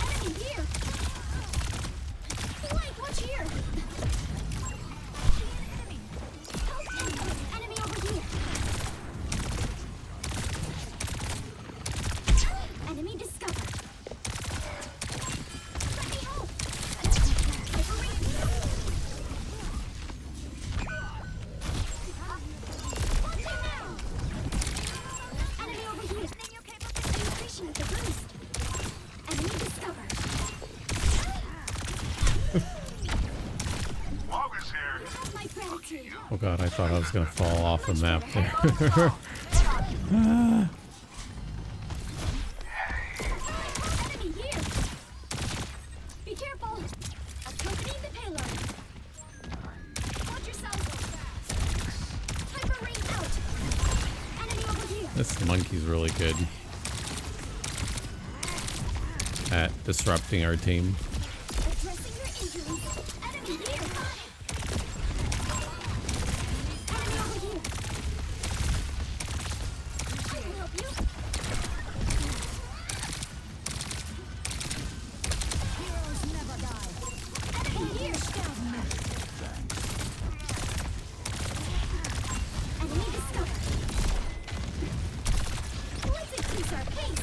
Enemy here! Wait, watch here! Enemy over here! Enemy discovered! Let me help! Enemy over here! I appreciate the boost! Enemy discovered! August here. My gratitude! Oh god, I thought I was gonna fall off the map there. Enemy here! Be careful! Accompany the payload! Watch yourself! Hyper ring out! Enemy over here! This monkey's really good at disrupting our team. Addressing your injuries! Enemy here! Enemy over here! I can help you! Heroes never die! Enemy here! Enemy discovered! Let's increase our pace!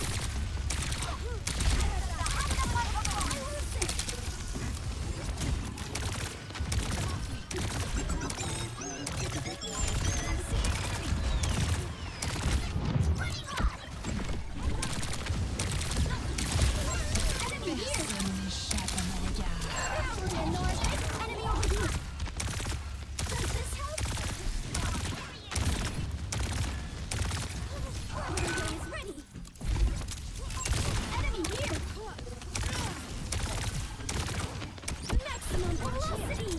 Maximum velocity!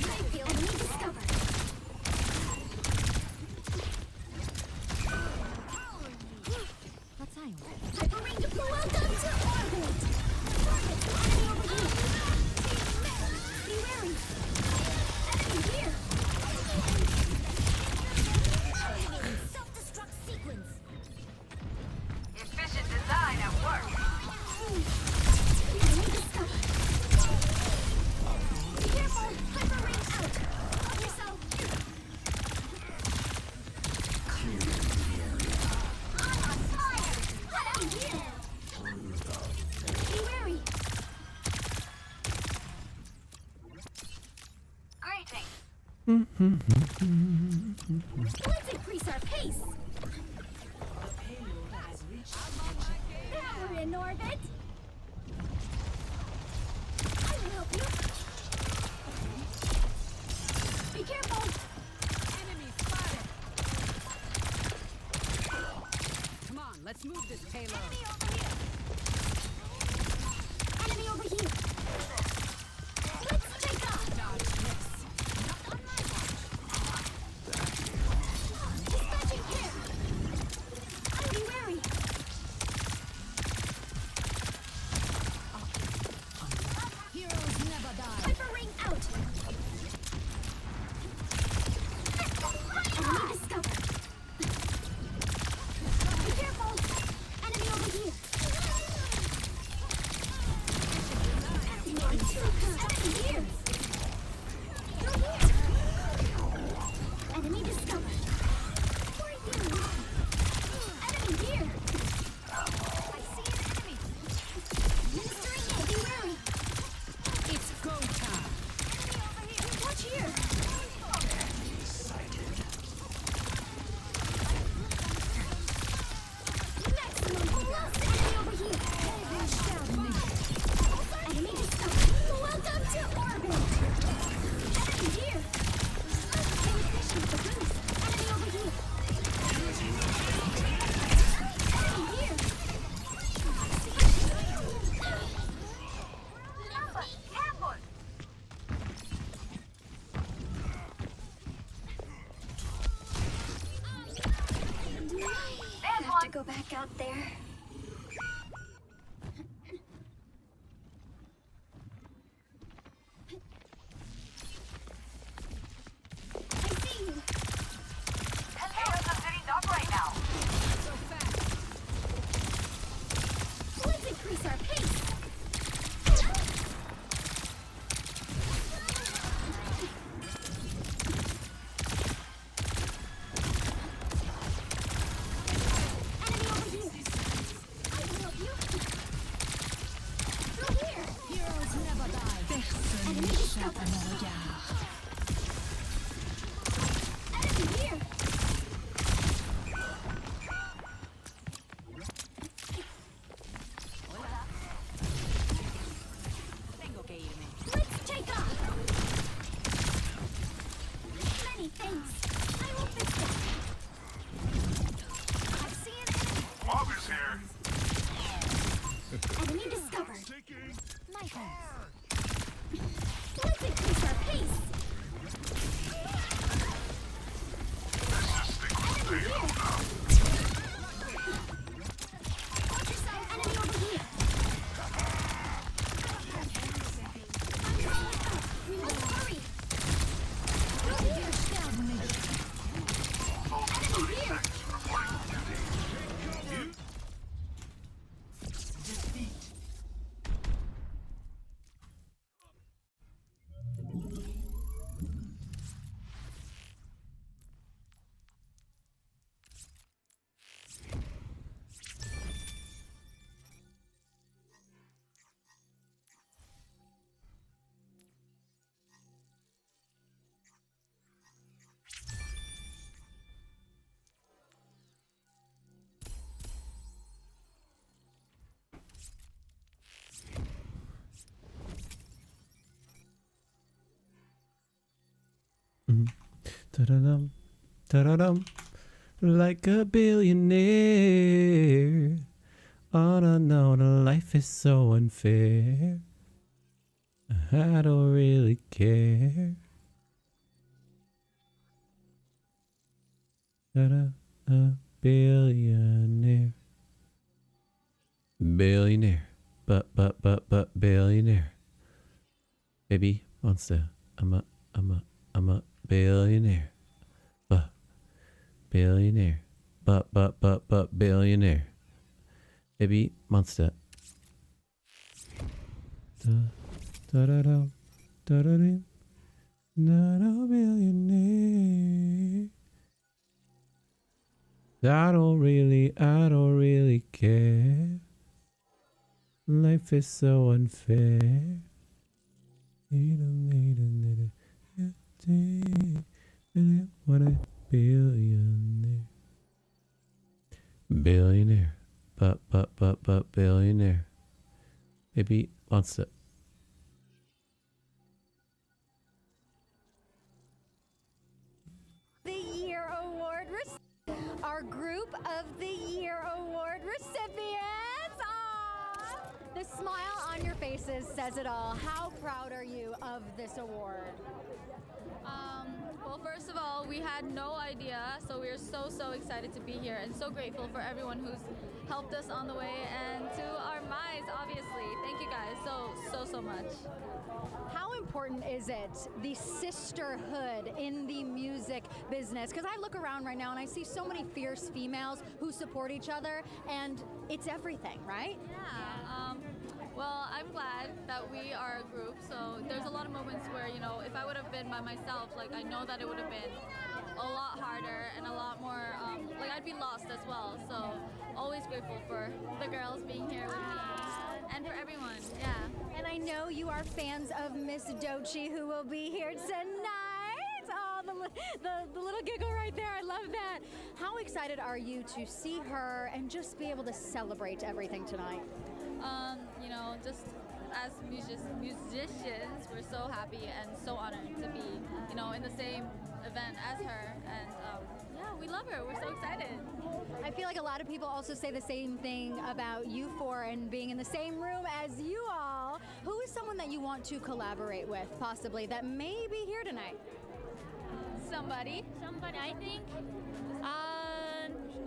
Mayfield enemy discovered! Hyperring to pull out them to orbit! Enemy over here! Be wary! Enemy here! Self-destruct sequence! Efficient design at work. Enemy discovered! Be careful! Hyperring out! Watch yourself! Enemy here! Be wary! Greetings. Let's increase our pace! Now we're in orbit! I will help you! Be careful! Enemy spotted! Come on, let's move this payload. Enemy over here! Let's take off! Dispatching care! Be wary! go back out there. I see you. Containers are sitting up right now. So fast. Let's increase our pace. Enemy over here. I can help you. Through here. Heroes never die. Personne Enemy n'échappe à discovered. mon regard. Enemy here. Tengo que irme. Let's take off. Many thanks. I will fix that. I see an Mob is here. enemy discovered. Taking My thanks. Let's increase our pace. Enemy here. Watch yourself. Enemy over here. Let's hurry. Through here. Enemy here. Ta-da-dum, ta-da-dum, like a billionaire. Oh no, no, the life is so unfair. I don't really care. Ta-da, a billionaire. Billionaire. But, billionaire. Baby wants to, I'm a billionaire. Billionaire. But, billionaire. Baby monster. Da-da-da, da-da-da. Not a billionaire. I don't really care. Life is so unfair. What a billionaire. Billionaire. But billionaire. Maybe wants to. The Year Award our group of the Year Award recipients. Aww. The smile on your faces says it all. How proud are you of this award? Well, first of all, we had no idea, so we are so excited to be here and so grateful for everyone who's helped us on the way, and to our Mize, obviously. Thank you guys so much. How important is it, the sisterhood in the music business? Because I look around right now and I see so many fierce females who support each other, and it's everything, right? Yeah. Well, I'm glad that we are a group, so there's a lot of moments where, you know, if I would have been by myself, like, I know that it would have been a lot harder and a lot more, like, I'd be lost as well. So, always grateful for the girls being here with me and for everyone, yeah. And I know you are fans of Miss Dochi, who will be here tonight. Oh, the little giggle right there, I love that. How excited are you to see her and just be able to celebrate everything tonight? You know, just as musicians, we're so happy and so honored to be, you know, in the same event as her, and yeah, we love her. We're so excited. I feel like a lot of people also say the same thing about you four and being in the same room as you all. Who is someone that you want to collaborate with, possibly, that may be here tonight? Somebody, I think.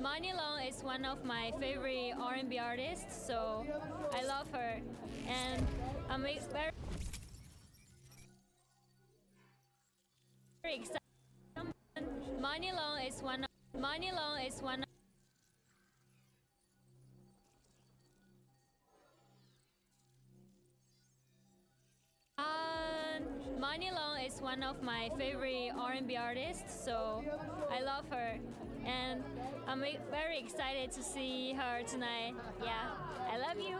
Mani Long is one of my favorite R&B artists, so I love her, and I'm very excited. Mani Long is one of Mani Long is one of Mani Long is one of my favorite R&B artists, so I love her, and I'm very excited to see her tonight. Yeah, I love you.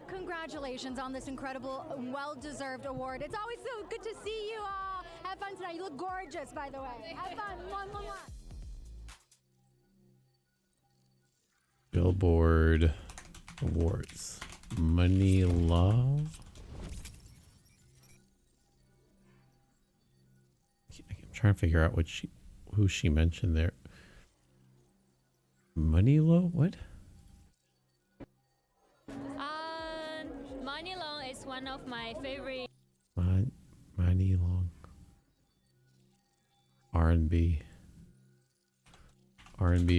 Congratulations on this incredible, well-deserved award. It's always so good to see you all. Have fun tonight. You look gorgeous, by the way. Have fun. Mwah, mwah, mwah. Billboard Awards. Money Love. I'm trying to figure out who she mentioned there. Money Low? What? Mani Long is one of my favorite. Money Long. R&B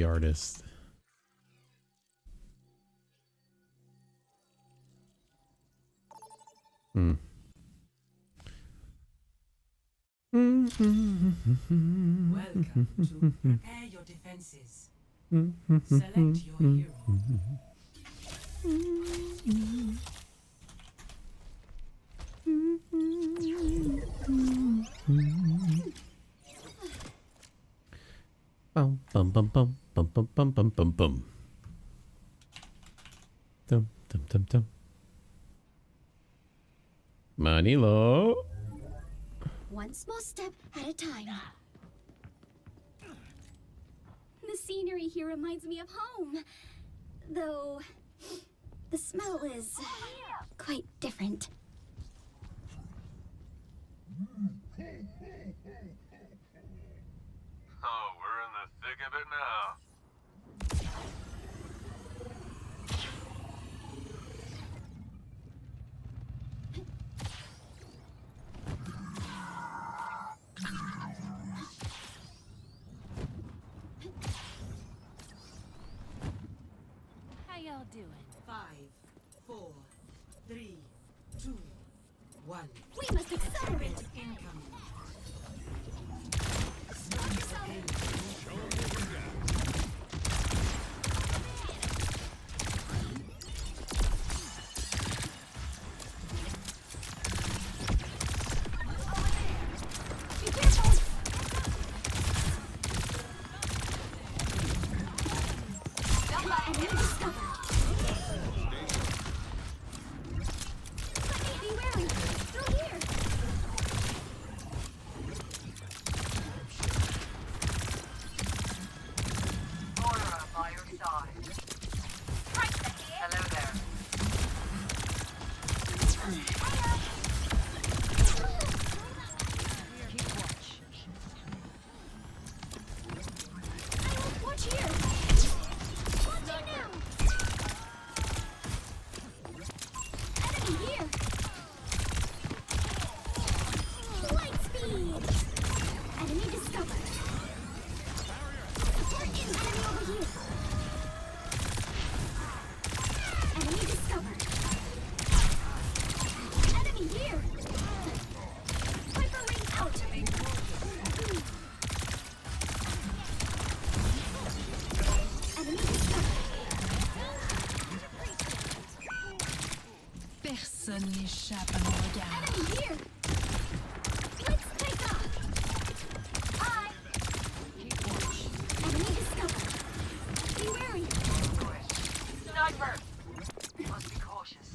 artist. Welcome to Prepare Your Defenses. Select your hero. Bum bum bum bum bum bum bum bum bum bum. Dum dum dum dum. Money Low. One small step at a time. The scenery here reminds me of home, though the smell is quite different. Oh, we're in the thick of it now. How y'all doing? 5, 4, 3, 2, 1. We must accelerate. Incoming. Be careful. Enemy discovered. Be wary. Through here. Aura by your side. Hello there. Watch here. Watch it now. Enemy here. Light speed. Enemy discovered. Support in. Enemy over here. Enemy discovered. Enemy here. Viper ring out. Enemy discovered. Personne n'échappe à mon regard. Enemy here. Let's take off. Hi. Enemy discovered. Be wary. Sniper! Must be cautious.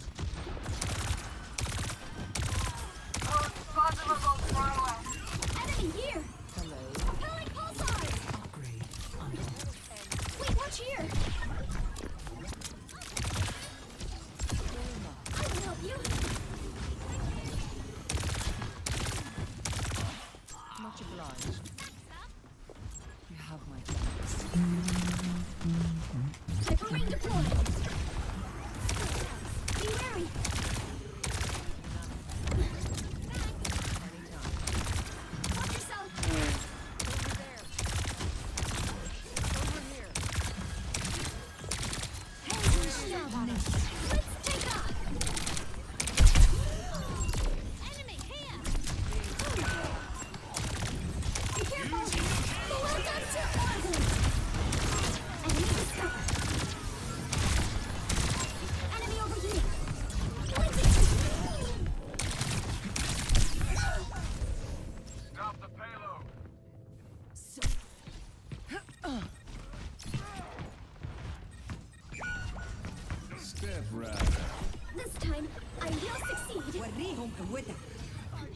Oh, possible goes far away. Enemy here. Repelling pulsars. Wait, watch here. I will help you. This time, I will succeed.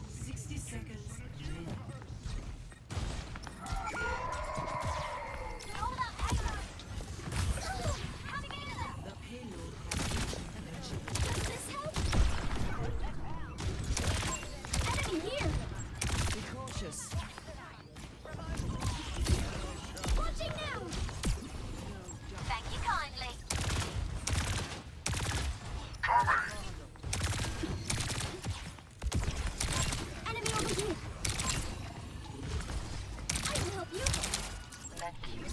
60 seconds. Does this help? Enemy here. Be cautious. Watching now. Thank you kindly. Enemy over here. I will help you. Thank you.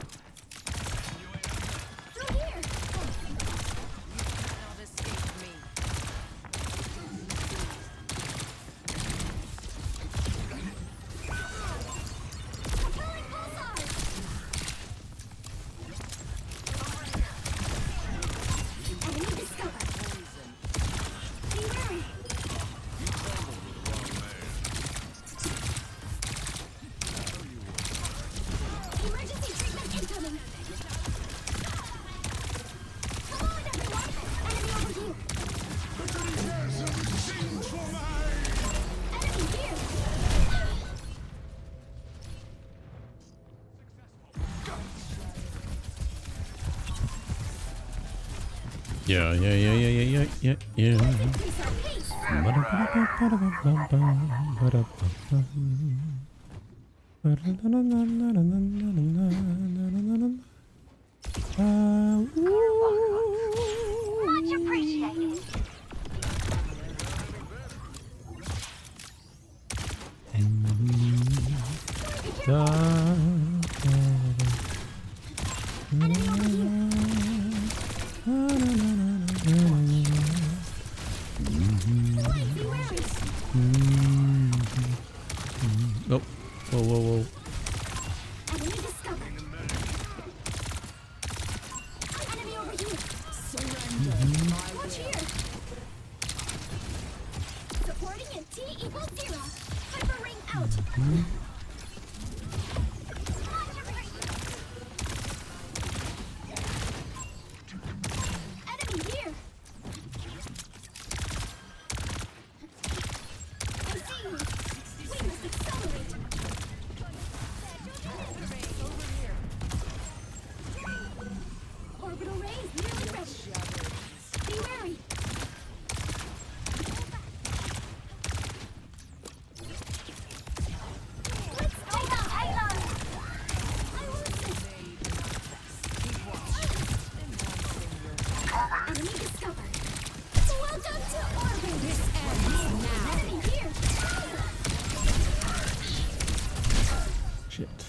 Through here. Cannot escape me. Propelling pulsar. Enemy discovered. Be wary. Emergency treatment incoming. Come on, everyone. Enemy over here. Enemy here. Yeah. Increase our pace. Much appreciated. Be wary. Oh, whoa. Enemy discovered. Enemy over here. Surrender. Watch here. Supporting at T equals 0. Hyper ring out. Enemy here. I see you. We must accelerate. Orbital rays nearly ready. Be wary. Let's go now, Halo. I will assist. Enemy discovered. Welcome to orbit. This ends now. Enemy here. Shit.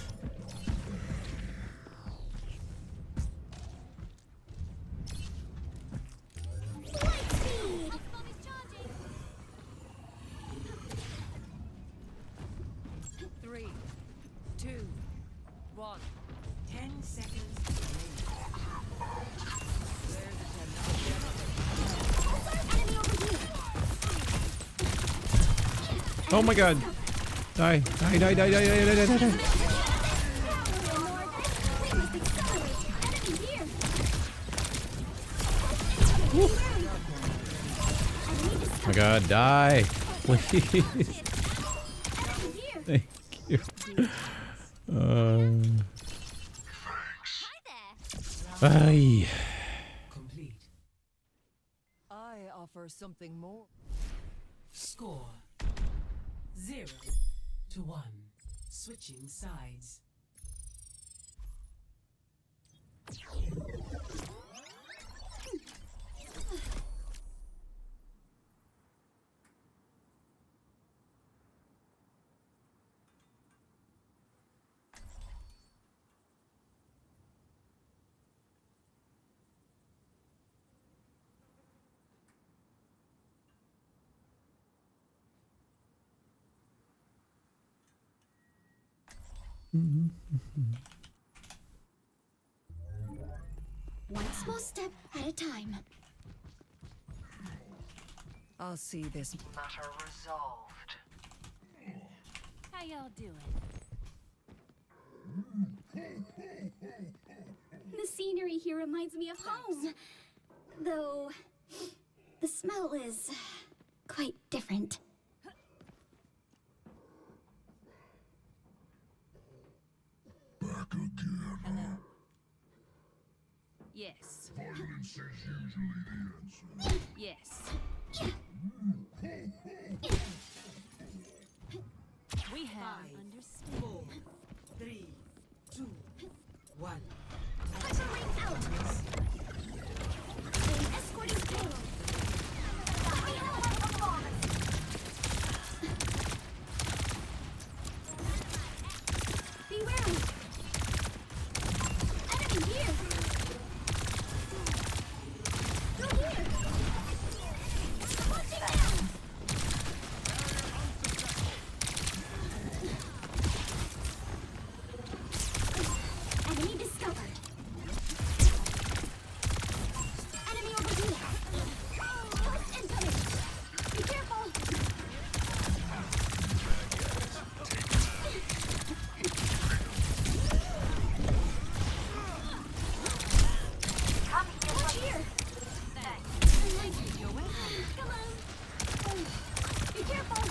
Light speed. 3, 2, 1. 10 seconds. Enemy over here. Oh my god. Die. We must accelerate. Enemy here. Be wary. Enemy discovered. My god, die. Please. Enemy here. Thank you. Aye. Complete. I offer something more. Score 0-1. Switching sides. One small step at a time. I'll see this Matter resolved. How y'all doing? The scenery here reminds me of home. Though, The smell is quite different. Back again. Yes. Violence is usually the answer. Yes. We have understood. 4, 3, 2, 1. Ring out! I'm escorting payload. Be wary! Enemy here! Go here! Launching down! Enemy discovered. Enemy over here. Ghost incoming. Be careful. Watch here. Come on. Be careful.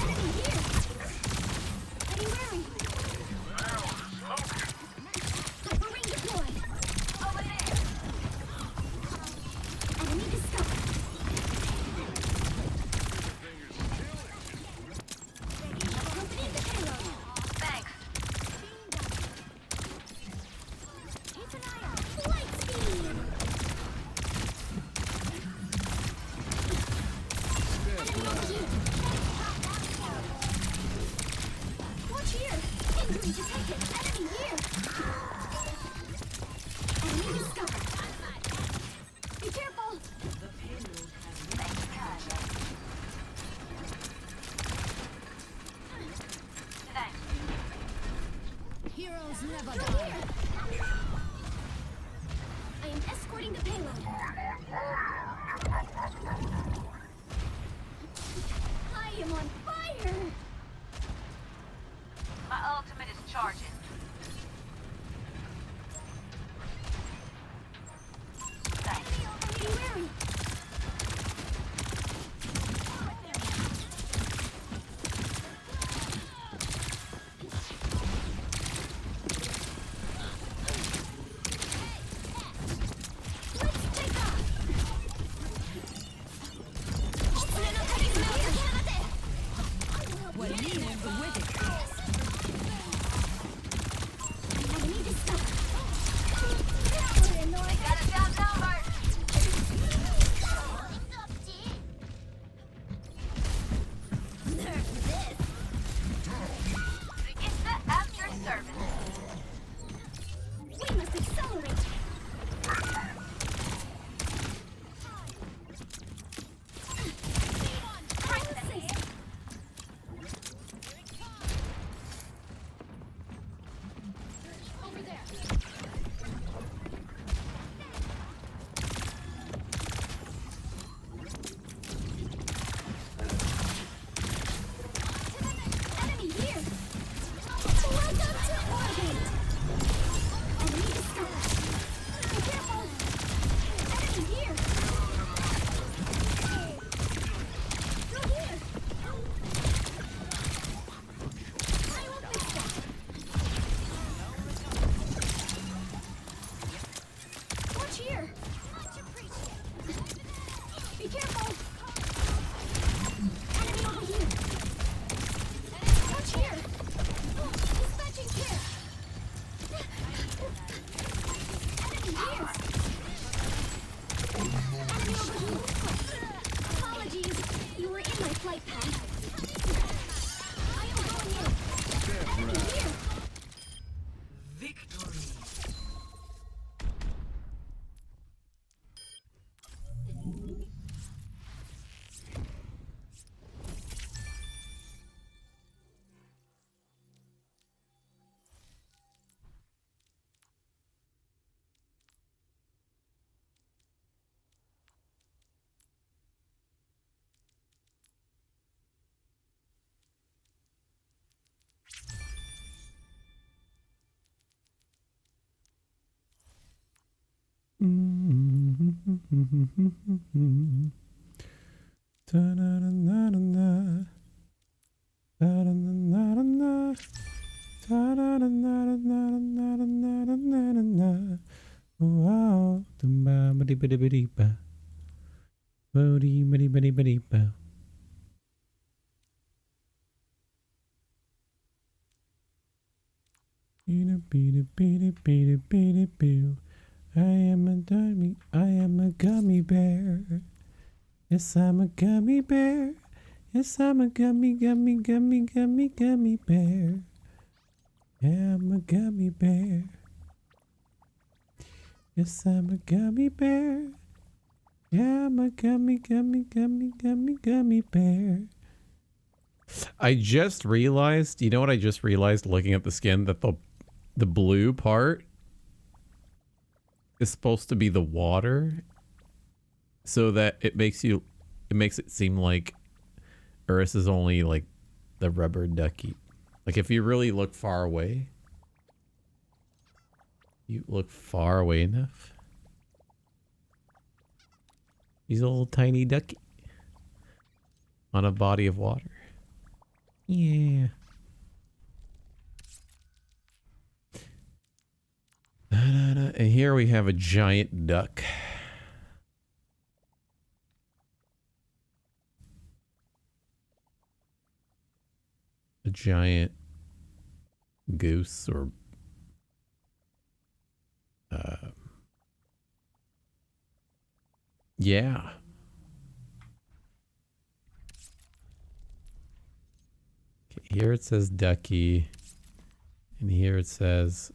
Enemy here. Be wary. Ring deployed. Over there. Enemy discovered. Company the payload. Thanks. Keep an eye out. Light speed. Enemy over here. Watch here. Injury detected. Enemy here. Enemy discovered. Be careful. The payload has Heroes never die. I am escorting the payload. I am on fire. My ultimate is charging. Be wary. Let's take off. Wow. I am a gummy bear. Yes, I'm a gummy bear. Yes, I'm a gummy bear. Yeah, I'm a gummy bear. Yes, I'm a gummy bear. Yeah, I'm a gummy bear. I just realized, you know what I just realized looking at the skin? That the blue part is supposed to be the water, so that it makes it seem like Earth is only like the rubber ducky. Like if you really look far away, enough, he's a little tiny ducky on a body of water. Yeah. And here we have a giant duck. A giant goose or yeah. Okay, here it says ducky, and here it says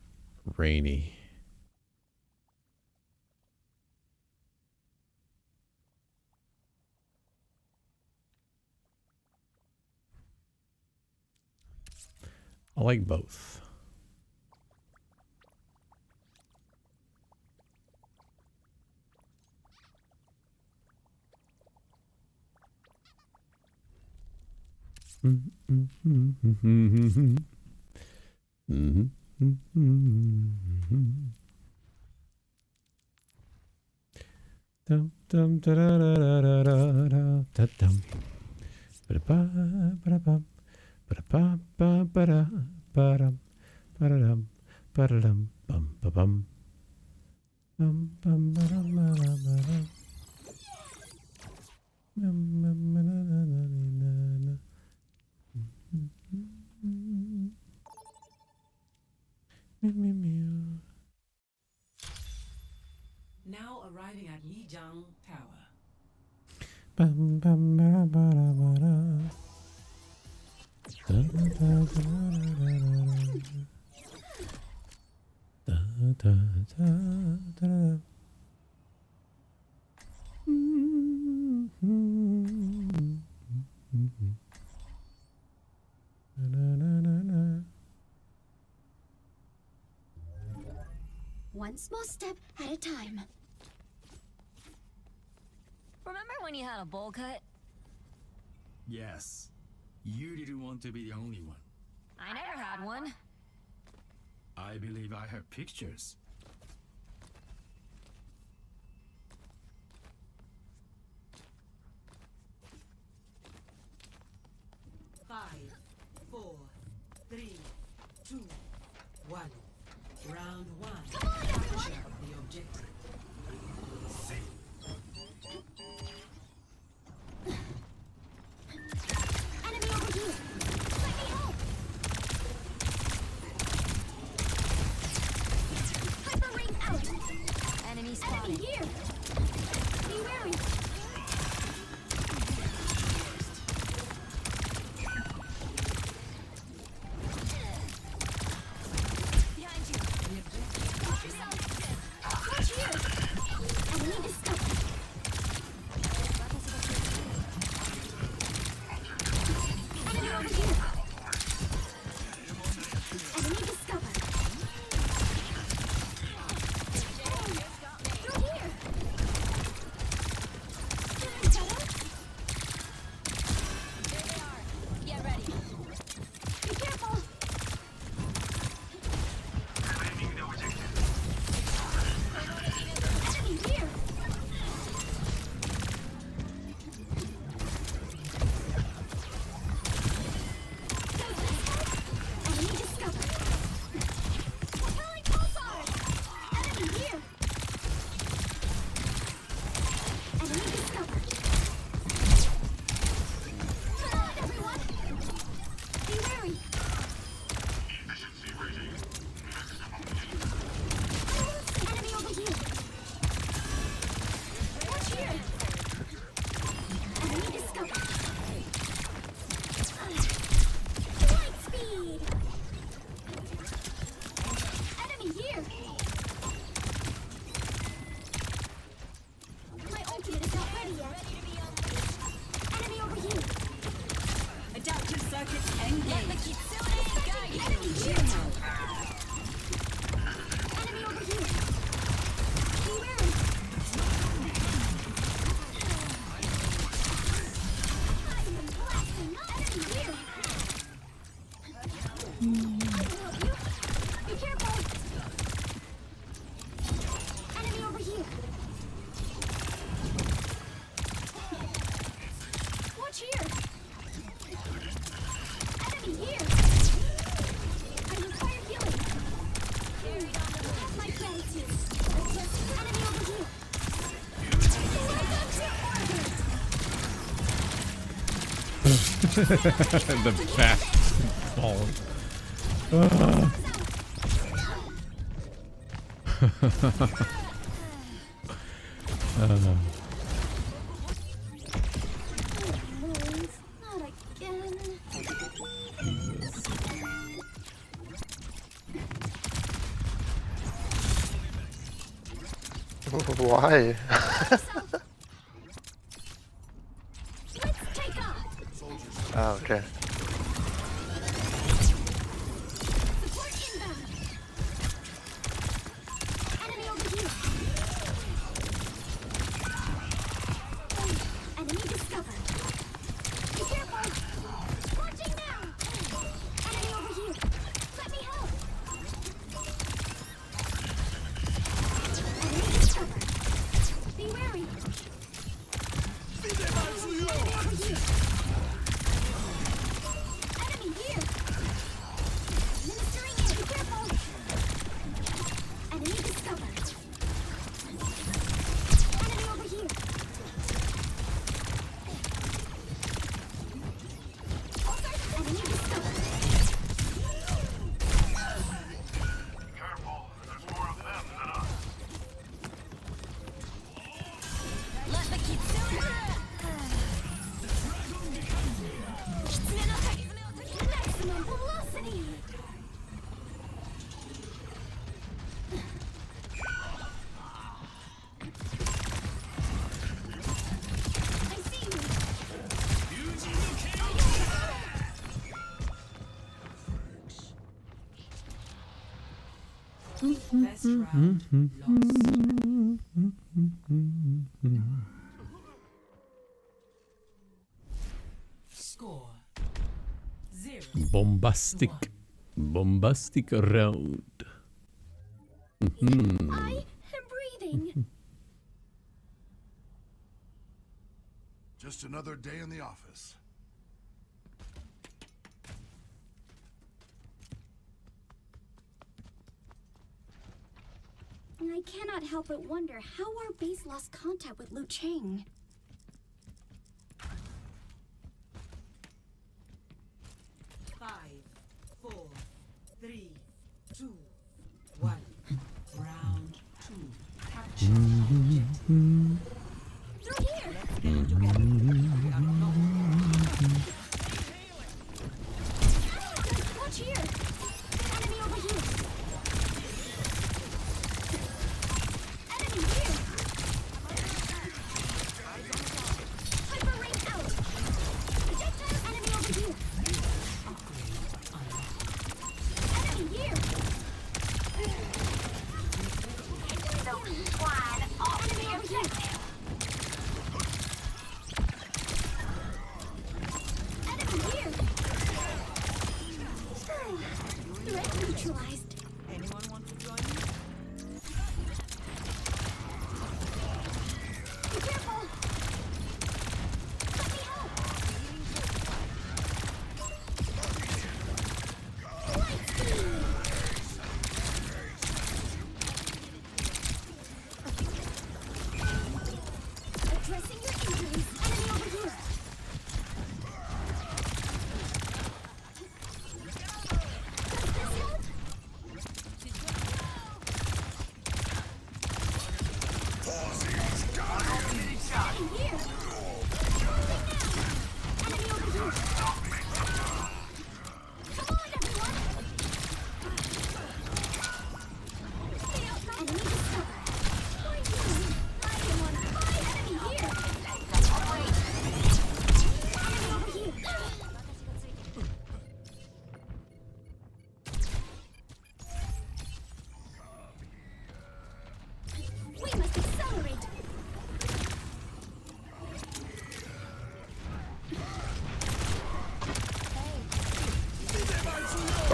rainy. I like both. Dum dum da da da da da da da dum. Ba ba ba ba ba ba ba ba da ba dum ba dum ba dum bum ba bum bum bum ba dum ba dum ba dum. Now arriving at Lijiang Tower. Bum bum ba ba da ba da. Da da da da da da da. One small step at a time. Remember when you had a bowl cut? Yes. You didn't want to be the only one. I never had one. I believe I have pictures. Five, 4, 3, 2, 1. Round 1. Capture the objective. Enemy over here. Let me help. Hyper ring out. Enemy spotted. Enemy here. Be wary. Behind you. The fast falling. Not again. Why? Oh, okay. Enemy discovered. Be careful. Launching now. Enemy over here. Let me help. Enemy discovered. Be wary. Enemy over here. Enemy here. Ministering in. Be careful. Enemy discovered. Enemy over here. Enemy discovered. Careful, there's more of them than us. Let the kitsune. Maximum velocity. I see you. Score 0. Bombastic round. I am breathing. Just another day in the office. I cannot help but wonder how our base lost contact with Liu Cheng. Five, 4, 3, 2, 1. Round 2. Capture objective. Through here. Let's stand together. We are not Watch here. Enemy over here. Enemy here. Hyper ring out. Projectile enemy over here. Enemy here. Those swine off the objective. Enemy here. Threat neutralized. Anyone want to join me? Be careful. Let me help. Light speed. Addressing your injuries. Enemy over here. Does this help?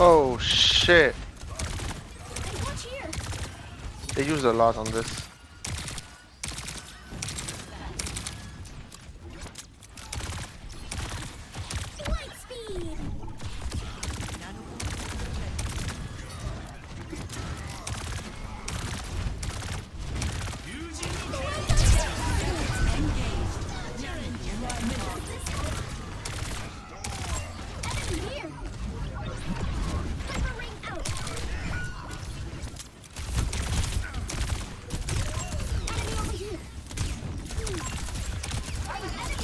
Oh shit. Hey, watch here. They use a lot on this. Light speed. Enemy here. Flipper ring out. Enemy over here. Enemy here.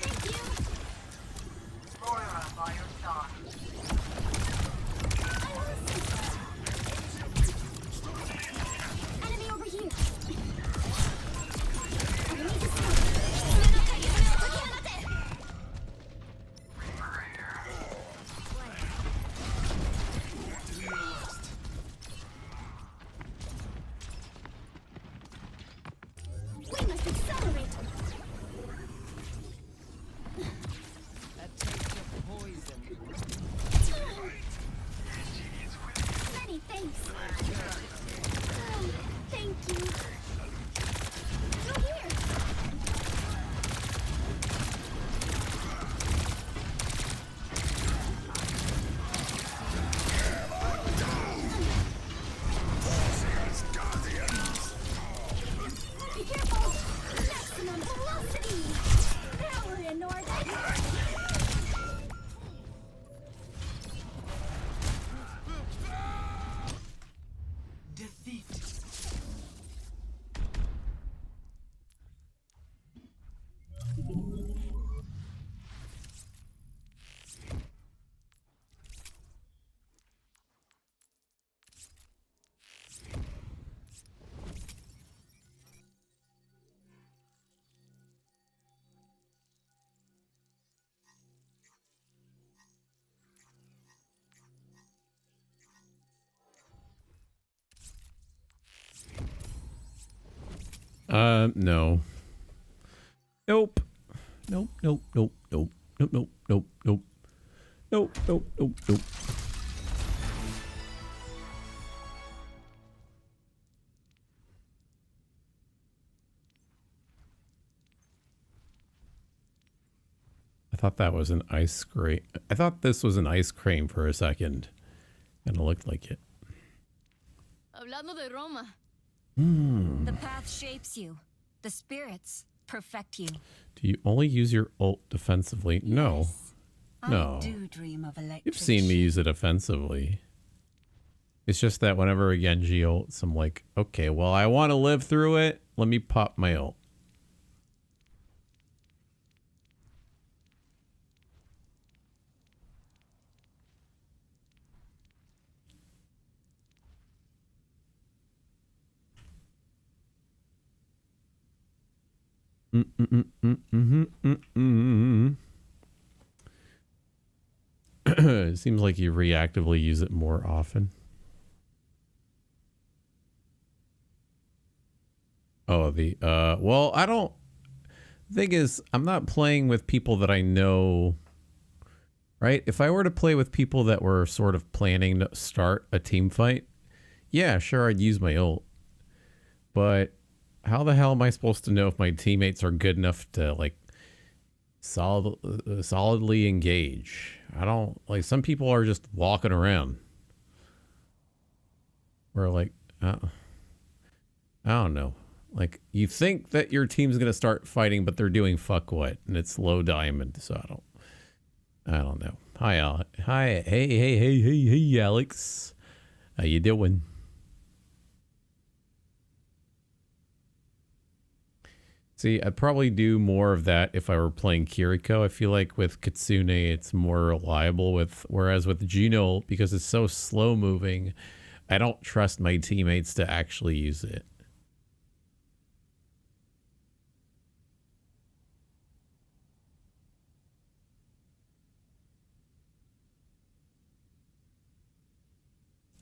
Thank you. Moira by your side. Enemy over here. We must accelerate. Many thanks. Thank you. Go here. Be careful. Maximum velocity. Power in orbit. No. Nope. Nope, nope, nope, nope. Nope, nope, nope, nope. Nope, nope, nope, nope. I thought that was an ice cream. I thought this was an ice cream for a second. And it looked like it. Hablando de Roma. Hmm. The path shapes you. The spirits perfect you. Do you only use your ult defensively? No. No. I do dream of electric. You've seen me use it offensively. It's just that whenever a Genji ults, I'm like, okay, well, I want to live through it. Let me pop my ult. It seems like you reactively use it more often. Oh, well, I don't... The thing is, I'm not playing with people that I know, right? If I were to play with people that were sort of planning to start a team fight, yeah, sure, I'd use my ult. But how the hell am I supposed to know if my teammates are good enough to, like, solidly engage? I don't... Like, some people are just walking around. Or, like, I don't know. Like, you think that your team's gonna start fighting, but they're doing fuck what, and it's low diamond, so I don't know. Hi, hey, Alex. How you doing? See, I'd probably do more of that if I were playing Kiriko. I feel like with Kitsune, it's more reliable, whereas with JUNO, because it's so slow moving, I don't trust my teammates to actually use it.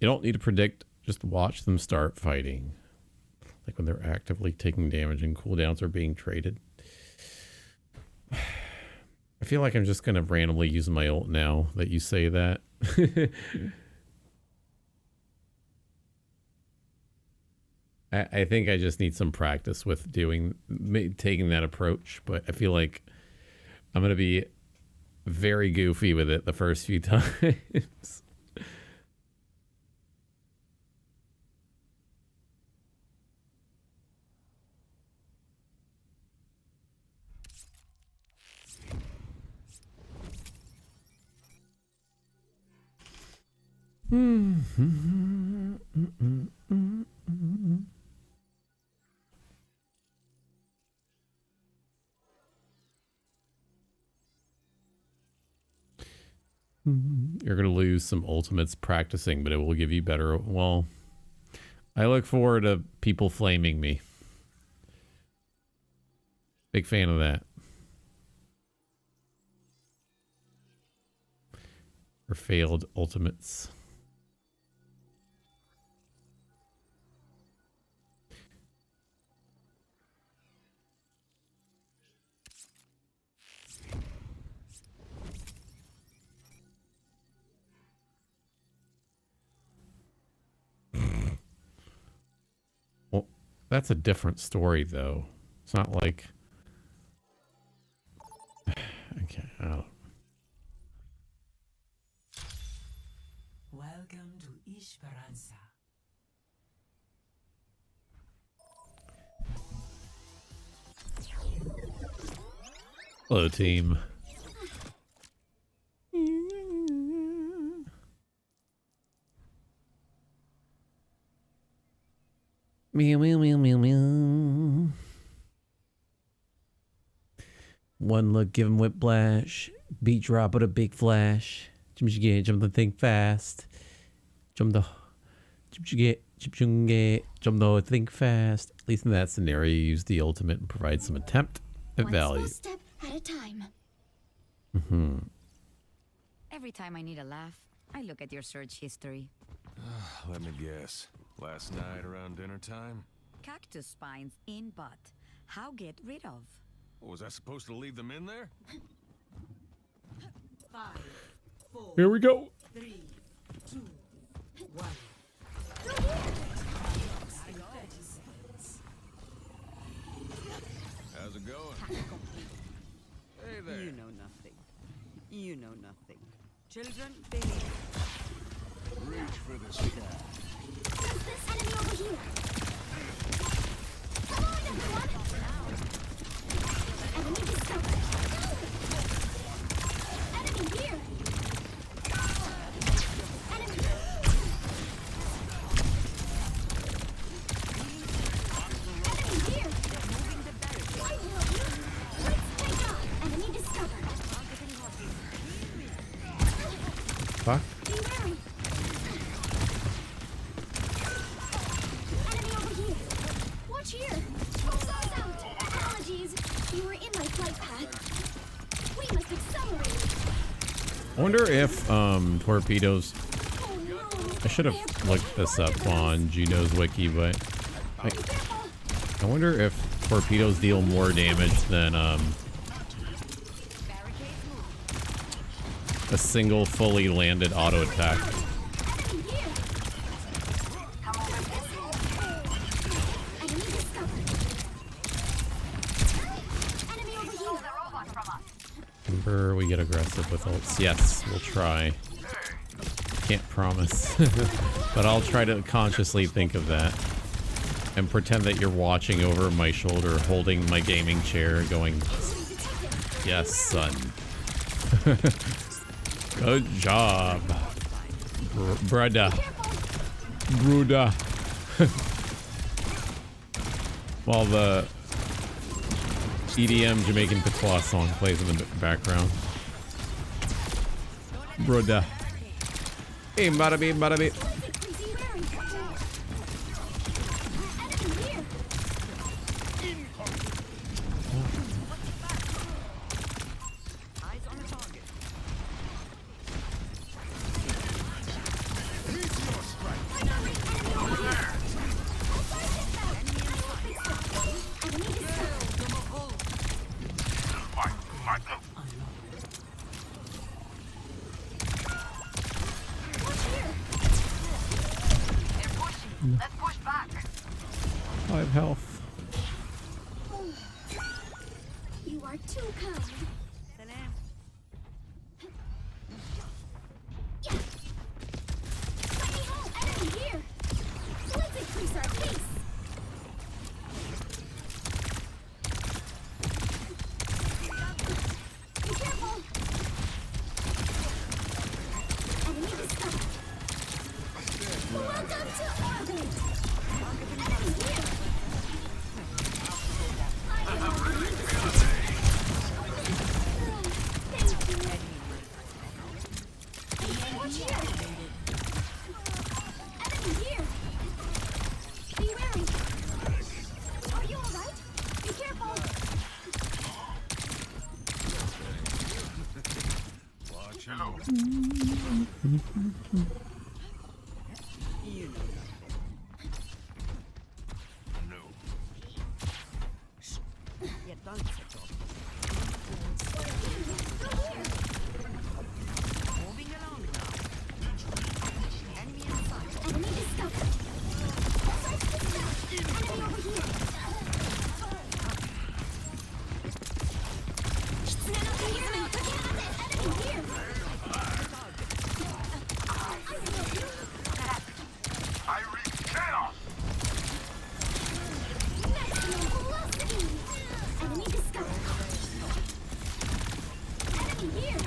You don't need to predict, just watch them start fighting. Like when they're actively taking damage and cooldowns are being traded. I feel like I'm just going to randomly use my ult now that you say that. I think I just need some practice with taking that approach, but I feel like I'm going to be very goofy with it the first few times. You're going to lose some ultimates practicing, but it will give you better. Well, I look forward to people flaming me. Big fan of that. Or failed ultimates. Well, that's a different story, though. It's not like... Okay, I don't... Welcome to Esperanza. Hello, team. Meow, meow, meow, meow, meow. One look, give him whiplash. Beat drop with a big flash. Jump the thing fast. Jump the think fast. At least in that scenario, you use the ultimate and provide some attempt at value. One small step at a time. Every time I need a laugh, I look at your search history. Let me guess. Last night around dinner time? Cactus spines in butt. How get rid of? Was I supposed to leave them in there? 5, 4, Here we go. 3, 2, 1. How's it going? Hey there. You know nothing. You know nothing. Children, believe. Reach for the sky. There's this enemy over here. Come on, everyone. Enemy discovered. Enemy here. Enemy. Enemy here. Why will you? Let's take off. Enemy discovered. Fuck. Be wary. Enemy over here. Watch here. Sauce out. Apologies. You were in my flight path. We must accelerate. I wonder if torpedoes... I should have looked this up on JUNO's wiki, but... I wonder if torpedoes deal more damage than a single fully landed auto attack. Remember, we get aggressive with ults. Yes, we'll try. Can't promise. But I'll try to consciously think of that. And pretend that you're watching over my shoulder, holding my gaming chair, going, yes, son. Good job. Brudda. Bruda. While the EDM Jamaican patois song plays in the background. Bruda. Hey, bada-bee, bada-bee. Let's push back. 5 health. You are too kind. Tiny hole, enemy here. Let's increase our pace. Be careful. Enemy discovered. Welcome to orbit. Enemy here. Watch here! Enemy here! Be wary! Are you alright? Be careful! Watch out. Enemy discovered! Enemy over here! Enemy here! I wreak chaos! Maximum velocity! Enemy discovered! Enemy here!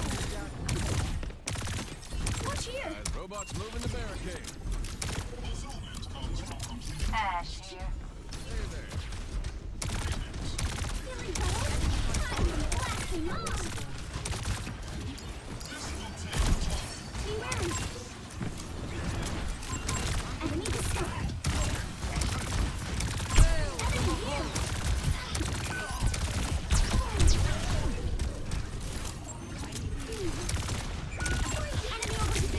Watch here! Robots moving the barricade. Ash here. Silly ball! I'm blasting off! Be wary! Enemy discovered! Enemy here! Enemy over here!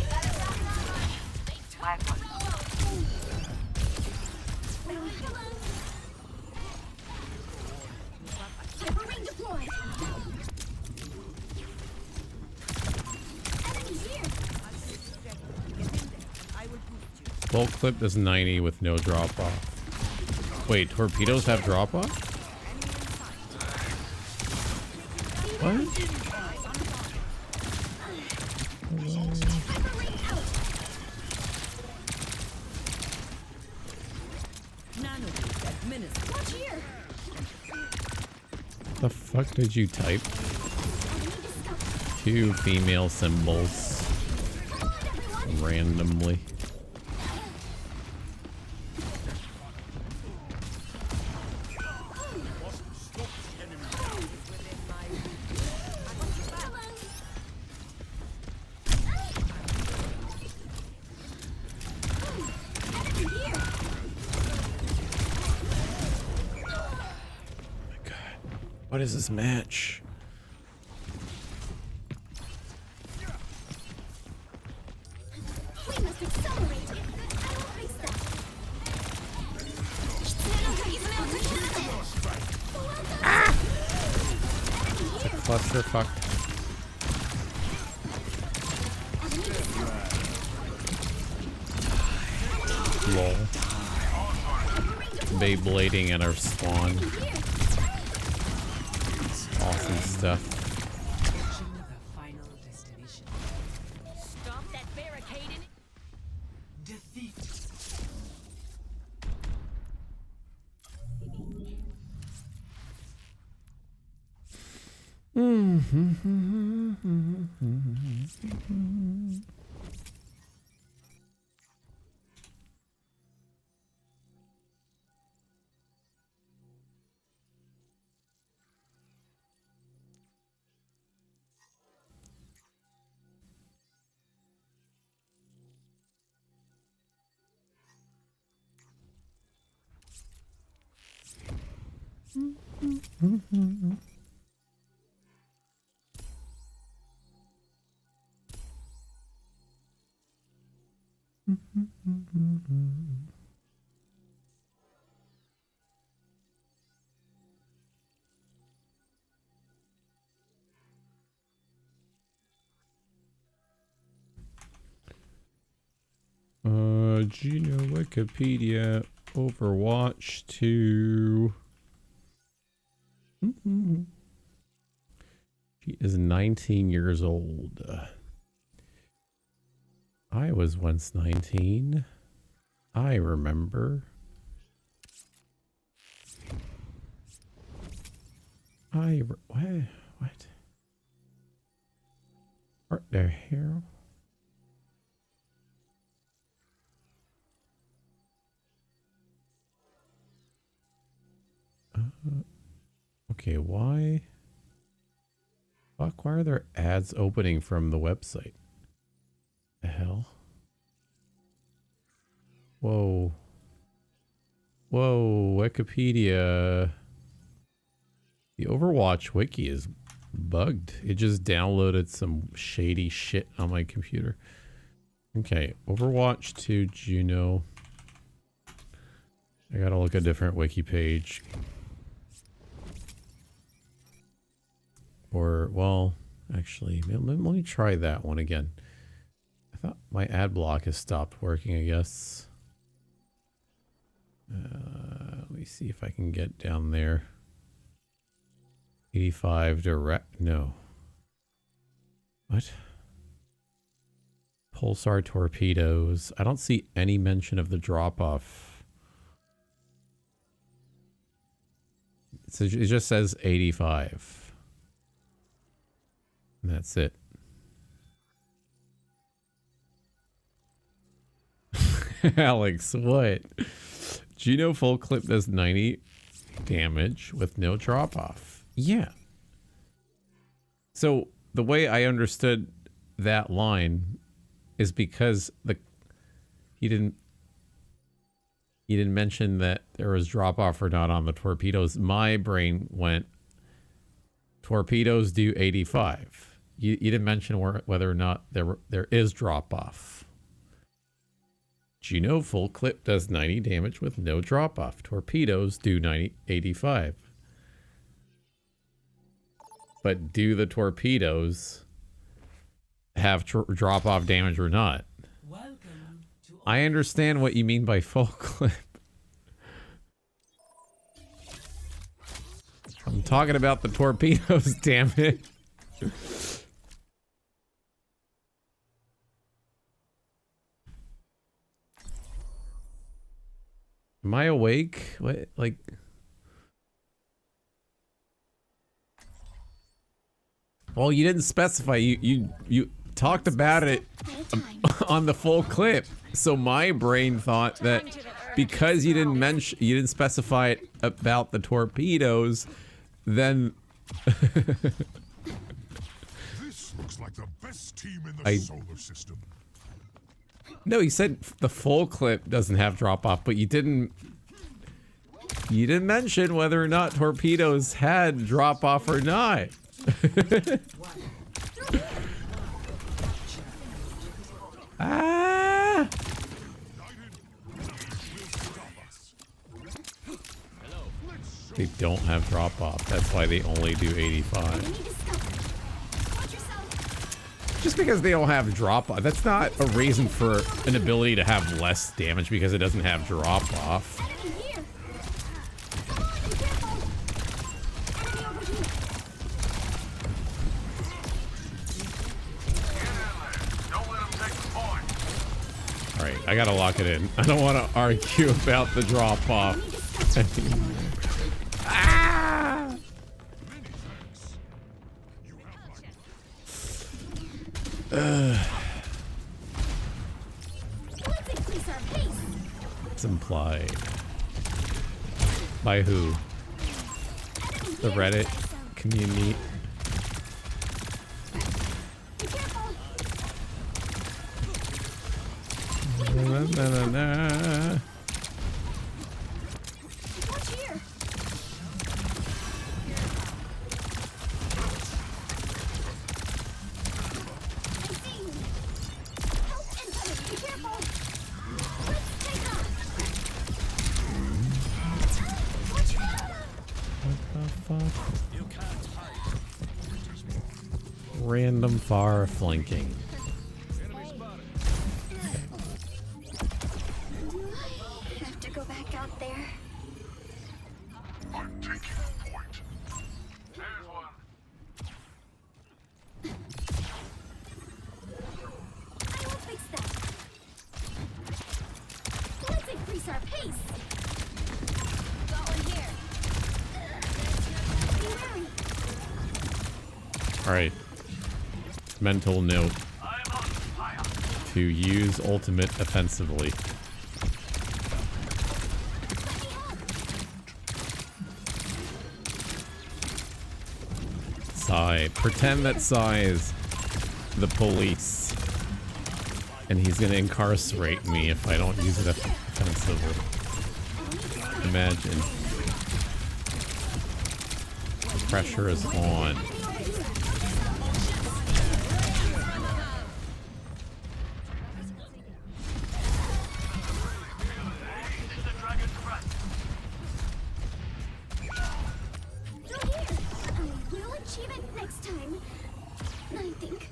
Hyper ring deployed! Enemy here! Bulk clip does 90 with no drop off. Wait, torpedoes have drop off? What? Hyper ring out! Watch here! The fuck did you type? 2 female symbols randomly. Enemy here! What is this match? We must accelerate! I will fix that! It's a clusterfuck. Lol. Beyblading at our spawn. Awesome stuff. Stop that barricade! Defeat! JUNO Wikipedia Overwatch 2. She is 19 years old. I was once 19. I remember. What? Art their hero? Okay, why? Fuck, why are there ads opening from the website? The hell? Whoa. Whoa, Wikipedia. The Overwatch wiki is bugged. It just downloaded some shady shit on my computer. Okay, Overwatch 2 JUNO. I gotta look at a different wiki page. Or, well, actually, let me try that one again. I thought my ad block has stopped working, I guess. Let me see if I can get down there. 85 direct, no. What? Pulsar torpedoes. I don't see any mention of the drop-off. It just says 85. And that's it. Alex, what? JUNO full clip does 90 damage with no drop-off. Yeah. So the way I understood that line is because he didn't mention that there was drop-off or not on the torpedoes. My brain went, torpedoes do 85. You didn't mention whether or not there is drop-off. JUNO full clip does 90 damage with no drop-off. Torpedoes do 85. But do the torpedoes have drop-off damage or not? I understand what you mean by full clip. I'm talking about the torpedoes, damn it. Am I awake? What, like... Well, you didn't specify. You talked about it on the full clip. So my brain thought that because you didn't specify it about the torpedoes, then This looks like the best team in the solar system. No, he said the full clip doesn't have drop off, but you didn't mention whether or not torpedoes had drop off or not. Ah! They don't have drop off. That's why they only do 85. Just because they don't have drop off, that's not a reason for an ability to have less damage because it doesn't have drop off. Alright, I gotta lock it in. I don't want to argue about the drop off. Ah! It's implied. By who? The Reddit community. Na. Random far flanking. out there. I'm taking point. Here's one. I will fix that. Let's increase our pace. Got one here. Be wary. Alright. Mental note. To use ultimate offensively. Sai. Pretend that Sai is the police. And he's gonna incarcerate me if I don't use it offensively. Imagine. Pressure is on. We'll achieve it next time. I think.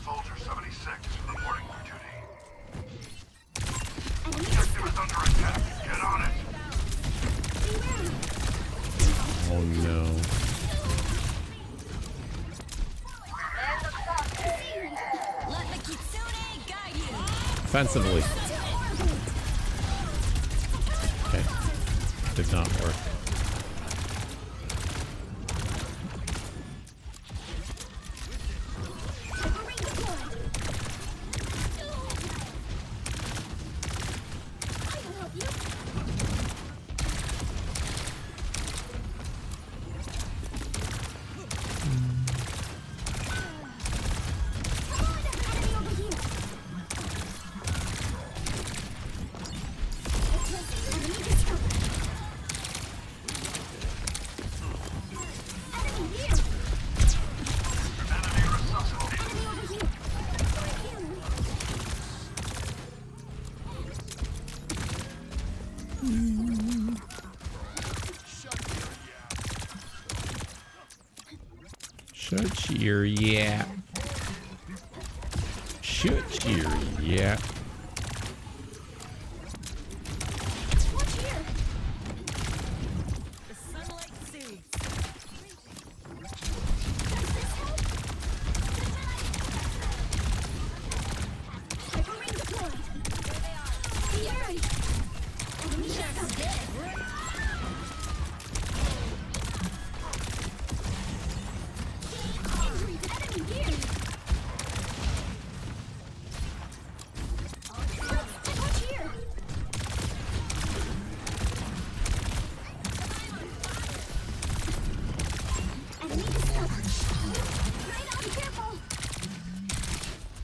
Soldier 76 reporting for duty. Objective is under attack. Get on it. Oh no. Let the Kitsune guide you. Offensively. Okay. Did not work. Shut your yap. Shut your yap.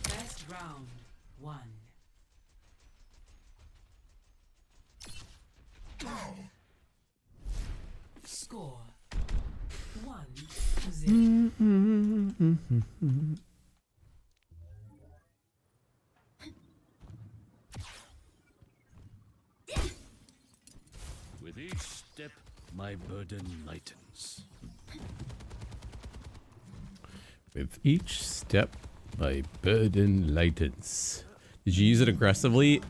Best round 1. Score 1-0. With each step, my burden lightens. With each step, my burden lightens. Did you use it aggressively?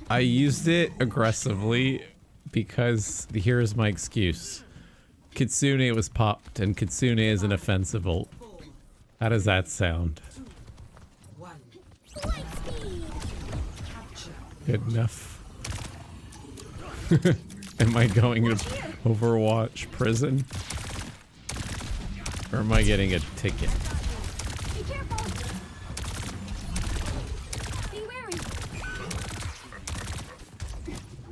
I used it aggressively because here's my excuse. Kitsune was popped, and Kitsune is an offensive ult. How does that sound? Good enough. Am I going to Overwatch prison? Or am I getting a ticket? Be careful. Be wary.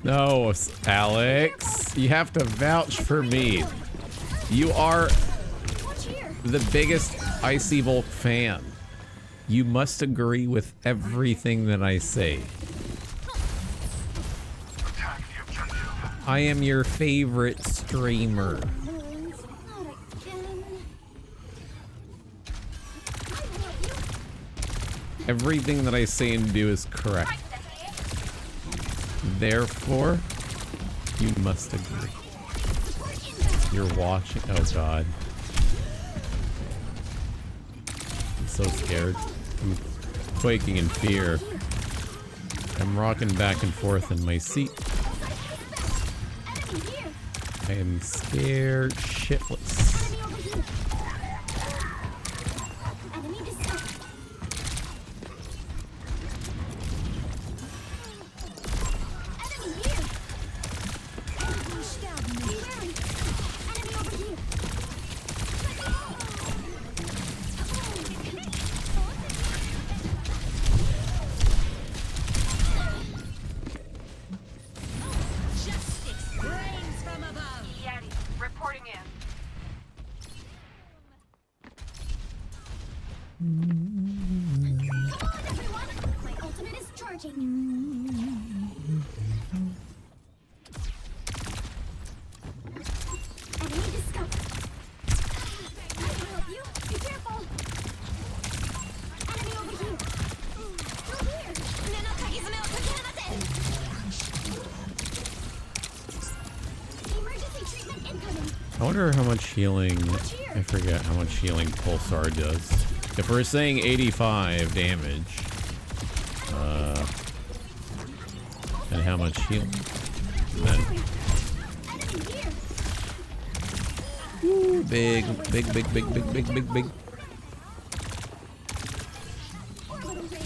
No, Alex. You have to vouch for me. You are the biggest Icy Volk fan. You must agree with everything that I say. I am your favorite streamer. Everything that I say and do is correct. Therefore, you must agree. You're watching. Oh god. I'm so scared. I'm quaking in fear. I'm rocking back and forth in my seat. I am scared shitless. Reporting in. My ultimate is charging. Enemy discovered. I will help you. Be careful. Enemy over here. Through here. Emergency treatment incoming. I wonder how much healing. I forget how much healing Pulsar does. If we're saying 85 damage, and how much healing? Then, ooh, big.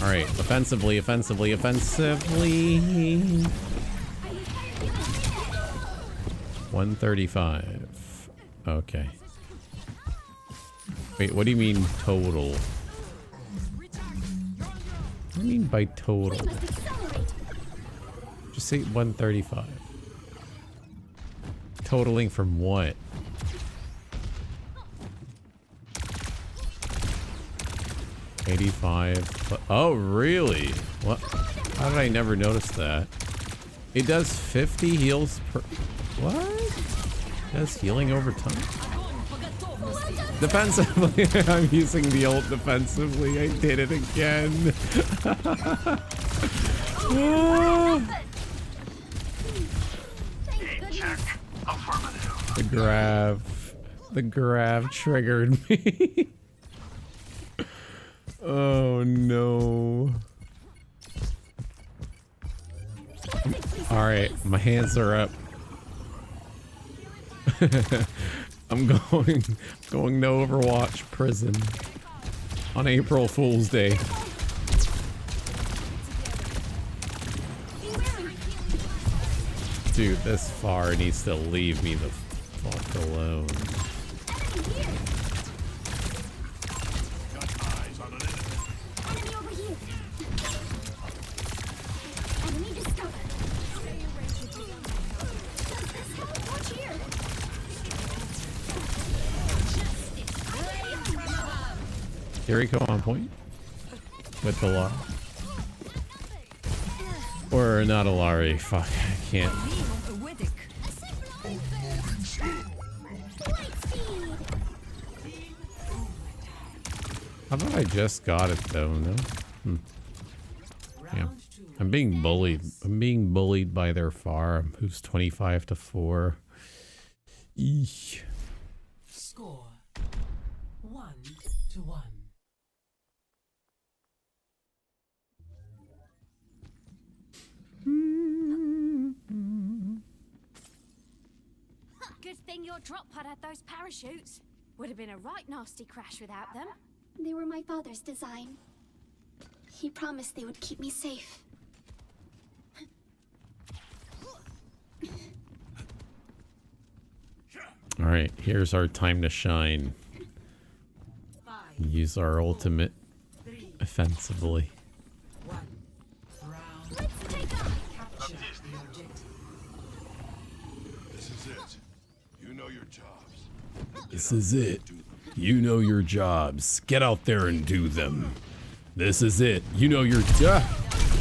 All right, offensively. 135. Okay. Wait, what do you mean total? What do you mean by total? Just say 135. Totaling from what? $85. Oh, really? What? How did I never notice that? It does 50 heals per... What? It does healing over time? Defensively. I'm using the ult defensively. I did it again. The grav triggered me. Oh no. Alright, my hands are up. I'm going to Overwatch prison on April Fool's Day. Dude, this far needs to leave me the fuck alone. Jericho on point with the law. Or not a Lari. Fuck, I can't. How about I just got it though, no? Yeah. I'm being bullied. I'm being bullied by their farm, who's 25-4. Eesh. Score 1-1. Good thing your drop pod had those parachutes. Would have been a right nasty crash without them. They were my father's design. He promised they would keep me safe. All right, here's our time to shine. Use our ultimate offensively. This is it. You know your jobs. This is it. You know your jobs. Get out there and do them. This is it. You know your job.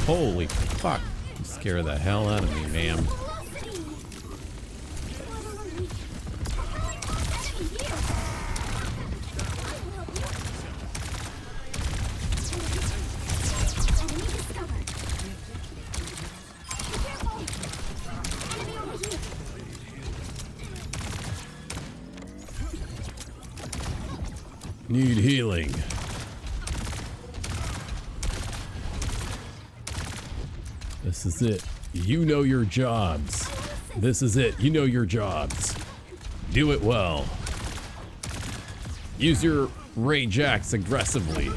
Holy fuck. You scare the hell out of me, ma'am. Need healing. This is it. You know your jobs. This is it. You know your jobs. Do it well. Use your Ray Jacks aggressively.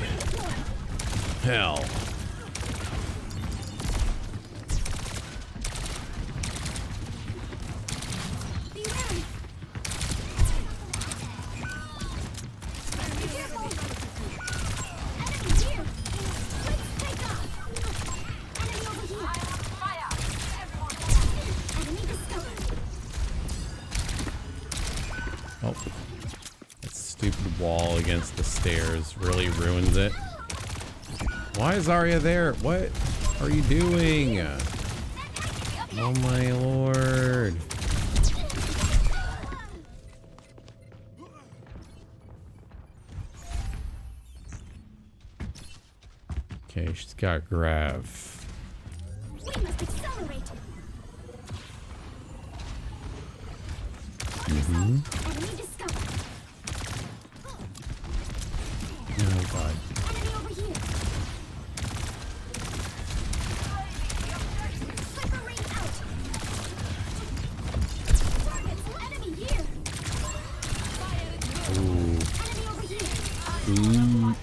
Hell. Oh, that stupid wall against the stairs really ruins it. Why is Arya there? What are you doing? Oh my lord. Okay, she's got Grav. We must accelerate. Mm-hmm. Enemy discovered. Oh god. Enemy over here. Sniper range out. Targets. Enemy here. Ooh. Enemy over here. Ooh.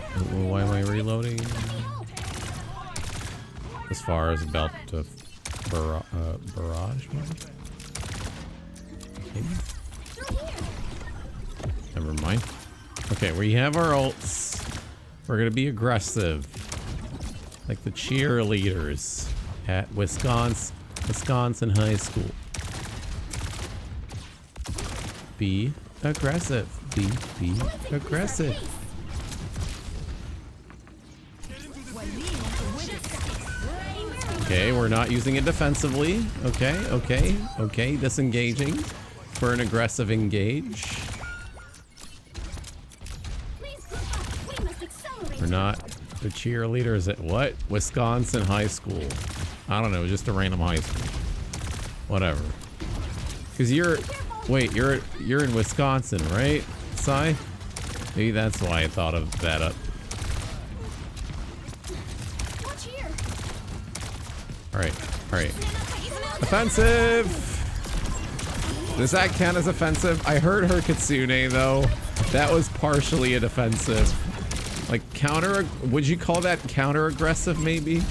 Why am I reloading? As far as about to barrage maybe? Never mind. Okay, we have our ults. We're gonna be aggressive. Like the cheerleaders at Wisconsin High School. Be aggressive. Be aggressive. Okay, we're not using it defensively. Okay. Disengaging for an aggressive engage. We're not the cheerleaders at what? Wisconsin High School. I don't know, just a random high school. Whatever. Cause you're in Wisconsin, right, Sai? Maybe that's why I thought of that up. Alright. Offensive! Does that count as offensive? I heard her Kitsune though. That was partially a defensive. Like counter, would you call that counter aggressive maybe?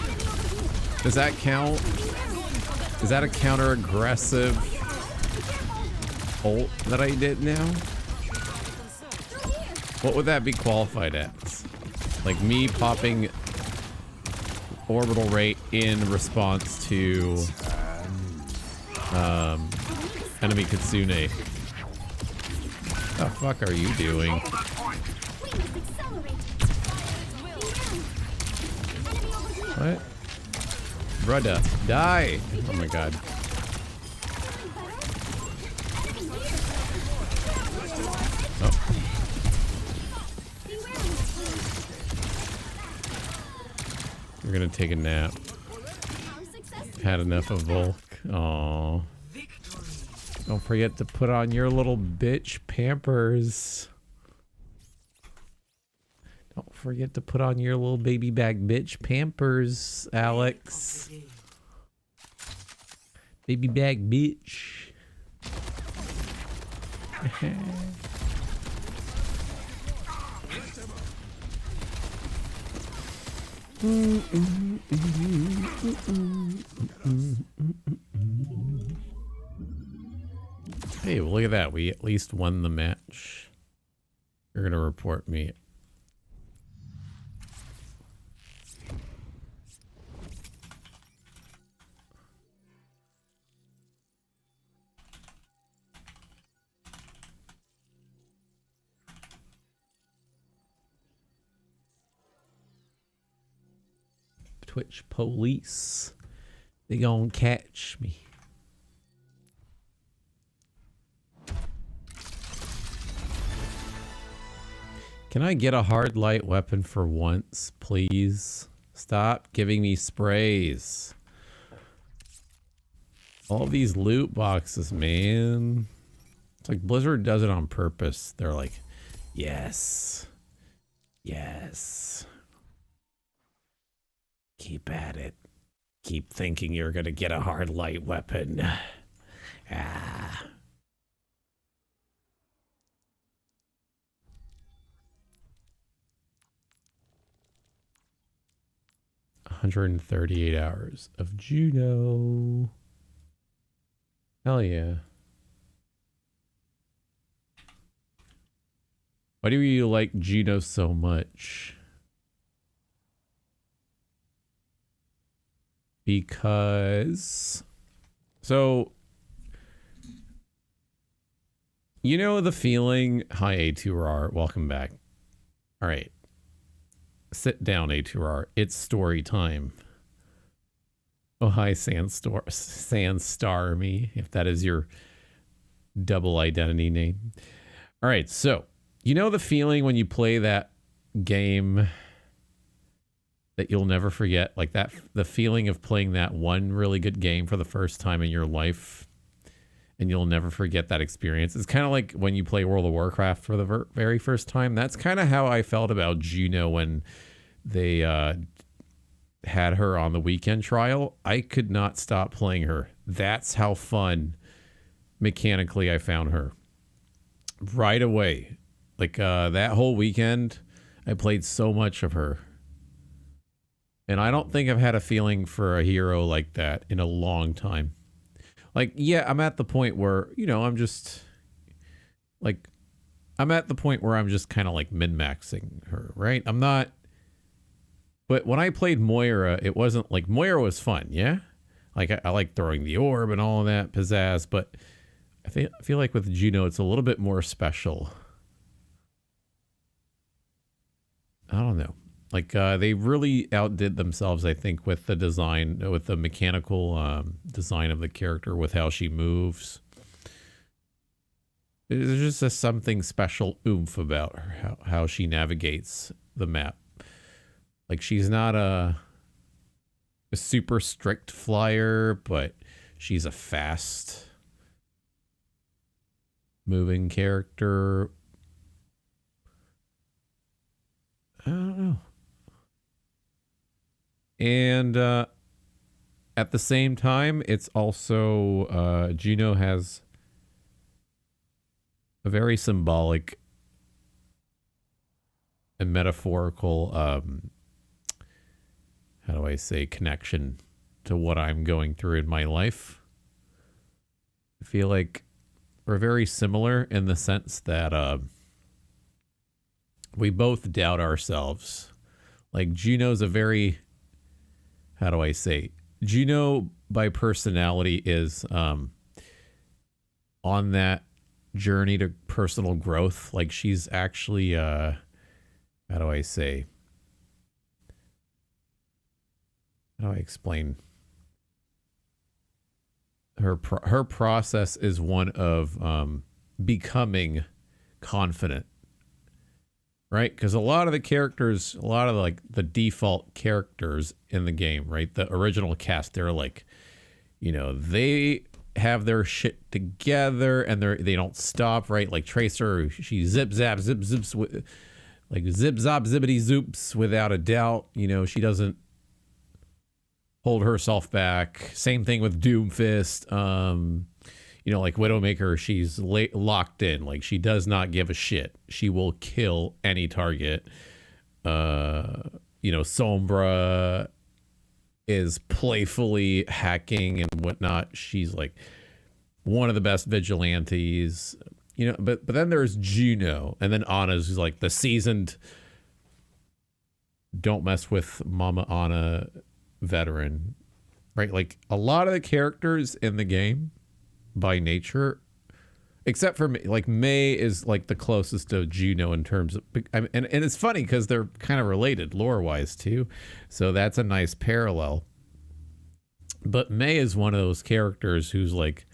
Does that count? Is that a counter aggressive ult that I did now? What would that be qualified as? Like me popping orbital rate in response to enemy Kitsune. What the fuck are you doing? What? Brother, die! Oh my god. Oh. We're gonna take a nap. Had enough of Volk. Aww. Don't forget to put on your little bitch Pampers. Don't forget to put on your little baby bag bitch Pampers, Alex. Baby bag bitch. Hey, well, look at that. We at least won the match. You're gonna report me. Twitch police. They gonna catch me. Can I get a hard light weapon for once, please? Stop giving me sprays. All these loot boxes, man. It's like Blizzard does it on purpose. They're like, yes. Yes. Keep at it. Keep thinking you're gonna get a hard light weapon. Ah. $138 hours of JUNO. Hell yeah. Why do you like JUNO so much? Because... So... You know the feeling... Hi, A2R. Welcome back. Alright. Sit down, A2R. It's story time. Oh, hi, Sandstar me, if that is your double identity name. Alright, so... You know the feeling when you play that game that you'll never forget? Like that, the feeling of playing that one really good game for the first time in your life, and you'll never forget that experience. It's kind of like when you play World of Warcraft for the very first time. That's kind of how I felt about JUNO when they had her on the weekend trial. I could not stop playing her. That's how fun mechanically I found her. Right away. Like, that whole weekend, I played so much of her. And I don't think I've had a feeling for a hero like that in a long time. Like, yeah, I'm at the point where, you know, I'm just... Like, I'm at the point where I'm just kind of like min-maxing her, right? I'm not... But when I played Moira, it wasn't like... Moira was fun, yeah? Like, I like throwing the orb and all of that pizzazz, but I feel like with JUNO, it's a little bit more special. I don't know. Like, they really outdid themselves, I think, with the design, with the mechanical design of the character, with how she moves. There's just something special oomph about her, how she navigates the map. Like, she's not a super strict flyer, but she's a fast moving character. I don't know. And at the same time, it's also JUNO has a very symbolic and metaphorical how do I say, connection to what I'm going through in my life. I feel like we're very similar in the sense that we both doubt ourselves. Like, JUNO's a very, how do I say, JUNO by personality is on that journey to personal growth. Like, she's actually how do I say, how do I explain? Her process is one of becoming confident. Right? Because a lot of the characters, a lot of like the default characters in the game, right? The original cast, they're like, you know, they have their shit together and they don't stop, right? Like Tracer, she zip zap zip zips with like zip zop zippity zoops without a doubt. You know, she doesn't hold herself back. Same thing with Doomfist. You know, like Widowmaker, she's locked in. Like, she does not give a shit. She will kill any target. You know, Sombra is playfully hacking and whatnot. She's like one of the best vigilantes. You know, but then there's JUNO, and then Anna's like the seasoned don't mess with Mama Anna veteran, right? Like, a lot of the characters in the game by nature, except for like Mei is like the closest to JUNO in terms of, and it's funny because they're kind of related lore wise too, so that's a nice parallel. But Mei is one of those characters who's like,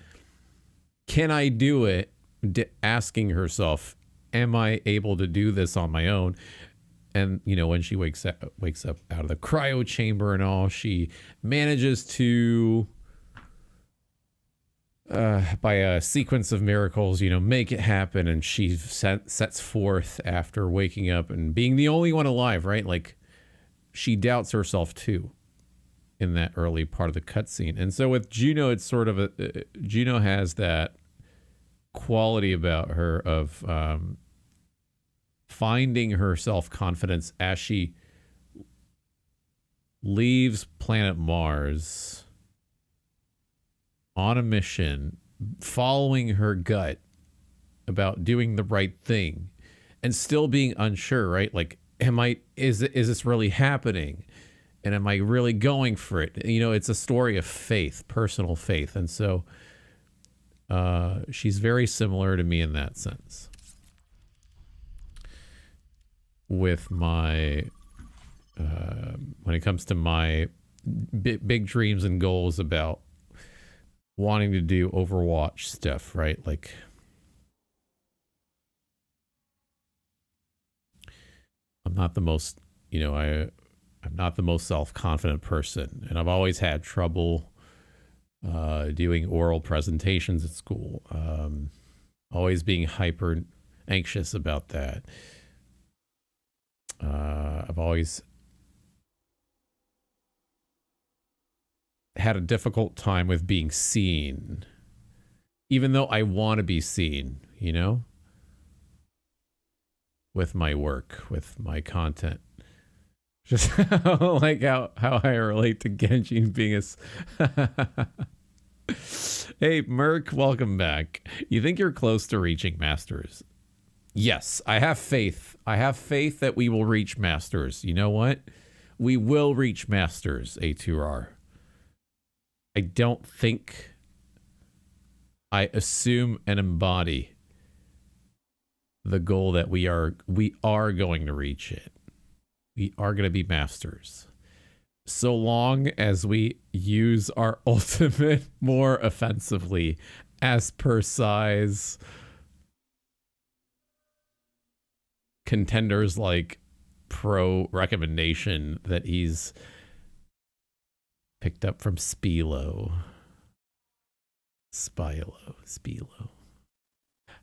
can I do it? Asking herself, am I able to do this on my own? And you know, when she wakes up out of the cryo chamber and all, she manages to by a sequence of miracles, you know, make it happen. And she sets forth after waking up and being the only one alive, right? Like, she doubts herself too. in that early part of the cutscene. And so with Juno, it's sort of Juno has that quality about her of finding her self-confidence as she leaves planet Mars on a mission, following her gut about doing the right thing and still being unsure, right? Like, is this really happening? And am I really going for it? You know, it's a story of faith, personal faith. And so she's very similar to me in that sense. With my, when it comes to my big dreams and goals about wanting to do Overwatch stuff, right? Like, I'm not the most, you know, I'm not the most self-confident person, and I've always had trouble doing oral presentations at school. Always being hyper anxious about that. I've always had a difficult time with being seen, even though I want to be seen, you know, with my work, with my content. Just like how I relate to Genji being a... Hey, Merc, welcome back. You think you're close to reaching Masters? Yes, I have faith. I have faith that we will reach Masters. You know what? We will reach Masters, A2R. I don't think I assume and embody the goal that we are going to reach it. We are going to be Masters. So long as we use our ultimate more offensively as per size. Contenders like pro recommendation that he's picked up from Spilo.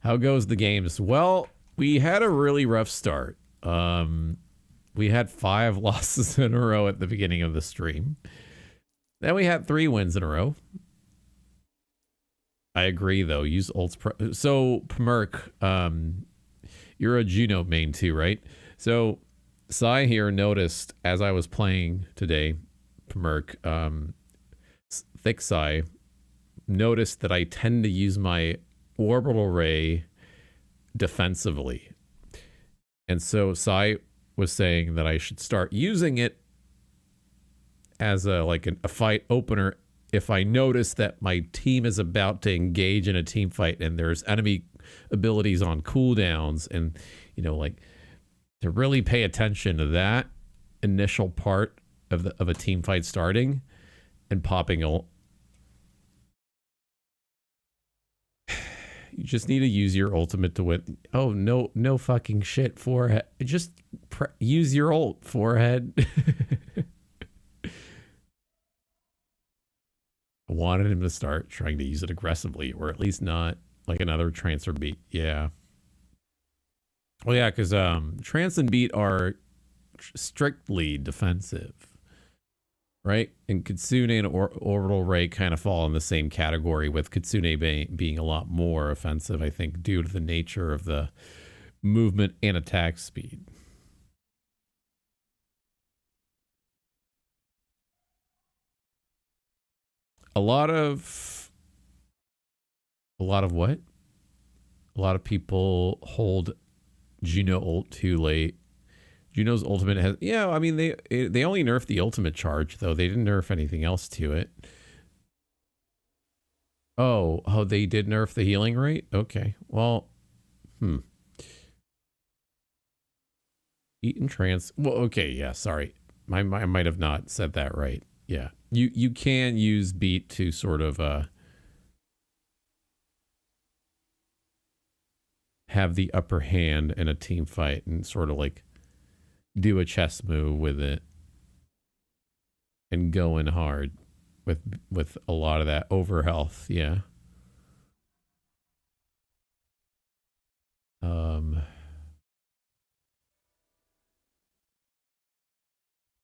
How goes the games? Well, we had a really rough start. We had 5 losses in a row at the beginning of the stream. Then we had 3 wins in a row. I agree, though. Use ults. So, Merc, you're a Juno main too, right? So, Sai here noticed as I was playing today, Merc, Thick Sai, noticed that I tend to use my orbital ray defensively. And so, Sai was saying that I should start using it as a fight opener if I notice that my team is about to engage in a team fight and there's enemy abilities on cooldowns, and you know, like, to really pay attention to that initial part of a team fight starting and popping ult. You just need to use your ultimate to win. Oh, no fucking shit, forehead. Just use your ult, forehead. I wanted him to start trying to use it aggressively, or at least not like another trance or beat. Yeah. Well, yeah, because trance and beat are strictly defensive, right? And Kitsune and Orbital Ray kind of fall in the same category, with Kitsune being a lot more offensive, I think, due to the nature of the movement and attack speed. A lot of what? A lot of people hold Juno ult too late. Juno's ultimate has, yeah, I mean, they only nerfed the ultimate charge, though. They didn't nerf anything else to it. Oh, they did nerf the healing rate? Okay, well, Eat and trance. Well, okay, yeah, sorry. I might have not said that right. Yeah, you can use beat to sort of have the upper hand in a team fight and sort of like do a chess move with it and go in hard with a lot of that over health. Yeah.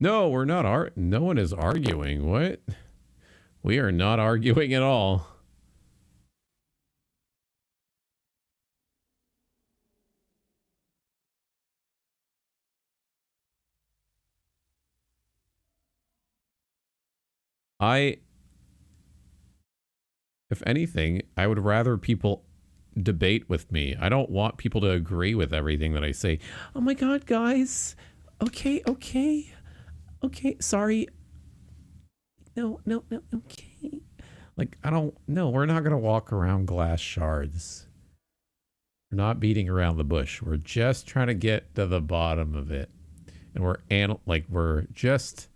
No, we're not. No one is arguing. What? We are not arguing at all. If anything, I would rather people debate with me. I don't want people to agree with everything that I say. Oh my God, guys. Okay. Sorry. No. Okay. Like, no, we're not going to walk around glass shards. We're not beating around the bush. We're just trying to get to the bottom of it. And we're just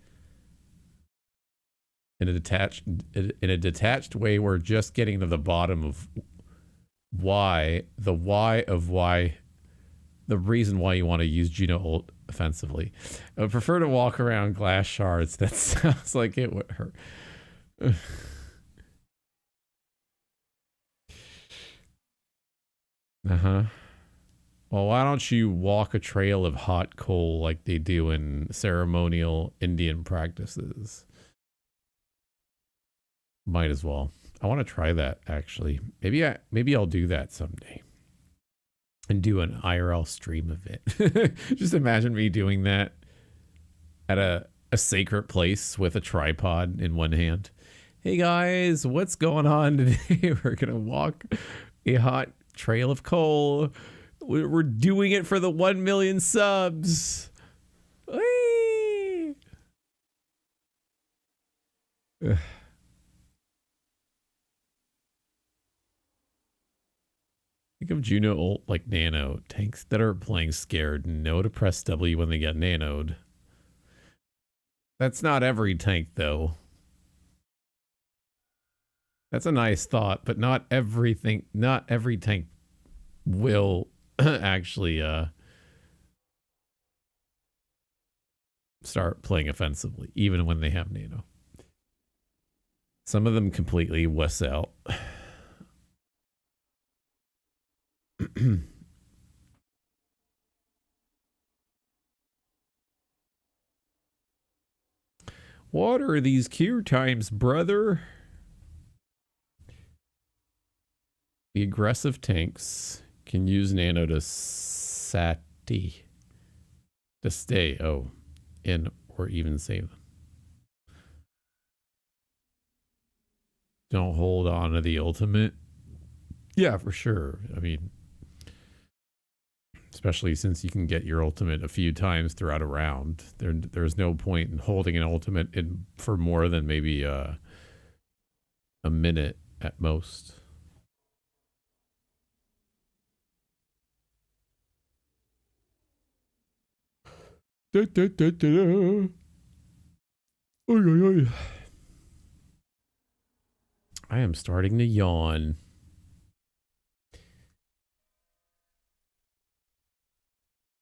in a detached way. We're just getting to the bottom of the reason why you want to use JUNO ult offensively. I would prefer to walk around glass shards. That sounds like it would hurt. Well, why don't you walk a trail of hot coal like they do in ceremonial Indian practices? Might as well. I want to try that, actually. Maybe I'll do that someday. And do an IRL stream of it. Just imagine me doing that at a sacred place with a tripod in one hand. Hey guys, what's going on today? We're going to walk a hot trail of coal. We're doing it for the 1 million subs. Whee! Think of JUNO ult like nano. Tanks that are playing scared know to press W when they get nanoed. That's not every tank, though. That's a nice thought, but not every tank will actually start playing offensively, even when they have nano. Some of them completely wuss out. What are these queue times, brother? The aggressive tanks can use nano to sati. To stay, in or even save them. Don't hold on to the ultimate. Yeah, for sure. I mean, especially since you can get your ultimate a few times throughout a round. There's no point in holding an ultimate for more than maybe a minute at most. Da, da, da, da, da. Oy, oy, oy. I am starting to yawn.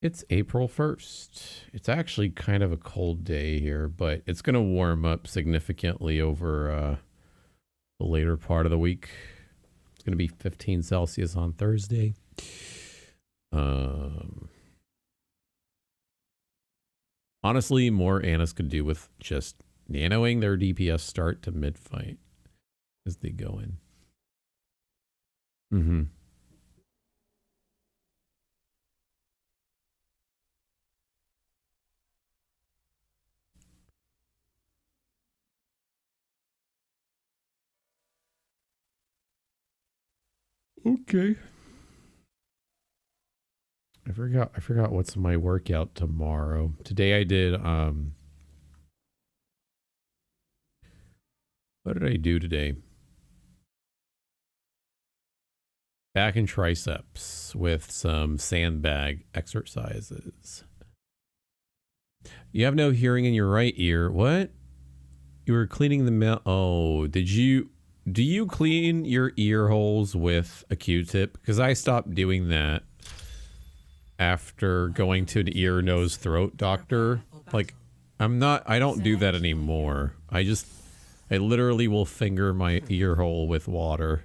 It's April 1st. It's actually kind of a cold day here, but it's going to warm up significantly over the later part of the week. It's going to be 15 Celsius on Thursday. Honestly, more Annis could do with just nanoing their DPS start to mid-fight as they go in. Okay. I forgot what's my workout tomorrow. Today I did what did I do today? Back and triceps with some sandbag exercises. You have no hearing in your right ear. What? You were cleaning the mouth. Oh, do you clean your ear holes with a Q-tip? Because I stopped doing that after going to an ear, nose, throat doctor. Like, I don't do that anymore. I literally will finger my ear hole with water.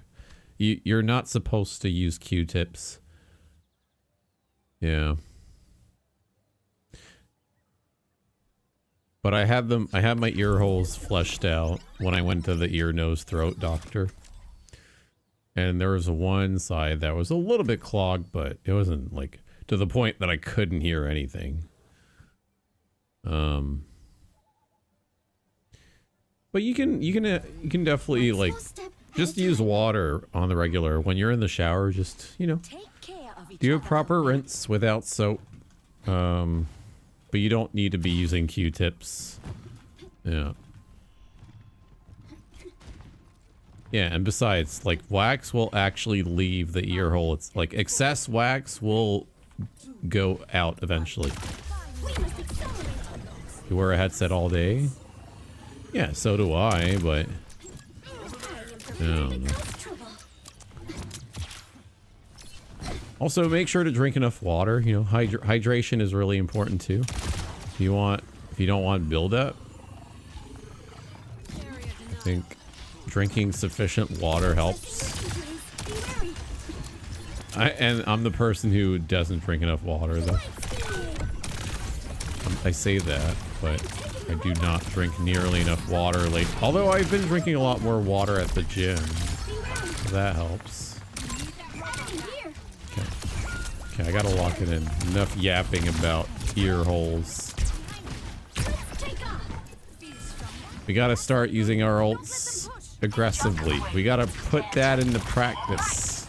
You're not supposed to use Q-tips. Yeah. But I had my ear holes fleshed out when I went to the ear, nose, throat doctor. And there was one side that was a little bit clogged, but it wasn't like to the point that I couldn't hear anything. But you can definitely like just use water on the regular when you're in the shower. Just, you know, do a proper rinse without soap. But you don't need to be using Q-tips. Yeah. Yeah, and besides, like, wax will actually leave the ear hole. It's like excess wax will go out eventually. You wear a headset all day? Yeah, so do I, but I don't know. Also, make sure to drink enough water. You know, hydration is really important too. If you don't want buildup, I think drinking sufficient water helps. I'm the person who doesn't drink enough water though. I say that, but I do not drink nearly enough water lately. Although I've been drinking a lot more water at the gym. So that helps. Okay, I gotta lock it in. Enough yapping about ear holes. We gotta start using our ults aggressively. We gotta put that into practice.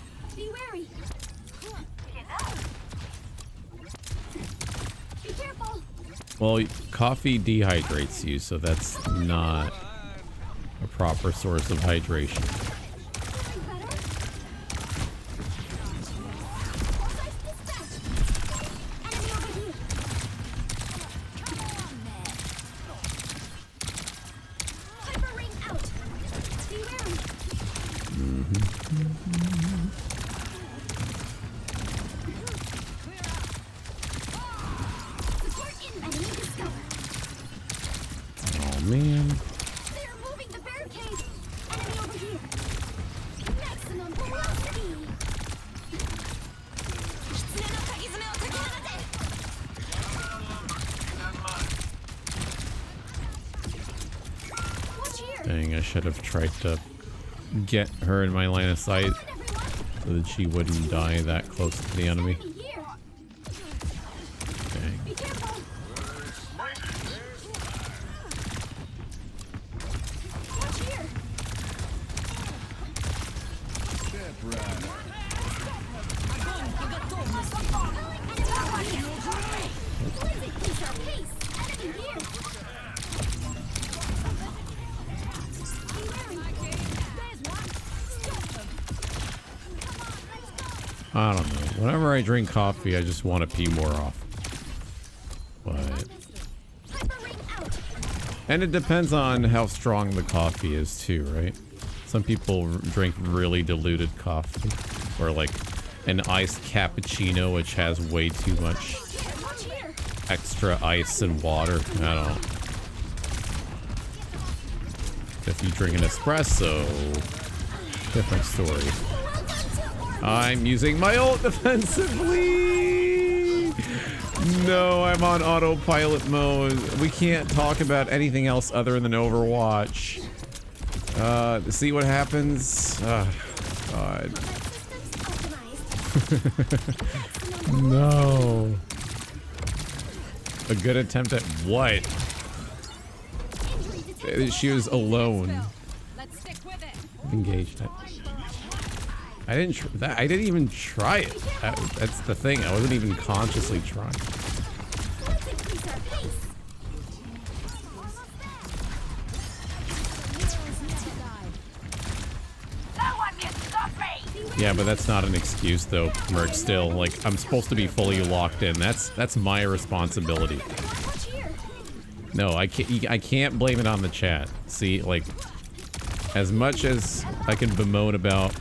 Well, coffee dehydrates you, so that's not a proper source of hydration. Oh man. Dang, I should have tried to get her in my line of sight so that she wouldn't die that close to the enemy. Dang. I don't know. Whenever I drink coffee, I just want to pee more often. But... and it depends on how strong the coffee is too, right? Some people drink really diluted coffee. Or like an iced cappuccino, which has way too much extra ice and water. I don't know. If you drink an espresso, different story. I'm using my ult defensively. No, I'm on autopilot mode. We can't talk about anything else other than Overwatch. See what happens. Oh, God. No. A good attempt at what? She was alone. Engaged. I didn't even try it. That's the thing. I wasn't even consciously trying. Yeah, but that's not an excuse though, Merc. Still, like, I'm supposed to be fully locked in. That's my responsibility. No, I can't blame it on the chat. See, like, as much as I can bemoan about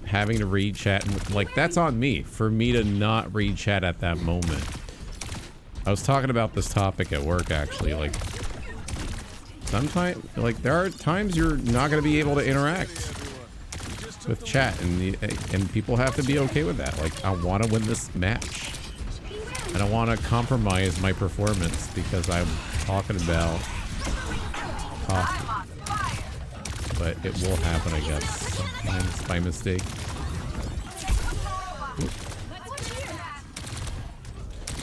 having to read chat, like, that's on me for me to not read chat at that moment. I was talking about this topic at work actually. Like, sometimes, like, there are times you're not going to be able to interact with chat, and people have to be okay with that. Like, I want to win this match. I don't want to compromise my performance because I'm talking about coffee. But it will happen, I guess. Sometimes by mistake.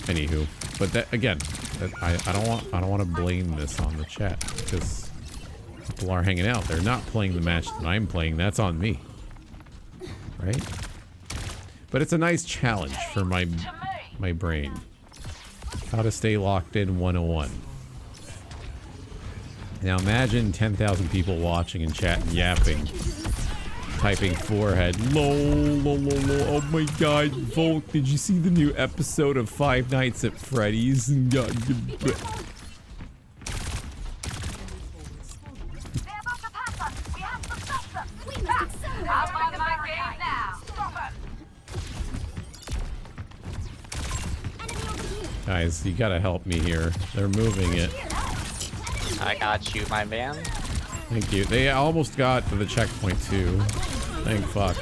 Anywho, but that again, I don't want to blame this on the chat because people are hanging out. They're not playing the match that I'm playing. That's on me, right? But it's a nice challenge for my brain. How to stay locked in 101. Now imagine 10,000 people watching and chatting, yapping, typing forehead. Lol, lol, lol, lol. Oh my god, Volk, did you see the new episode of Five Nights at Freddy's? And got Guys, you gotta help me here. They're moving it. I got you, my man. Thank you. They almost got to the checkpoint too. Thank fuck.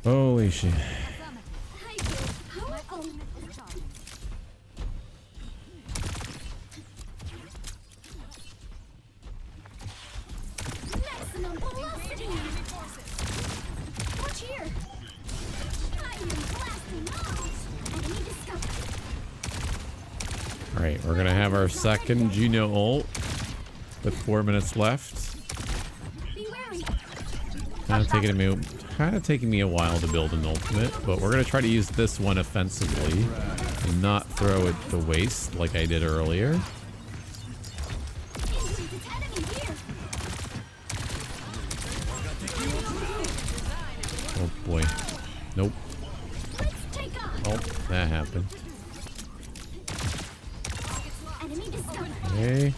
Holy shit. Alright, we're gonna have our second JUNO ult with 4 minutes left. Kind of taking me a while to build an ultimate, but we're gonna try to use this one offensively and not throw it to waste like I did earlier. Oh boy. Nope. Oh, that happened. Okay.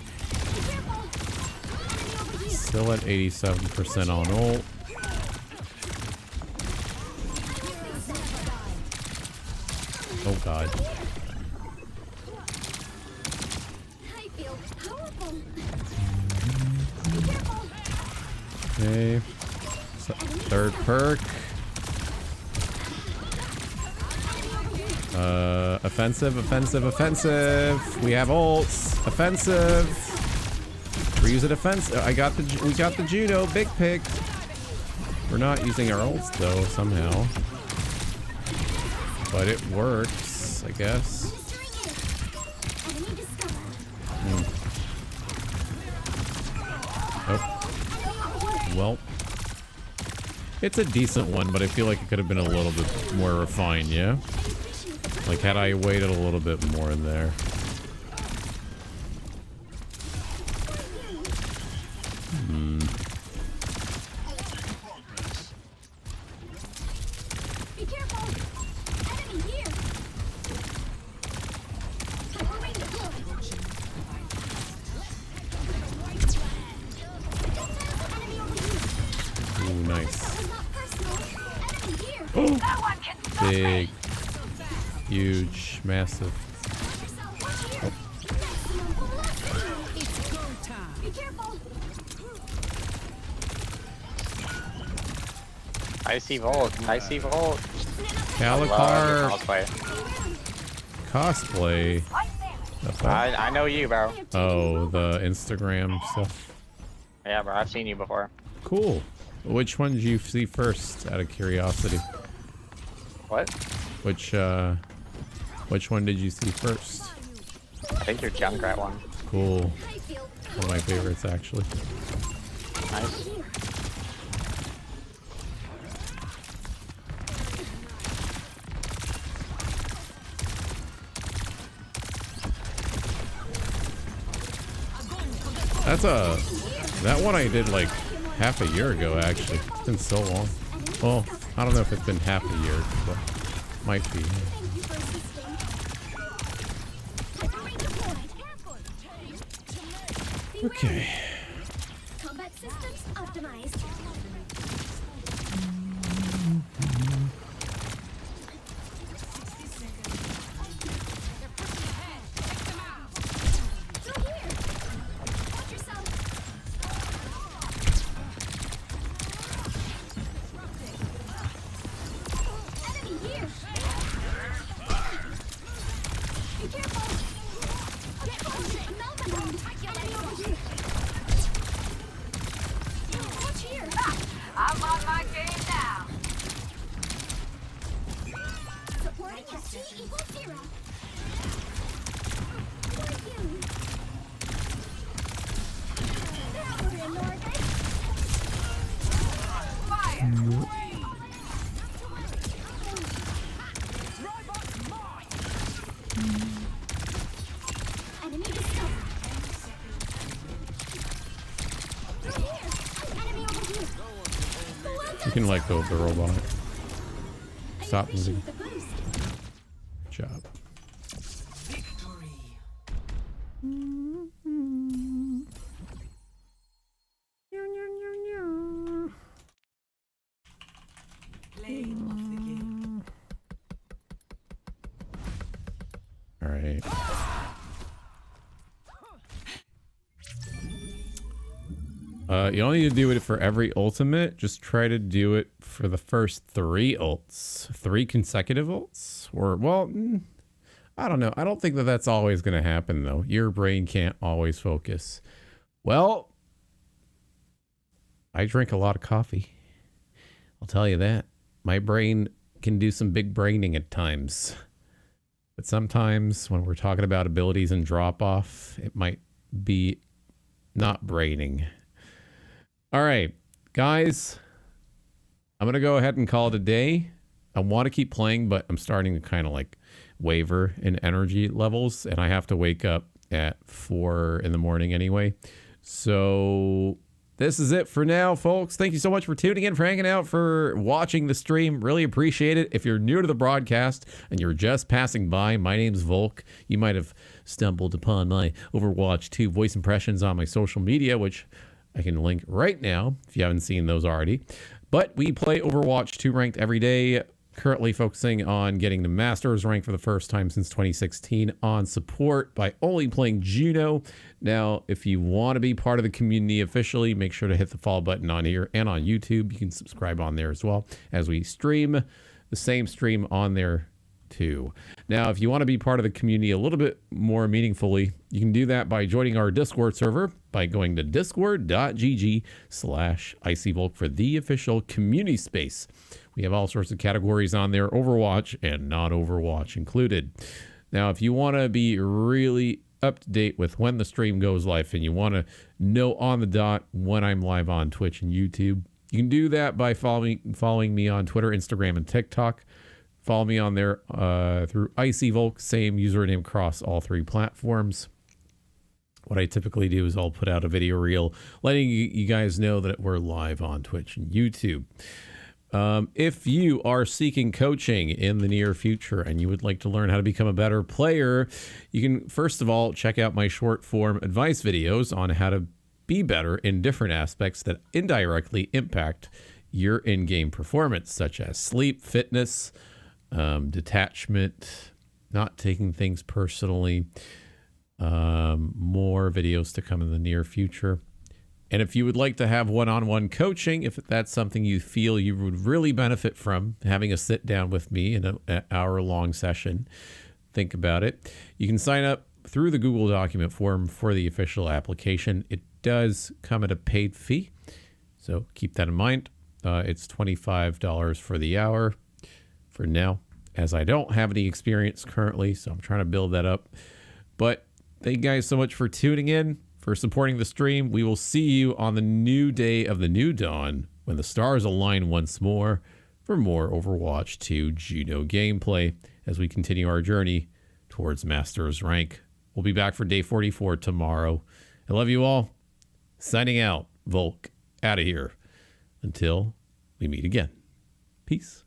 Still at 87% on ult. Oh god. Okay. Third perk. Offensive, offensive, offensive. We have ults. Offensive. We're using offensive. We got the JUNO. Big pick. We're not using our ults though somehow. But it works, I guess. Oh. Well. It's a decent one, but I feel like it could have been a little bit more refined, yeah? Like, had I waited a little bit more in there. Ooh, nice. Big. Huge, massive. Oh. I see Volt. I see Volt. Calicar. Cosplay. I know you, bro. Oh, the Instagram stuff. Yeah, bro. I've seen you before. Cool. Which one did you see first, out of curiosity? What? Which one did you see first? I think your Junkrat one. Cool. One of my favorites, actually. Nice. That one I did like half a year ago, actually. It's been so long. Well, I don't know if it's been half a year, but might be. Okay. Combat systems optimized. T equals 0. Thank you. That would have been Enemy discovered. They're here. Enemy over here. You can let go of the robot. Stop moving. The boost. Good job. Play of the game. All right. You don't need to do it for every ultimate. Just try to do it for the first 3 ults. 3 consecutive ults? Or, well, I don't know. I don't think that that's always going to happen, though. Your brain can't always focus. Well, I drink a lot of coffee. I'll tell you that. My brain can do some big braining at times. But sometimes when we're talking about abilities and drop-off, it might be not braining. All right, guys, I'm going to go ahead and call it a day. I want to keep playing, but I'm starting to kind of like waver in energy levels, and I have to wake up at 4 in the morning anyway. So this is it for now, folks. Thank you so much for tuning in, for hanging out, for watching the stream. Really appreciate it. If you're new to the broadcast and you're just passing by, my name's Volk. You might have stumbled upon my Overwatch 2 voice impressions on my social media, which I can link right now if you haven't seen those already. But we play Overwatch 2 ranked every day, currently focusing on getting the Masters rank for the first time since 2016 on support by only playing JUNO. Now, if you want to be part of the community officially, make sure to hit the follow button on here and on YouTube. You can subscribe on there as well, as we stream the same stream on there too. Now, if you want to be part of the community a little bit more meaningfully, you can do that by joining our Discord server by going to discord.gg/icyvolk for the official community space. We have all sorts of categories on there, Overwatch and non-Overwatch included. Now, if you want to be really up to date with when the stream goes live and you want to know on the dot when I'm live on Twitch and YouTube, you can do that by following me on Twitter, Instagram, and TikTok. Follow me on there through icyvolk, same username across all 3 platforms. What I typically do is I'll put out a video reel letting you guys know that we're live on Twitch and YouTube. If you are seeking coaching in the near future and you would like to learn how to become a better player, you can first of all check out my short form advice videos on how to be better in different aspects that indirectly impact your in-game performance, such as sleep, fitness, detachment, not taking things personally. More videos to come in the near future. And if you would like to have one-on-one coaching, if that's something you feel you would really benefit from, having a sit down with me in an hour-long session, think about it. You can sign up through the Google document form for the official application. It does come at a paid fee, so keep that in mind. It's $25 for the hour for now, as I don't have any experience currently, so I'm trying to build that up. But thank you guys so much for tuning in, for supporting the stream. We will see you on the new day of the new dawn when the stars align once more for more Overwatch 2 JUNO gameplay as we continue our journey towards Masters rank. We'll be back for day 44 tomorrow. I love you all. Signing out. Volk out of here. Until we meet again. Peace.